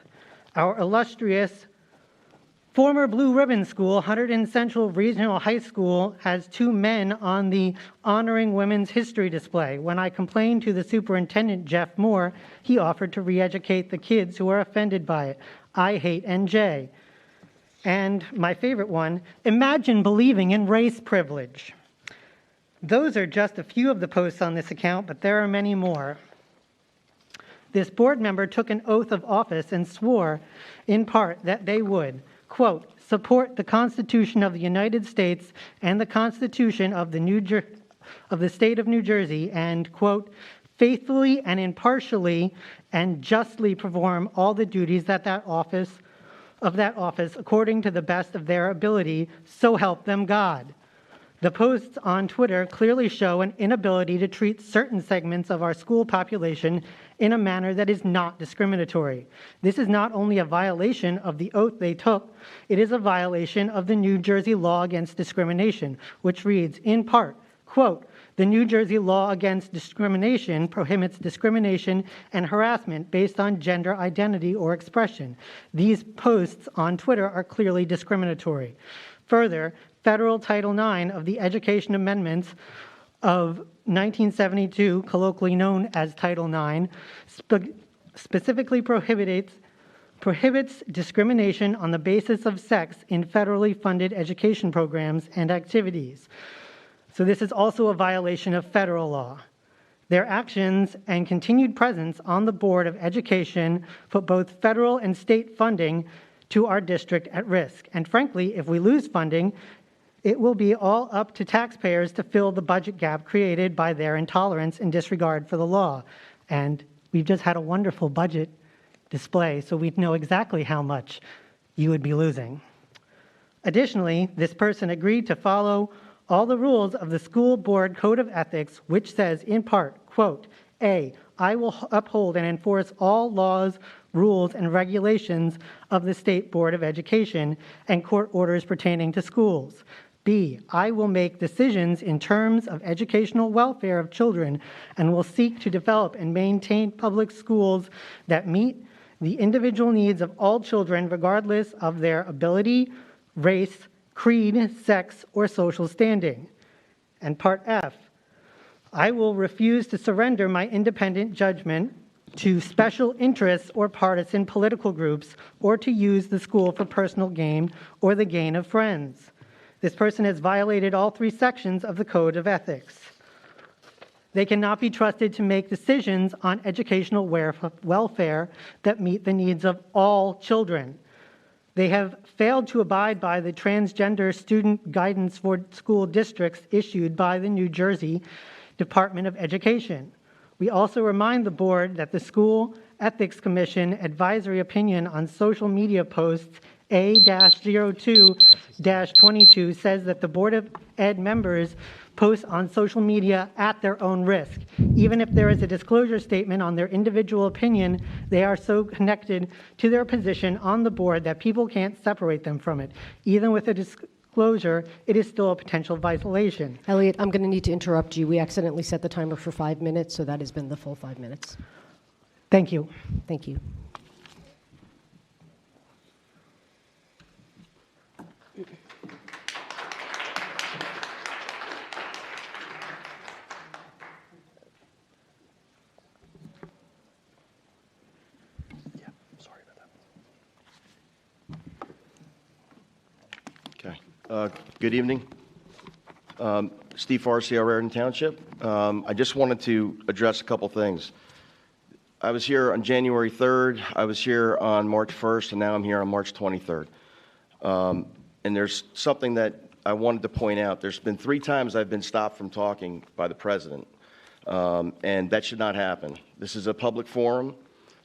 M: Our illustrious former Blue Ribbon School, Hunterdon Central Regional High School, has 2 men on the Honoring Women's History display. When I complained to the superintendent, Jeff Moore, he offered to re-educate the kids who are offended by it. I hate NJ. And my favorite one, imagine believing in race privilege. Those are just a few of the posts on this account, but there are many more. This board member took an oath of office and swore, in part, that they would, quote, support the Constitution of the United States and the Constitution of the State of New Jersey and, quote, faithfully and impartially and justly perform all the duties that office according to the best of their ability, so help them God. The posts on Twitter clearly show an inability to treat certain segments of our school population in a manner that is not discriminatory. This is not only a violation of the oath they took, it is a violation of the New Jersey law against discrimination, which reads, in part, quote, the New Jersey law against discrimination prohibits discrimination and harassment based on gender identity or expression. These posts on Twitter are clearly discriminatory. Further, Federal Title IX of the Education Amendments of 1972, colloquially known as Title IX, specifically prohibits discrimination on the basis of sex in federally funded education programs and activities. So this is also a violation of federal law. Their actions and continued presence on the Board of Education put both federal and state funding to our district at risk. And frankly, if we lose funding, it will be all up to taxpayers to fill the budget gap created by their intolerance and disregard for the law. And we've just had a wonderful budget display, so we know exactly how much you would be losing. Additionally, this person agreed to follow all the rules of the school board code of ethics, which says in part, quote, A, I will uphold and enforce all laws, rules, and regulations of the State Board of Education and court orders pertaining to schools. B, I will make decisions in terms of educational welfare of children and will seek to develop and maintain public schools that meet the individual needs of all children regardless of their ability, race, creed, sex, or social standing. And part F, I will refuse to surrender my independent judgment to special interests or partisan political groups or to use the school for personal gain or the gain of friends. This person has violated all 3 sections of the Code of Ethics. They cannot be trusted to make decisions on educational welfare that meet the needs of all children. They have failed to abide by the transgender student guidance for school districts issued by the New Jersey Department of Education. We also remind the board that the School Ethics Commission advisory opinion on social media posts A-02-22 says that the Board of Ed members post on social media at their own risk. Even if there is a disclosure statement on their individual opinion, they are so connected to their position on the board that people can't separate them from it. Even with a disclosure, it is still a potential violation.
A: Elliot, I'm going to need to interrupt you. We accidentally set the timer for 5 minutes, so that has been the full 5 minutes.
M: Thank you.
A: Thank you.
N: Good evening. Steve Farsi, Hunterdon Township. I just wanted to address a couple things. I was here on January 3rd, I was here on March 1st, and now I'm here on March 23rd. And there's something that I wanted to point out. There's been 3 times I've been stopped from talking by the president, and that should not happen. This is a public forum.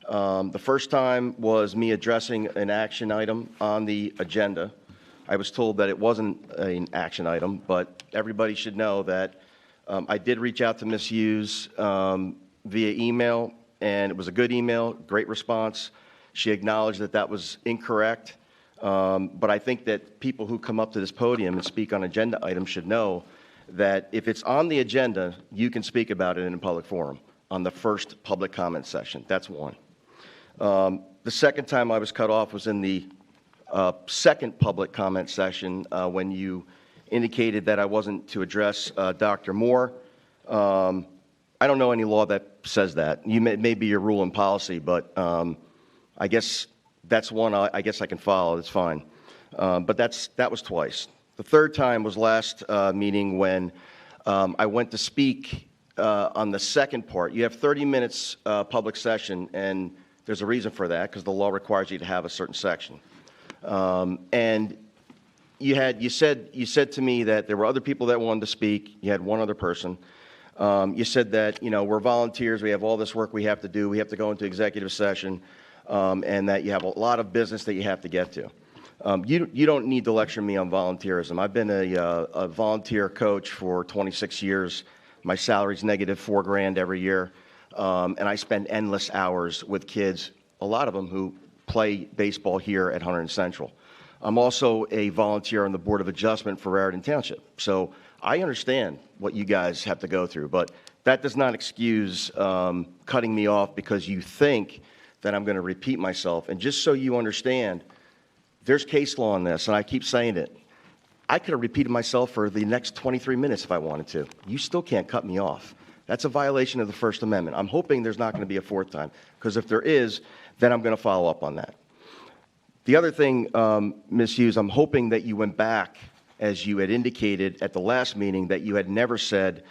N: The first time was me addressing an action item on the agenda. I was told that it wasn't an action item, but everybody should know that I did reach out to Ms. Hughes via email, and it was a good email, great response. She acknowledged that that was incorrect, but I think that people who come up to this podium and speak on agenda items should know that if it's on the agenda, you can speak about it in a public forum on the first public comment session. That's one. The second time I was cut off was in the second public comment session when you indicated that I wasn't to address Dr. Moore. I don't know any law that says that. You may be your rule and policy, but I guess that's one I guess I can follow. It's fine. But that was twice. The third time was last meeting when I went to speak on the second part. You have 30 minutes public session, and there's a reason for that because the law requires you to have a certain section. And you said to me that there were other people that wanted to speak. You had one other person. You said that, you know, we're volunteers. We have all this work we have to do. We have to go into executive session, and that you have a lot of business that you have to get to. You don't need to lecture me on volunteerism. I've been a volunteer coach for 26 years. My salary's negative $4,000 every year, and I spend endless hours with kids, a lot of them who play baseball here at Hunterdon Central. I'm also a volunteer on the Board of Adjustment for Raritan Township, so I understand what you guys have to go through, but that does not excuse cutting me off because you think that I'm going to repeat myself. And just so you understand, there's case law on this, and I keep saying it. I could have repeated myself for the next 23 minutes if I wanted to. You still can't cut me off. That's a violation of the First Amendment. I'm hoping there's not going to be a fourth time, because if there is, then I'm going to follow up on that. The other thing, Ms. Hughes, I'm hoping that you went back, as you had indicated at the last meeting, that you had never said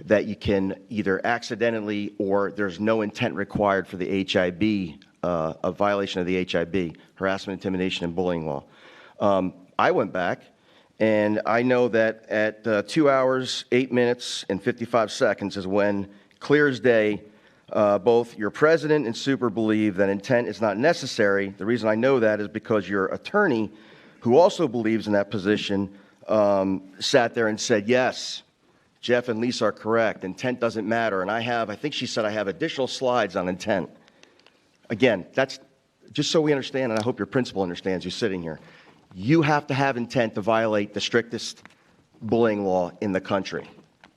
N: that you can either accidentally or there's no intent required for the HIB, a violation of the HIB, harassment, intimidation, and bullying law. I went back, and I know that at 2 hours, 8 minutes, and 55 seconds is when, clear as day, both your president and super believe that intent is not necessary. The reason I know that is because your attorney, who also believes in that position, sat there and said, yes, Jeff and Lisa are correct. Intent doesn't matter. And I think she said I have additional slides on intent. Again, that's just so we understand, and I hope your principal understands who's sitting here. You have to have intent to violate the strictest bullying law in the country.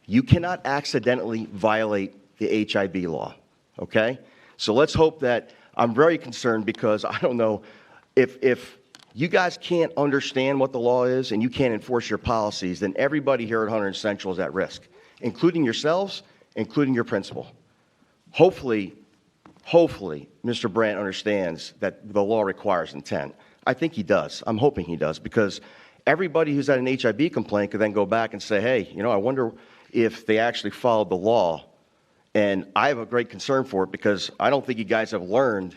N: You cannot accidentally violate the HIB law, okay? So let's hope that, I'm very concerned because I don't know if you guys can't understand what the law is and you can't enforce your policies, then everybody here at Hunterdon Central is at risk, including yourselves, including your principal. Hopefully, Mr. Brandt understands that the law requires intent. I think he does. I'm hoping he does, because everybody who's had an HIB complaint could then go back and say, hey, you know, I wonder if they actually followed the law. And I have a great concern for it because I don't think you guys have learned.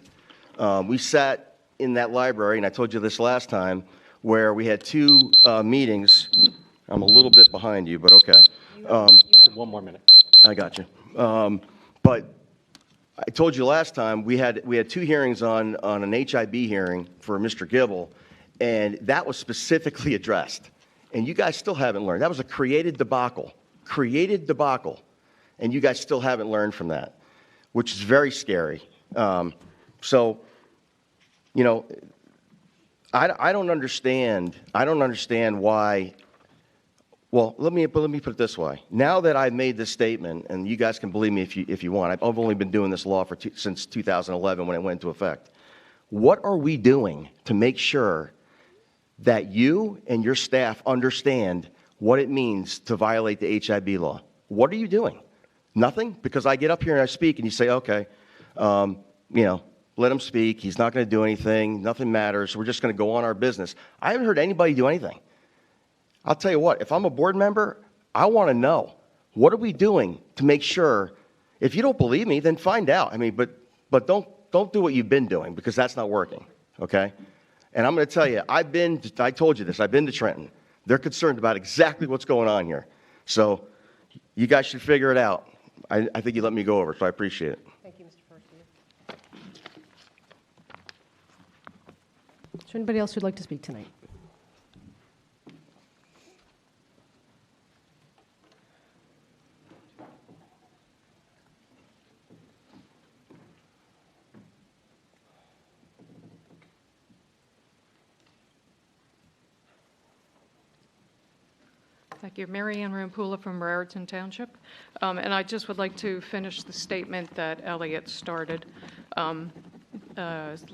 N: We sat in that library, and I told you this last time, where we had two meetings. I'm a little bit behind you, but okay.
F: You have 1 more minute.
N: I got you. But I told you last time we had 2 hearings on an HIB hearing for Mr. Gibble, and that was specifically addressed. And you guys still haven't learned. That was a created debacle, and you guys still haven't learned from that, which is very scary. So, you know, I don't understand why. Well, let me put it this way. Now that I've made this statement, and you guys can believe me if you want, I've only been doing this law since 2011 when it went into effect. What are we doing to make sure that you and your staff understand what it means to violate the HIB law? What are you doing? Nothing? Because I get up here and I speak and you say, okay, you know, let him speak. He's not going to do anything. Nothing matters. We're just going to go on our business. I haven't heard anybody do anything. I'll tell you what, if I'm a board member, I want to know, what are we doing to make sure, if you don't believe me, then find out. I mean, but don't do what you've been doing, because that's not working, okay? And I'm going to tell you, I told you this, I've been to Trenton. They're concerned about exactly what's going on here. So you guys should figure it out. I think you let me go over, so I appreciate it.
A: Thank you, Mr. Farsier. Is there anybody else who'd like to speak tonight?
O: Thank you. Mary Ann Rampula from Raritan Township. And I just would like to finish the statement that Elliot started.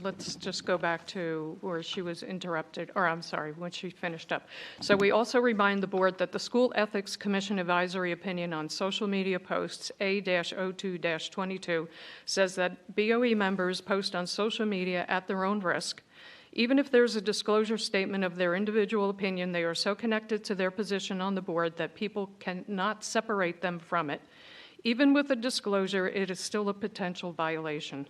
O: let's just go back to where she was interrupted, or I'm sorry, when she finished up. So we also remind the board that the School Ethics Commission advisory opinion on social media posts A-02-22 says that BOE members post on social media at their own risk. Even if there's a disclosure statement of their individual opinion, they are so connected to their position on the board that people cannot separate them from it. Even with a disclosure, it is still a potential violation.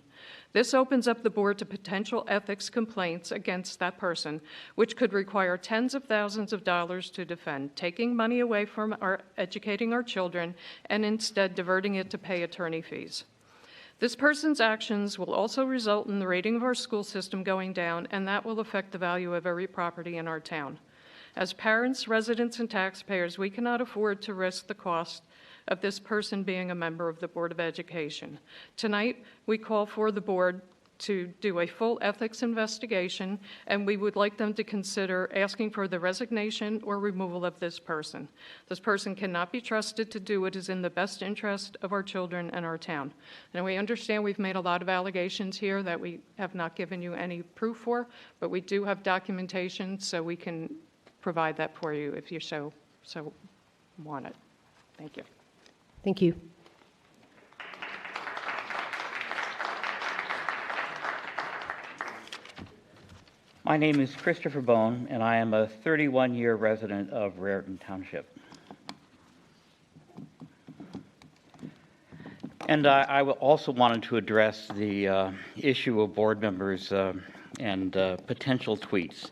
O: This opens up the board to potential ethics complaints against that person, which could require tens of thousands of dollars to defend, taking money away from educating our children and instead diverting it to pay attorney fees. This person's actions will also result in the rating of our school system going down, and that will affect the value of every property in our town. As parents, residents, and taxpayers, we cannot afford to risk the cost of this person being a member of the Board of Education. Tonight, we call for the board to do a full ethics investigation, and we would like them to consider asking for the resignation or removal of this person. This person cannot be trusted to do what is in the best interest of our children and our town. And we understand we've made a lot of allegations here that we have not given you any proof for, but we do have documentation, so we can provide that for you if you so want it. Thank you.
A: Thank you.
P: My name is Christopher Bone, and I am a 31-year resident of Raritan Township. And I also wanted to address the issue of board members and potential tweets.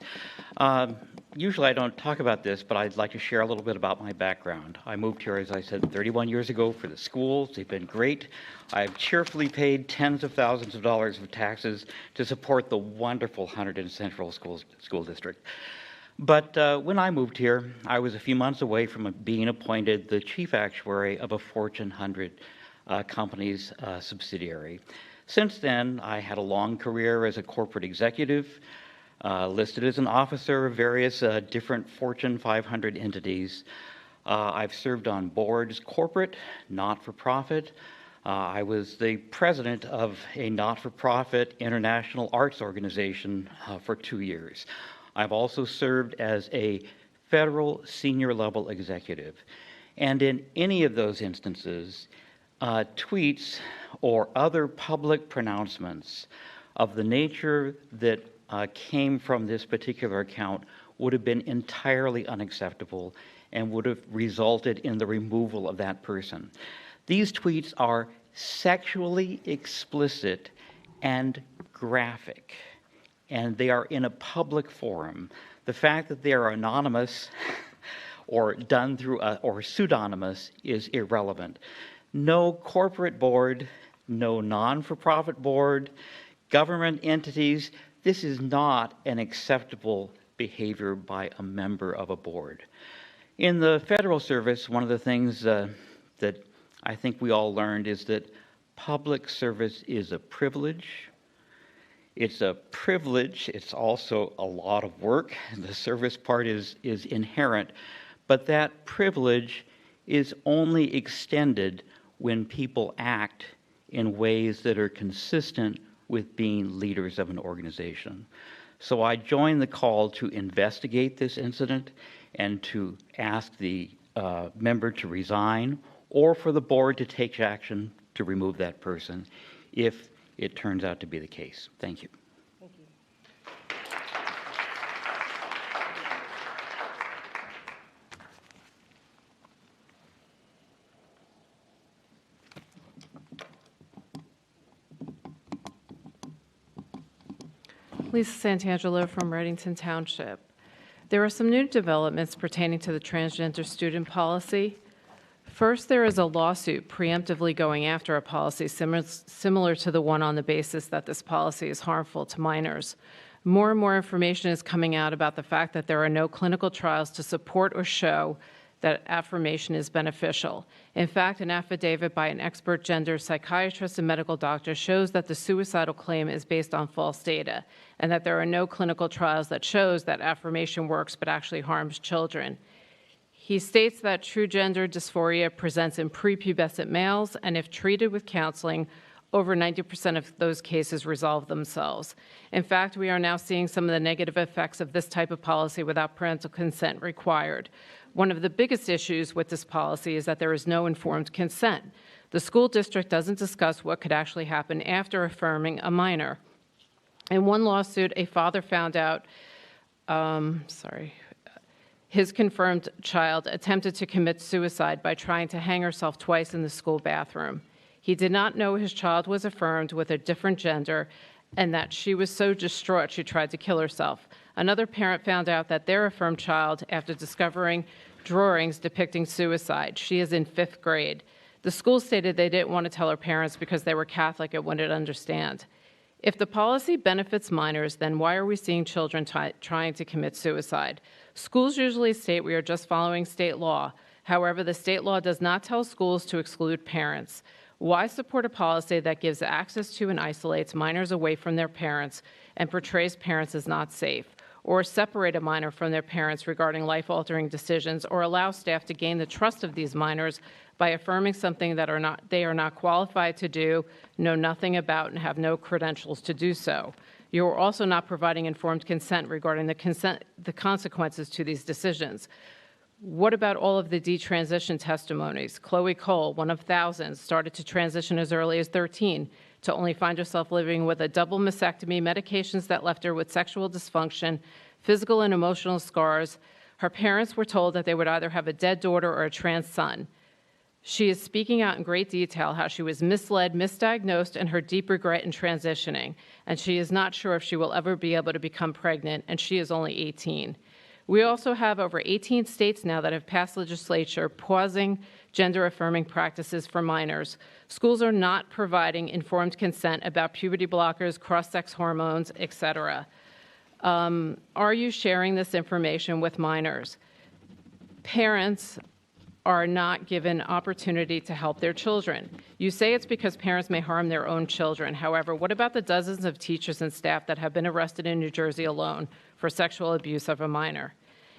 P: Usually I don't talk about this, but I'd like to share a little bit about my background. I moved here, as I said, 31 years ago for the schools. They've been great. I've cheerfully paid tens of thousands of dollars of taxes to support the wonderful Hunterdon Central School District. But when I moved here, I was a few months away from being appointed the chief actuary of a Fortune 100 company's subsidiary. Since then, I had a long career as a corporate executive, listed as an officer of various different Fortune 500 entities. I've served on boards, corporate, not-for-profit. I was the president of a not-for-profit international arts organization for 2 years. I've also served as a federal senior-level executive. And in any of those instances, tweets or other public pronouncements of the nature that came from this particular account would have been entirely unacceptable and would have resulted in the removal of that person. These tweets are sexually explicit and graphic, and they are in a public forum. The fact that they are anonymous or done through or pseudonymous is irrelevant. No corporate board, no non-for-profit board, government entities, this is not an acceptable behavior by a member of a board. In the federal service, one of the things that I think we all learned is that public service is a privilege. It's a privilege. It's also a lot of work. The service part is inherent. But that privilege is only extended when people act in ways that are consistent with being leaders of an organization. So I join the call to investigate this incident and to ask the member to resign or for the board to take action to remove that person if it turns out to be the case. Thank you.
A: Thank you.
Q: Lisa Santangelo from Reddington Township. There are some new developments pertaining to the transgender student policy. First, there is a lawsuit preemptively going after a policy similar to the one on the basis that this policy is harmful to minors. More and more information is coming out about the fact that there are no clinical trials to support or show that affirmation is beneficial. In fact, an affidavit by an expert gender psychiatrist and medical doctor shows that the suicidal claim is based on false data and that there are no clinical trials that shows that affirmation works but actually harms children. He states that true gender dysphoria presents in prepubescent males, and if treated with counseling, over 90% of those cases resolve themselves. In fact, we are now seeing some of the negative effects of this type of policy without parental consent required. One of the biggest issues with this policy is that there is no informed consent. The school district doesn't discuss what could actually happen after affirming a minor. In one lawsuit, a father found out, his confirmed child attempted to commit suicide by trying to hang herself twice in the school bathroom. He did not know his child was affirmed with a different gender and that she was so distraught she tried to kill herself. Another parent found out that their affirmed child, after discovering drawings depicting suicide, she is in 5th grade. The school stated they didn't want to tell her parents because they were Catholic and wouldn't understand. If the policy benefits minors, then why are we seeing children trying to commit suicide? Schools usually state we are just following state law. However, the state law does not tell schools to exclude parents. Why support a policy that gives access to and isolates minors away from their parents and portrays parents as not safe, or separate a minor from their parents regarding life-altering decisions, or allow staff to gain the trust of these minors by affirming something that they are not qualified to do, know nothing about, and have no credentials to do so? You are also not providing informed consent regarding the consequences to these decisions. What about all of the detransition testimonies? Chloe Cole, one of thousands, started to transition as early as 13 to only find herself living with a double mastectomy, medications that left her with sexual dysfunction, physical and emotional scars. Her parents were told that they would either have a dead daughter or a trans son. She is speaking out in great detail how she was misled, misdiagnosed, and her deep regret in transitioning. And she is not sure if she will ever be able to become pregnant, and she is only 18. We also have over 18 states now that have passed legislature pausing gender-affirming practices for minors. Schools are not providing informed consent about puberty blockers, cross-sex hormones, etc. Are you sharing this information with minors? Parents are not given opportunity to help their children. You say it's because parents may harm their own children. However, what about the dozens of teachers and staff that have been arrested in New Jersey alone for sexual abuse of a minor?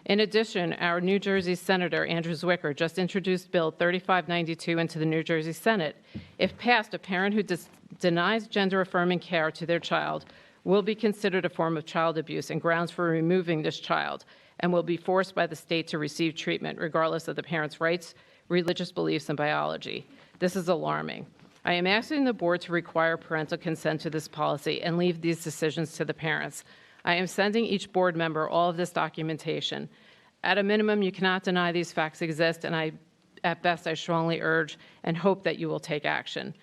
Q: In addition, our New Jersey Senator Andrew Zwicker just introduced Bill 3592 into the New Jersey Senate. If passed, a parent who denies gender-affirming care to their child will be considered a form of child abuse and grounds for removing this child, and will be forced by the state to receive treatment regardless of the parent's rights, religious beliefs, and biology. This is alarming. I am asking the board to require parental consent to this policy and leave these decisions to the parents. I am sending each board member all of this documentation. At a minimum, you cannot deny these facts exist, and at best, I strongly urge and hope that you will take action.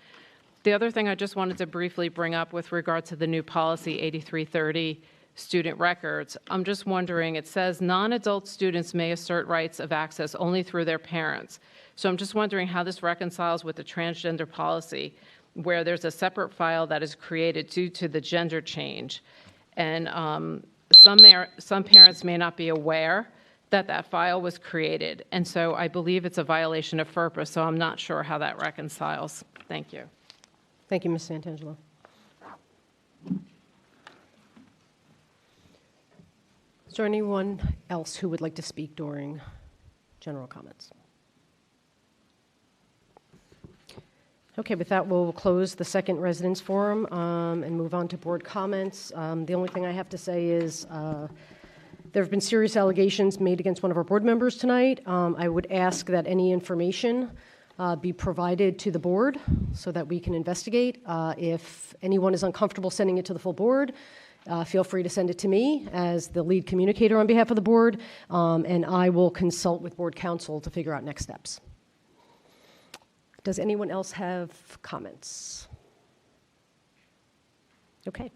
Q: The other thing I just wanted to briefly bring up with regard to the new policy 8330, student records, I'm just wondering, it says non-adult students may assert rights of access only through their parents. So I'm just wondering how this reconciles with the transgender policy, where there's a separate file that is created due to the gender change. And some parents may not be aware that that file was created. And so I believe it's a violation of FERPA, so I'm not sure how that reconciles. Thank you.
A: Thank you, Ms. Santangelo. Is there anyone else who would like to speak during general comments? Okay, with that, we'll close the second residence forum and move on to board comments. The only thing I have to say is there have been serious allegations made against one of our board members tonight. I would ask that any information be provided to the board so that we can investigate. If anyone is uncomfortable sending it to the full board, feel free to send it to me as the lead communicator on behalf of the board, and I will consult with board counsel to figure out next steps. Does anyone else have comments? Okay.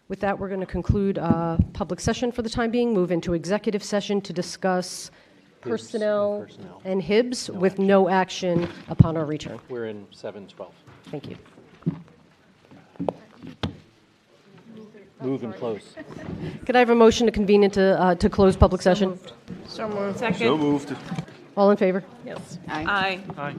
A: With that, we're going to conclude public session for the time being, move into executive session to discuss personnel and HIBs with no action upon our return.
F: We're in 712.
A: Thank you.
F: Move and close.
A: Could I have a motion to convene into to close public session?
L: So moved.
D: Second.
N: So moved.
A: All in favor?
L: Yes.
D: Aye.
J: Aye.